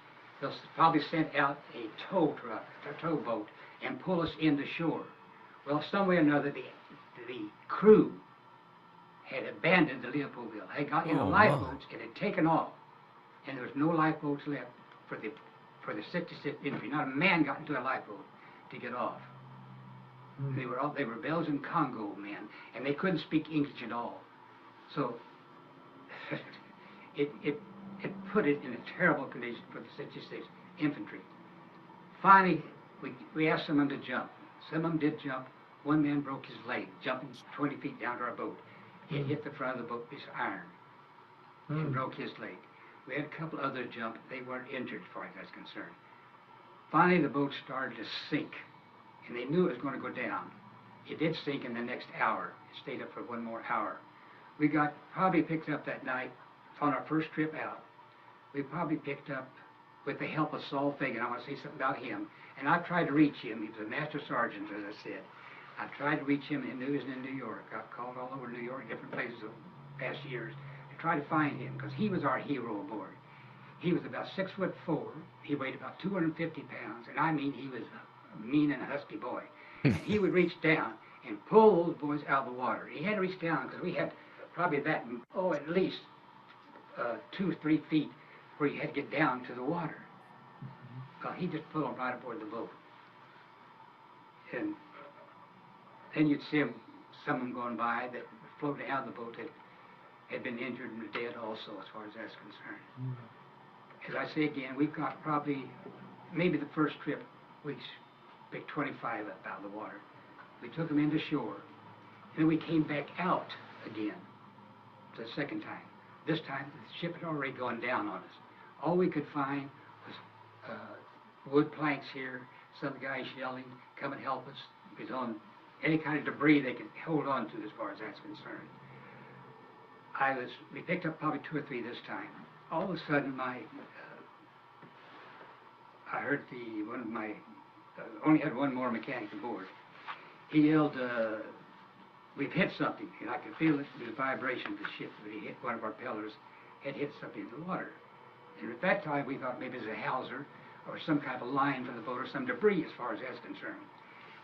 They'll probably send out a tow truck, a tow boat, and pull us into shore. Well, some way or another, the crew had abandoned the Leopoldville. They got in the lifeboats and had taken off, and there was no lifeboats left for the 66th Infantry. Not a man got into a lifeboat to get off. They were Belgian Congo men, and they couldn't speak English at all. So it put it in a terrible condition for the 66th Infantry. Finally, we asked some of them to jump. Some of them did jump. One man broke his leg, jumping 20 feet down to our boat. It hit the front of the boat piece of iron and broke his leg. We had a couple others jump. They weren't injured as far as that's concerned. Finally, the boat started to sink, and they knew it was going to go down. It did sink in the next hour. It stayed up for one more hour. We got probably picked up that night on our first trip out. We probably picked up, with the help of Saul Fagan, I want to say something about him, and I tried to reach him. He was a master sergeant, as I said. I tried to reach him, and he was in New York. Got called all over New York, different places over the past years, to try to find him, because he was our hero aboard. He was about 6'4". He weighed about 250 pounds, and I mean, he was a mean and a husky boy. And he would reach down and pull those boys out of the water. He had to reach down because we had probably that, at least 2 or 3 feet where you had to get down to the water. He just pulled them right aboard the boat. And then you'd see some of them going by that floating out of the boat that had been injured and dead also, as far as that's concerned. As I say again, we've got probably, maybe the first trip, we picked 25 up out of the water. We took them into shore, and then we came back out again the second time. This time, the ship had already gone down on us. All we could find was wood planks here, some guys yelling, "Come and help us." It was on any kind of debris they could hold on to as far as that's concerned. We picked up probably 2 or 3 this time. All of a sudden, I heard only had one more mechanic aboard. He yelled, "We've hit something," and I could feel it, the vibration of the ship. He hit one of our pillars, had hit something in the water. And at that time, we thought maybe it was a hawser or some kind of a line from the boat or some debris as far as that's concerned.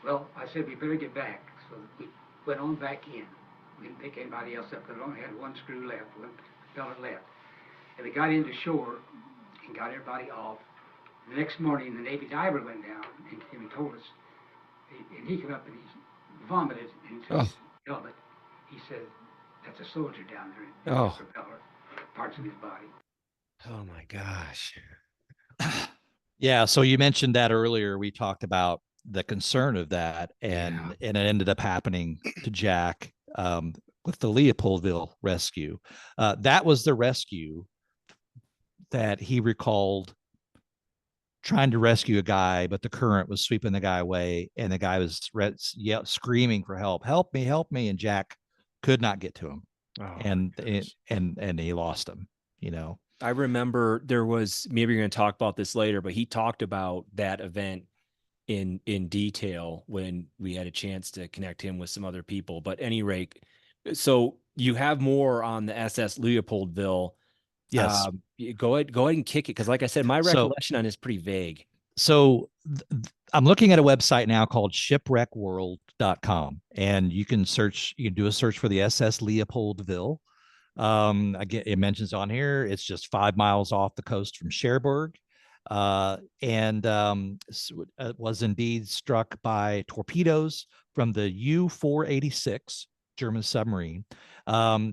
Well, I said, we better get back. So we went on back in. We didn't pick anybody else up because we only had one screw left, one pellet left. And we got into shore and got everybody off. The next morning, the Navy diver went down and came and told us. And he came up and he vomited into his helmet. He said, "That's a soldier down there in his propeller, parts of his body." Oh my gosh. Yeah. So you mentioned that earlier. We talked about the concern of that, and it ended up happening to Jack with the Leopoldville rescue. That was the rescue that he recalled trying to rescue a guy, but the current was sweeping the guy away, and the guy was screaming for help, "Help me," and Jack could not get to him. And he lost him, I remember there was, maybe you're going to talk about this later, but he talked about that event in detail when we had a chance to connect him with some other people. But at any rate, so you have more on the SS Leopoldville. Yes. Go ahead and kick it, because like I said, my So recollection on it is pretty vague. I'm looking at a website now called shipwreckworld.com, and you can do a search for the SS Leopoldville. Again, it mentions on here it's just 5 miles off the coast from Cherbourg, and was indeed struck by torpedoes from the U-486 German submarine.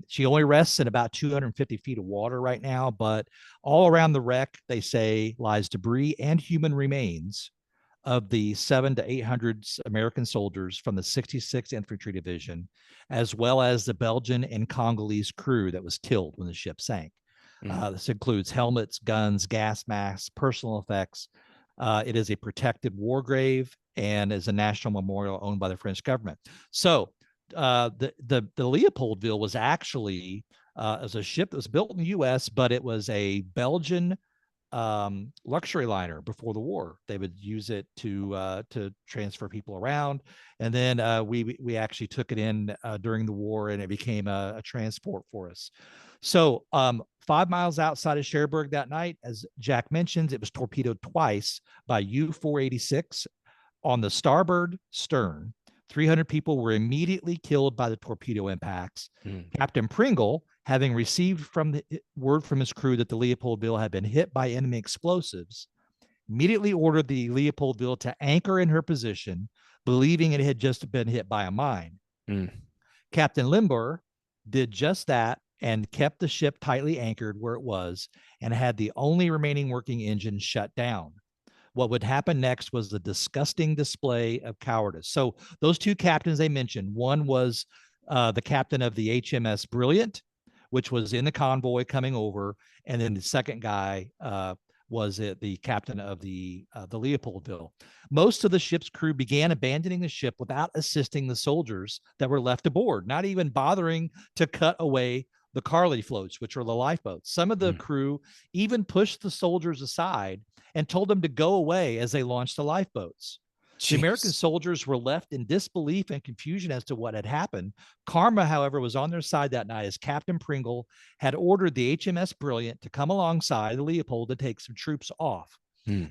She only rests in about 250 feet of water right now, but all around the wreck, they say, lies debris and human remains of the 700 to 800 American soldiers from the 66th Infantry Division, as well as the Belgian and Congolese crew that was killed when the ship sank. This includes helmets, guns, gas masks, personal effects. It is a protected war grave and is a national memorial owned by the French government. So the Leopoldville was actually as a ship that was built in the U.S., but it was a Belgian luxury liner before the war. They would use it to transfer people around, and then we actually took it in during the war, and it became a transport for us. So 5 miles outside of Cherbourg that night, as Jack mentions, it was torpedoed twice by U-486 on the starboard stern. 300 people were immediately killed by the torpedo impacts. Captain Pringle, having received word from his crew that the Leopoldville had been hit by enemy explosives, immediately ordered the Leopoldville to anchor in her position, believing it had just been hit by a mine. Captain Limber did just that and kept the ship tightly anchored where it was and had the only remaining working engine shut down. What would happen next was the disgusting display of cowardice. So those two captains they mentioned, one was the captain of the HMS Brilliant, which was in the convoy coming over, and then the second guy was the captain of the Leopoldville. Most of the ship's crew began abandoning the ship without assisting the soldiers that were left aboard, not even bothering to cut away the Carly floats, which are the lifeboats. Some of the crew even pushed the soldiers aside and told them to go away as they launched the lifeboats. The American soldiers were left in disbelief and confusion as to what had happened. Karma, however, was on their side that night, as Captain Pringle had ordered the HMS Brilliant to come alongside the Leopold to take some troops off.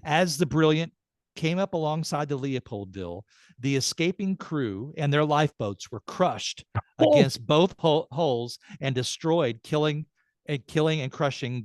As the Brilliant came up alongside the Leopoldville, the escaping crew and their lifeboats were crushed against both hulls and destroyed, killing and crushing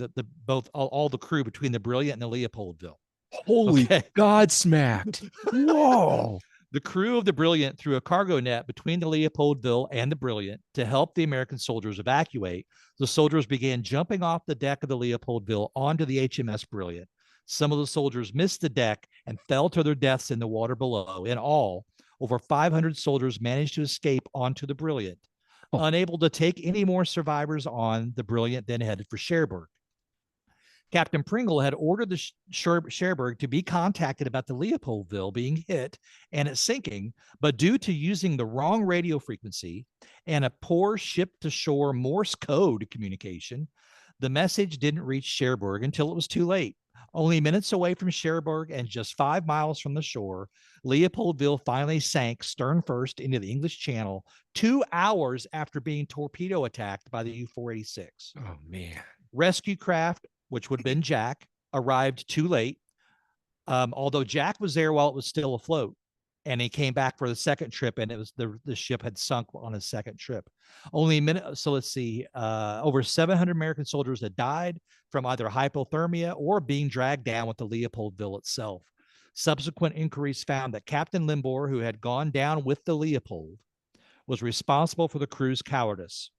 all the crew between the Brilliant and the Leopoldville. Holy God smacked. Whoa. The crew of the Brilliant threw a cargo net between the Leopoldville and the Brilliant to help the American soldiers evacuate. The soldiers began jumping off the deck of the Leopoldville onto the HMS Brilliant. Some of the soldiers missed the deck and fell to their deaths in the water below. In all, over 500 soldiers managed to escape onto the Brilliant. Unable to take any more survivors on, the Brilliant then headed for Cherbourg. Captain Pringle had ordered the Cherbourg to be contacted about the Leopoldville being hit and it sinking, but due to using the wrong radio frequency and a poor ship-to-shore Morse code communication, the message didn't reach Cherbourg until it was too late. Only minutes away from Cherbourg and just 5 miles from the shore, Leopoldville finally sank stern first into the English Channel 2 hours after being torpedo attacked by the U-486. Oh, man. Rescue craft, which would have been Jack, arrived too late. Although Jack was there while it was still afloat, and he came back for the second trip, and it was the ship had sunk on his second trip. Only a minute. So let's see. Over 700 American soldiers had died from either hypothermia or being dragged down with the Leopoldville itself. Subsequent inquiries found that Captain Limbour, who had gone down with the Leopold, was responsible for the crew's cowardice.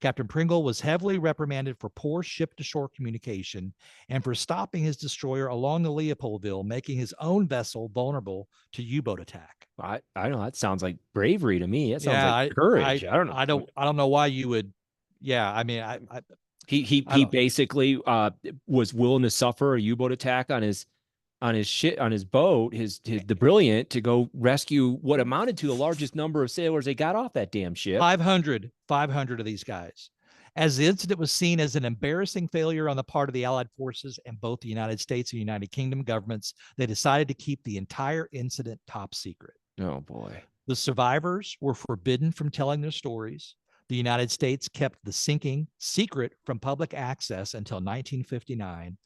Captain Pringle was heavily reprimanded for poor ship-to-shore communication and for stopping his destroyer along the Leopoldville, making his own vessel vulnerable to U-boat attack. I know that sounds like bravery to me. It sounds like courage. I don't know. I don't know why you would. Yeah, I mean, he basically was willing to suffer a U-boat attack on his boat, the Brilliant, to go rescue what amounted to the largest number of sailors they got off that damn ship. 500 of these guys. As the incident was seen as an embarrassing failure on the part of the Allied forces and both the United States and United Kingdom governments, they decided to keep the entire incident top secret. Oh, boy. The survivors were forbidden from telling their stories. The United States kept the sinking secret from public access until 1959.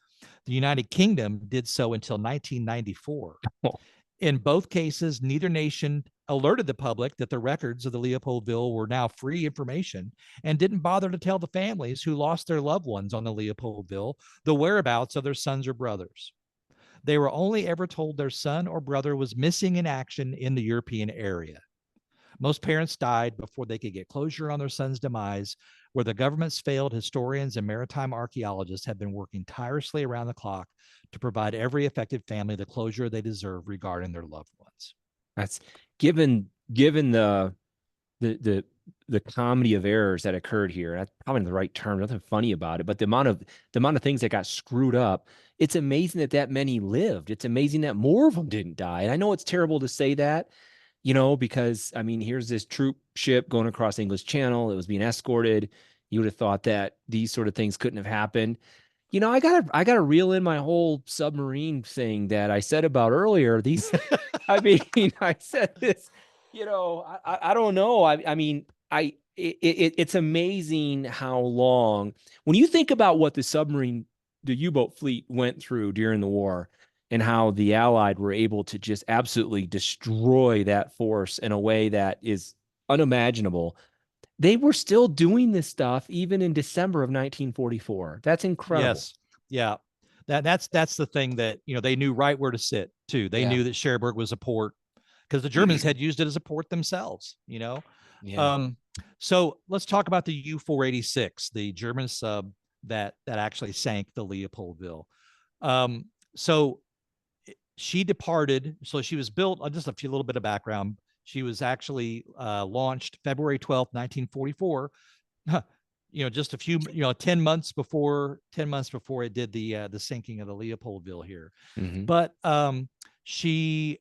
The United Kingdom did so until 1994. Oh. In both cases, neither nation alerted the public that the records of the Leopoldville were now free information and didn't bother to tell the families who lost their loved ones on the Leopoldville the whereabouts of their sons or brothers. They were only ever told their son or brother was missing in action in the European area. Most parents died before they could get closure on their son's demise, where the government's failed historians and maritime archaeologists have been working tirelessly around the clock to provide every affected family the closure they deserve regarding their loved ones. That's given the comedy of errors that occurred here. That's probably the right term. Nothing funny about it, but the amount of things that got screwed up. It's amazing that many lived. It's amazing that more of them didn't die. And I know it's terrible to say that, because I mean, here's this troop ship going across the English Channel. It was being escorted. You would have thought that these sort of things couldn't have happened. I gotta reel in my whole submarine thing that I said about earlier. These, I mean, I said this. I don't know. I mean, it's amazing how long, when you think about what the U-boat fleet went through during the war, and how the Allied were able to just absolutely destroy that force in a way that is unimaginable. They were still doing this stuff even in December of 1944. That's incredible. Yes. Yeah. That's the thing that, they knew right where to sit too. They knew that Cherbourg was a port because the Germans had used it as a port themselves, Yeah. So let's talk about the U-486, the German sub that actually sank the Leopoldville. So she departed. So she was built, just a little bit of background. She was actually launched February 12th, 1944. Just a few, 10 months before it did the sinking of the Leopoldville here. Mm-hmm. But she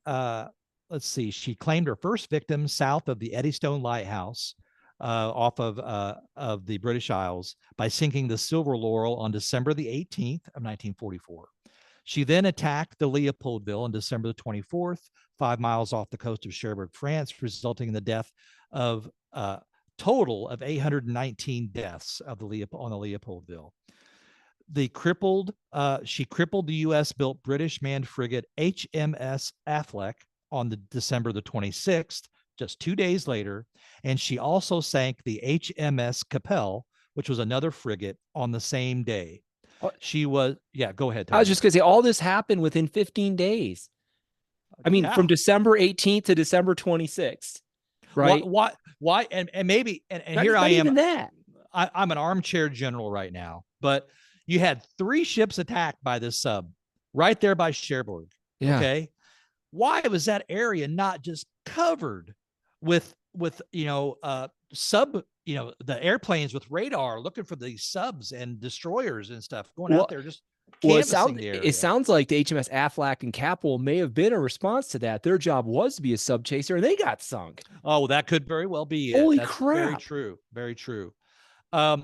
she claimed her first victim south of the Eddystone Lighthouse, off of the British Isles, by sinking the Silver Laurel on December the 18th of 1944. She then attacked the Leopoldville on December the 24th, 5 miles off the coast of Cherbourg, France, resulting in the death of a total of 819 deaths on the Leopoldville. She crippled the U.S.-built British manned frigate HMS Affleck on December the 26th, just 2 days later, and she also sank the HMS Capel, which was another frigate, on the same day. She was, go ahead, Tony. I was just going to say, all this happened within 15 days. I mean, from December 18th to December 26th, right? Why? And maybe, and here I am. I'm an armchair general right now, but you had 3 ships attacked by this sub right there by Cherbourg. Yeah. Okay. Why was that area not just covered with sub, the airplanes with radar looking for these subs and destroyers and stuff going out there just canvassing the area? It sounds like the HMS Affleck and Capel may have been a response to that. Their job was to be a sub chaser, and they got sunk. Oh, that could very well be it. Holy That's crap! Very true. Very true.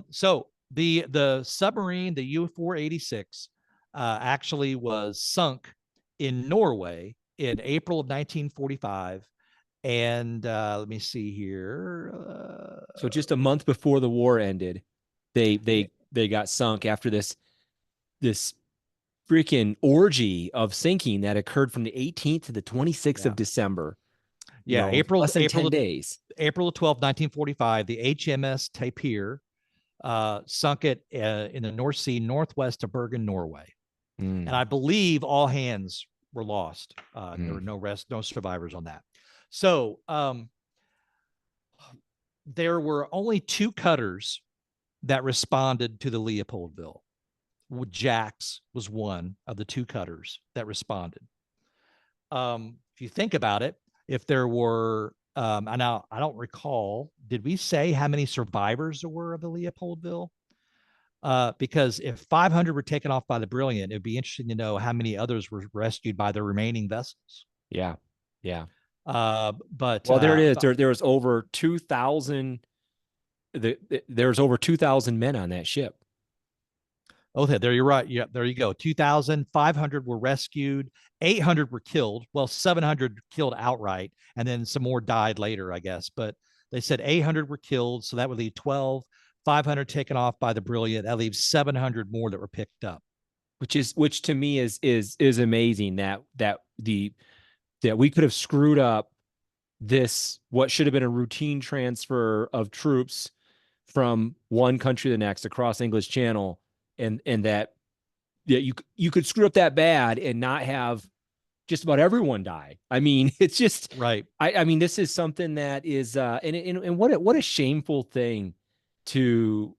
So the submarine, the U-486, actually was sunk in Norway in April of 1945. And let me see here. So just a month before the war ended, they got sunk after this freaking orgy of sinking that occurred from the 18th to the 26th of December. Yeah, less than 10 days. April 12, 1945, the HMS Tapir sunk it in the North Sea, northwest of Bergen, Norway. And I believe all hands were lost. There were no survivors on that. So there were only 2 cutters that responded to the Leopoldville. Jack's was one of the 2 cutters that responded. If you think about it, if there were, I don't recall, did we say how many survivors there were of the Leopoldville? Because if 500 were taken off by the Brilliant, it'd be interesting to know how many others were rescued by the remaining vessels. Yeah. But there it is. There was over 2,000. There was over 2,000 men on that ship. Okay, there you're right. Yeah, there you go. 2,500 were rescued. 800 were killed. Well, 700 killed outright, and then some more died later, I guess. But They said 800 were killed, so that would leave 12, 500 taken off by the Brilliant. That leaves 700 more that were picked up. Which to me is amazing that we could have screwed up this, what should have been a routine transfer of troops from one country to the next across English Channel, and that you could screw up that bad and not have just about everyone die. I mean, it's just right. I mean, this is something that is and what a shameful thing to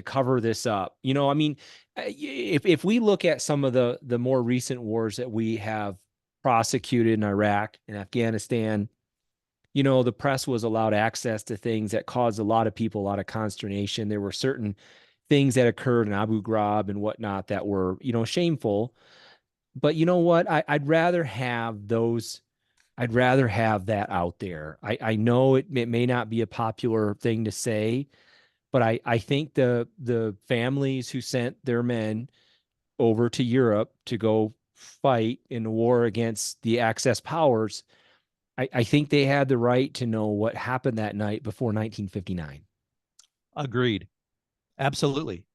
cover this up. You know, I mean, if we look at some of the more recent wars that we have prosecuted in Iraq and Afghanistan, you know, the press was allowed access to things that caused a lot of people a lot of consternation. There were certain things that occurred in Abu Ghraib and whatnot that were, you know, shameful. But you know what? I'd rather have those. I'd rather have that out there. I know it may not be a popular thing to say, but I think the families who sent their men over to Europe to go fight in the war against the Axis powers, I think they had the right to know what happened that night before 1959. Agreed. Absolutely.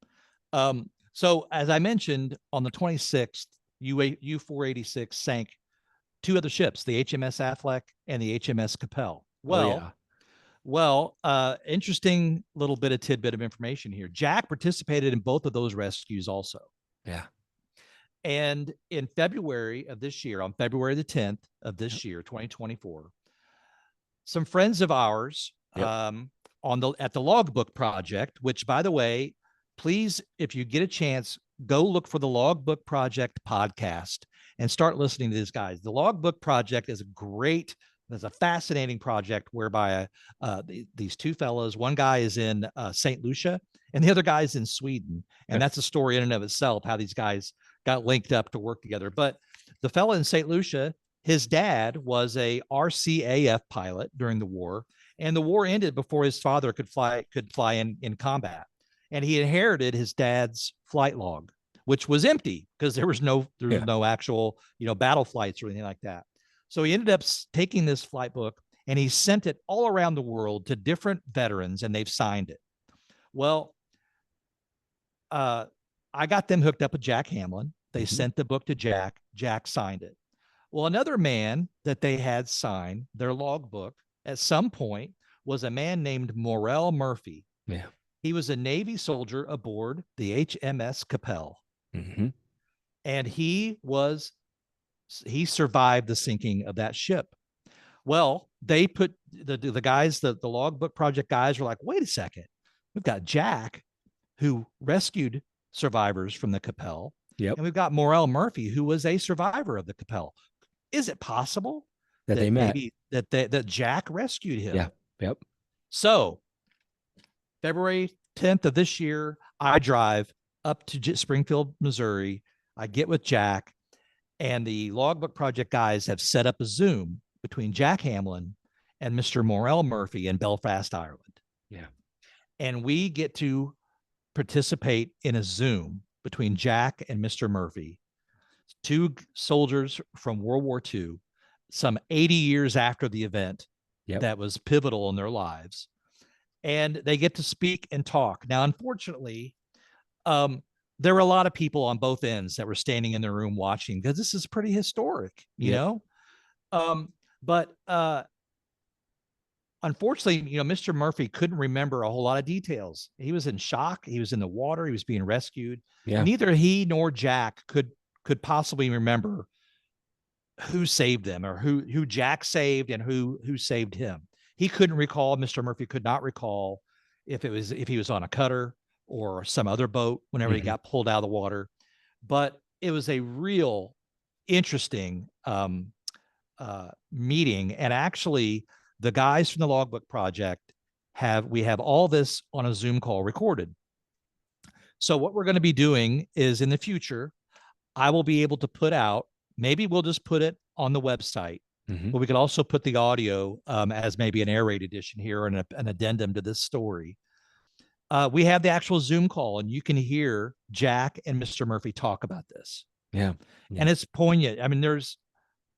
So as I mentioned, on the 26th, U-486 sank two other ships, the HMS Affleck and the HMS Capel. Well, interesting little bit of tidbit of information here. Jack participated in both of those rescues also. Yeah. And in February of this year, on February the 10th of this year, 2024, some friends of ours at the Logbook Project, which, by the way, please, if you get a chance, go look for the Logbook Project podcast and start listening to these guys. The Logbook Project is there's a fascinating project whereby these two fellows, one guy is in St. Lucia and the other guy's in Sweden. And that's a story in and of itself, how these guys got linked up to work together. But the fellow in St. Lucia, his dad was a RCAF pilot during the war, and the war ended before his father could fly in combat. And he inherited his dad's flight log, which was empty because there was no actual, battle flights or anything like that. So he ended up taking this flight book and he sent it all around the world to different veterans, and they've signed it. Well, I got them hooked up with Jack Hamlin. They sent the book to Jack. Jack signed it. Well, another man that they had sign their logbook at some point was a man named Morel Murphy. Yeah. He was a Navy soldier aboard the HMS Capel. Mm-hmm. And he survived the sinking of that ship. Well, they put the guys, the Logbook Project guys were like, wait a second. We've got Jack, who rescued survivors from the Capel. Yep. And we've got Morel Murphy, who was a survivor of the Capel. Is it possible that they met? Maybe that Jack rescued him? Yeah. Yep. So February 10th of this year, I drive up to Springfield, Missouri. I get with Jack, and the Logbook Project guys have set up a Zoom between Jack Hamlin and Mr. Morel Murphy in Belfast, Ireland. Yeah. And we get to participate in a Zoom between Jack and Mr. Murphy, two soldiers from World War II, some 80 years after the event that was pivotal in their lives. And they get to speak and talk. Now, unfortunately, there were a lot of people on both ends that were standing in the room watching, because this is pretty historic, you know? But unfortunately, Mr. Murphy couldn't remember a whole lot of details. He was in shock. He was in the water. He was being rescued. Yeah. Neither he nor Jack could possibly remember who saved them, or who Jack saved and who saved him. He couldn't recall. Mr. Murphy could not recall if he was on a cutter or some other boat whenever he got pulled out of the water. But it was a real interesting meeting. And actually, the guys from the Logbook Project we have all this on a Zoom call recorded. So what we're going to be doing is, in the future, I will be able to put out, maybe we'll just put it on the website, but we could also put the audio as maybe an air raid edition here, and an addendum to this story. We have the actual Zoom call, and you can hear Jack and Mr. Murphy talk about this. Yeah. And it's poignant. I mean, there's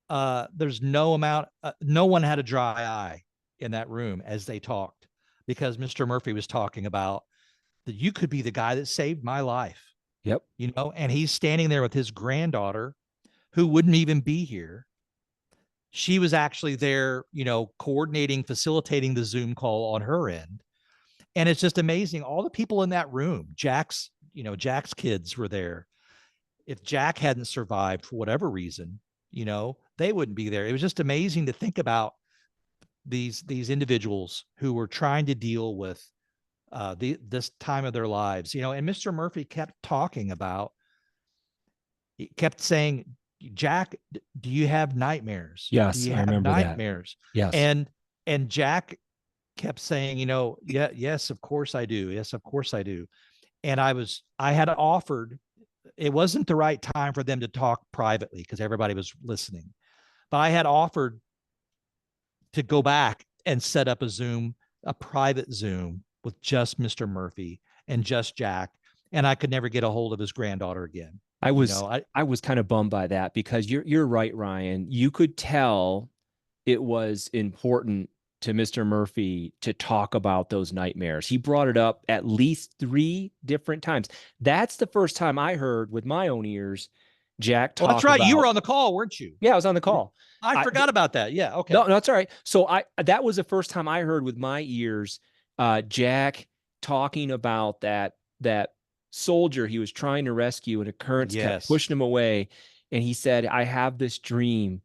no one had a dry eye in that room as they talked, because Mr. Murphy was talking about that you could be the guy that saved my life. Yep. You know, and he's standing there with his granddaughter who wouldn't even be here. She was actually there, you know, coordinating, facilitating the Zoom call on her end. And it's just amazing. All the people in that room, Jack's kids were there. If Jack hadn't survived for whatever reason, you know, they wouldn't be there. It was just amazing to think about these individuals who were trying to deal with this time of their lives, you know. And Mr. Murphy kept talking about, he kept saying, Jack, do you have nightmares? Do Yes, you I have remember that. nightmares? Yes. And Jack kept saying, you know, yeah, yes, of course I do. Yes, of course I do. And I had offered, it wasn't the right time for them to talk privately because everybody was listening, but I had offered to go back and set up a private Zoom with just Mr. Murphy and just Jack. And I could never get a hold of his granddaughter again. I was kind of bummed by that, because you're right, Ryan. You could tell it was important to Mr. Murphy to talk about those nightmares. He brought it up at least 3 different times. That's the first time I heard with my own ears Jack talk that's right. about, You were on the call, weren't you? Yeah, I was on the call. I forgot about that. Yeah. Okay. No, that's all right. So that was the first time I heard with my ears Jack talking about that soldier he was trying to rescue, and currents kept pushing him away. And he said, I have this dream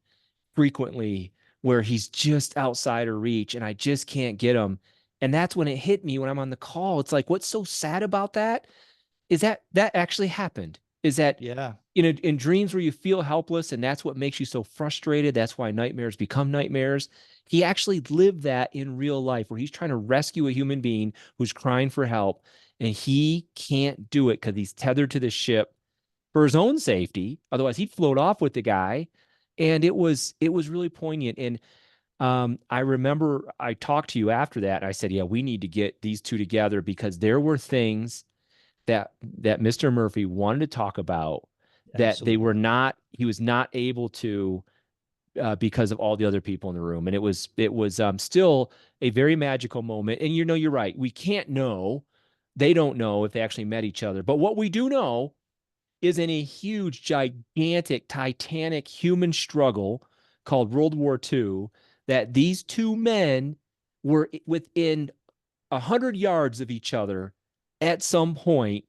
frequently where he's just outside of reach and I just can't get him. And that's when it hit me when I'm on the call. It's like, what's so sad about that is that actually happened. Is that, in dreams where you feel helpless, and that's what makes you so frustrated. That's why nightmares become nightmares. He actually lived that in real life, where he's trying to rescue a human being who's crying for help, and he can't do it because he's tethered to the ship for his own safety. Otherwise, he'd float off with the guy. And it was really poignant. And I remember I talked to you after that, and I said, yeah, we need to get these two together, because there were things that Mr. Murphy wanted to talk about that he was not able to, because of all the other people in the room. And it was still a very magical moment. And you're right. We can't know. They don't know if they actually met each other. But what we do know is, in a huge, gigantic, titanic human struggle called World War II, that these two men were within 100 yards of each other at some point,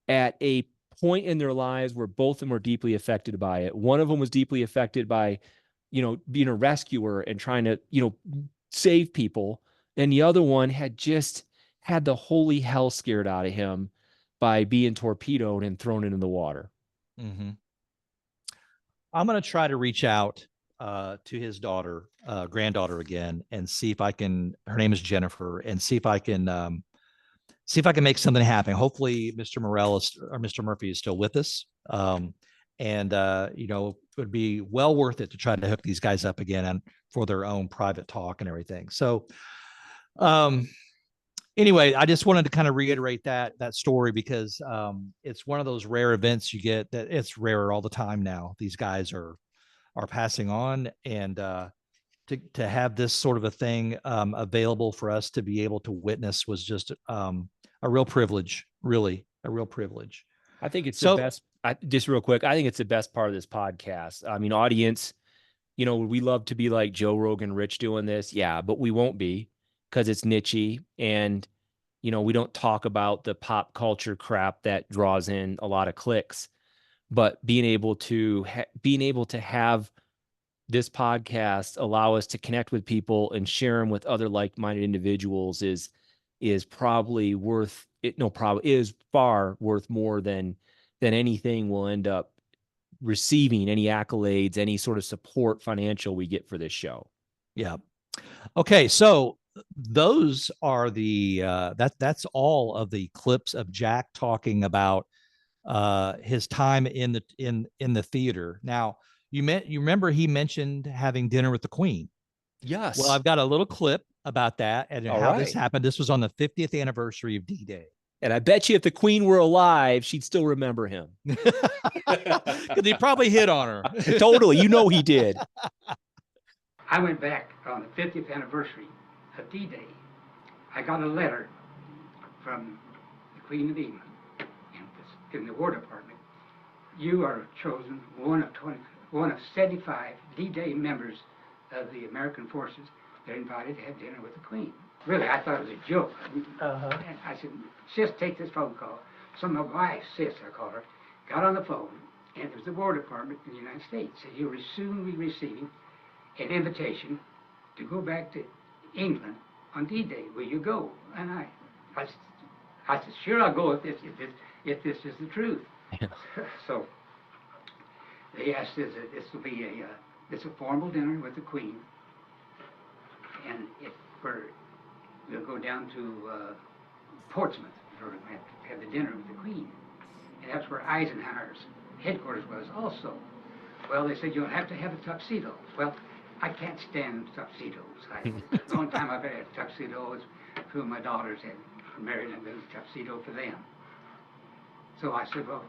at a point in their lives where both of them were deeply affected by it. One of them was deeply affected by, being a rescuer and trying to, save people. And the other one had just had the holy hell scared out of him by being torpedoed and thrown into the water. Mm-hmm. I'm going to try to reach out to his granddaughter again, and see if I can, her name is Jennifer, and see if I can make something happen. Hopefully Mr. Mr. Murphy is still with us. It would be well worth it to try to hook these guys up again and for their own private talk and everything. So, anyway, I just wanted to kind of reiterate that story, because it's one of those rare events you get, that it's rarer all the time now. These guys are passing on, and to have this sort of a thing available for us to be able to witness was just a real privilege, really a real privilege. I think it's the best. Just real quick, I think it's the best part of this podcast. I mean, audience, we love to be like Joe Rogan, Rich doing this. Yeah, but we won't be, because it's niche-y, and we don't talk about the pop culture crap that draws in a lot of clicks. But being able to have this podcast allow us to connect with people and share them with other like-minded individuals is probably worth it. No, probably is far worth more than anything we'll end up receiving, any accolades, any sort of support financial we get for this show. Yeah. Okay. So those are that's all of the clips of Jack talking about his time in the theater. Now, you remember he mentioned having dinner with the Queen. Yes. Well, I've got a little clip about that and how this happened. This was on the 50th anniversary of D-Day. And I bet you if the Queen were alive, she'd still remember him. Because he probably hit on her. Totally. He did. I went back on the 50th anniversary of D-Day, I got a letter from the Queen of England in the War Department. You are chosen one of 75 D-Day members of the American forces. They're invited to have dinner with the Queen. Really, I thought it was a joke. And I said, sis, take this phone call. So my wife, sis, I call her, got on the phone, and it was the War Department in the United States. Said, you'll soon be receiving an invitation to go back to England on D-Day. Will you go? And I said, sure, I'll go if this is the truth. So they asked us that this will be a formal dinner with the Queen, and we'll go down to Portsmouth to have the dinner with the Queen, and that's where Eisenhower's headquarters was also. Well, they said you'll have to have a tuxedo. Well, I can't stand tuxedos. The only time I've ever had a tuxedo was two of my daughters had married, and there was a tuxedo for them. So I said, well,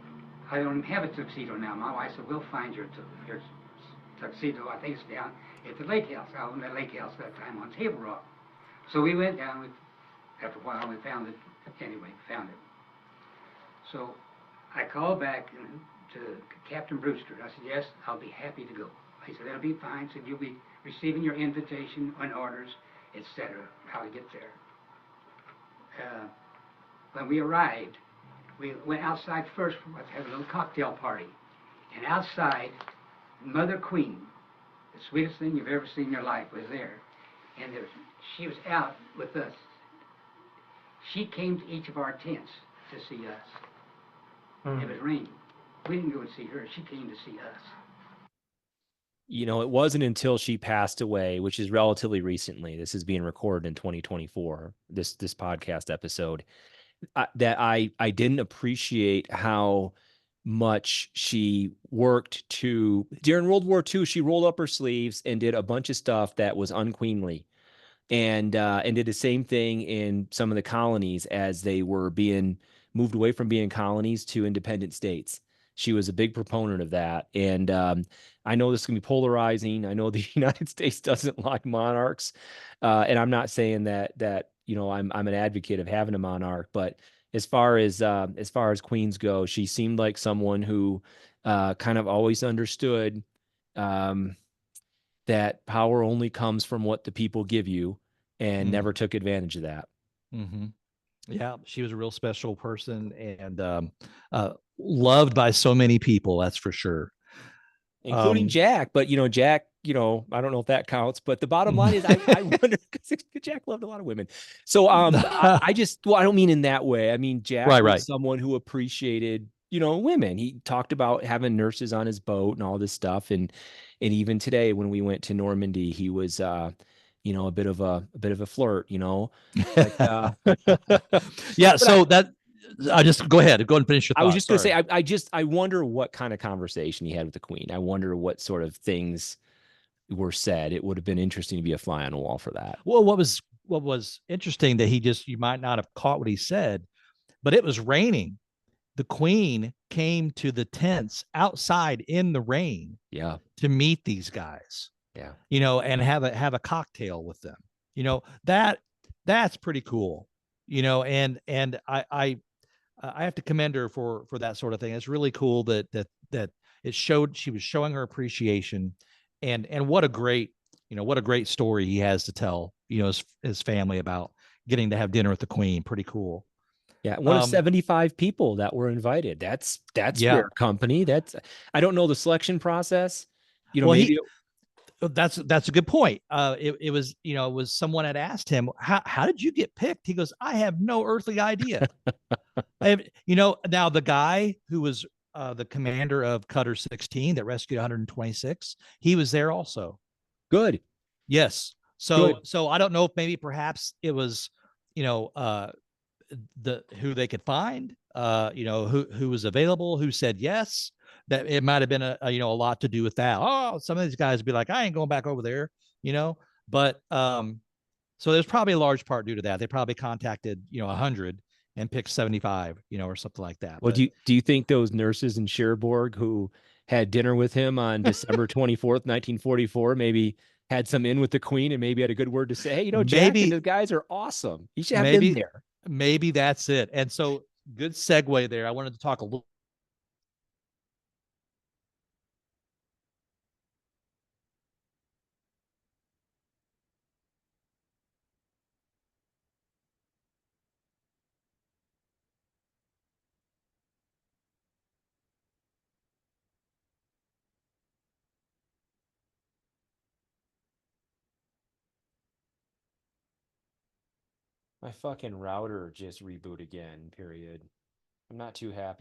I don't have a tuxedo now. My wife said, we'll find your tuxedo. I think it's down at the lake house. I owned that lake house at that time on Table Rock. So we went down. After a while, we found it. Anyway, found it. So I called back to Captain Brewster. I said, yes, I'll be happy to go. He said, that'll be fine. He said, you'll be receiving your invitation and orders, etc., how to get there. When we arrived, we went outside first to have a little cocktail party. And outside, Mother Queen, the sweetest thing you've ever seen in your life, was there. And she was out with us. She came to each of our tents to see us. It was raining. We didn't go and see her. She came to see us. You know, it wasn't until she passed away, which is relatively recently, this is being recorded in 2024, this podcast episode, that I didn't appreciate how much she worked during World War II, she rolled up her sleeves and did a bunch of stuff that was unqueenly, and did the same thing in some of the colonies as they were being moved away from being colonies to independent states. She was a big proponent of that. And I know this can be polarizing. I know the United States doesn't like monarchs. And I'm not saying that I'm an advocate of having a monarch, but as far as queens go, she seemed like someone who kind of always understood that power only comes from what the people give you, and never took advantage of that. Mm-hmm. Yeah, she was a real special person, and loved by so many people, that's for sure. Including Jack. But, Jack, I don't know if that counts, but the bottom line is I wonder, because Jack loved a lot of women. So I don't mean in that way. I mean, Jack was someone who appreciated, women. He talked about having nurses on his boat and all this stuff. And even today, when we went to Normandy, he was, a bit of a flirt, But, yeah. So that, I just go ahead and finish your thought. I was just going to say, I wonder what kind of conversation he had with the Queen. I wonder what sort of things were said. It would have been interesting to be a fly on the wall for that. Well, what was interesting that you might not have caught what he said, but it was raining. The Queen came to the tents outside in the rain, to meet these guys, and have a cocktail with them. That's pretty cool, and I have to commend her for that sort of thing. It's really cool that it showed she was showing her appreciation, and what a great story he has to tell, his family about getting to have dinner with the Queen. Pretty cool. Yeah, one of 75 people that were invited. That's rare company. I don't know the selection process. That's a good point. It was someone had asked him, how did you get picked? He goes, I have no earthly idea. Now the guy who was the commander of Cutter 16 that rescued 126, he was there also. Good. Yes. So I don't know if maybe perhaps it was, who they could find, who was available, who said yes. That it might have been a lot to do with that. Oh, some of these guys would be like, I ain't going back over there, but so there's probably a large part due to that. They probably contacted 100 and picked 75, or something like that. Well, do you think those nurses in Cherbourg who had dinner with him on December 24th, 1944, maybe had some in with the Queen and maybe had a good word to say. Hey, Jack Maybe- and the guys are awesome. You should have maybe- them there. Maybe that's it. And so, good segue there. I wanted to talk a little. My fucking router just reboot again, period. I'm not too happy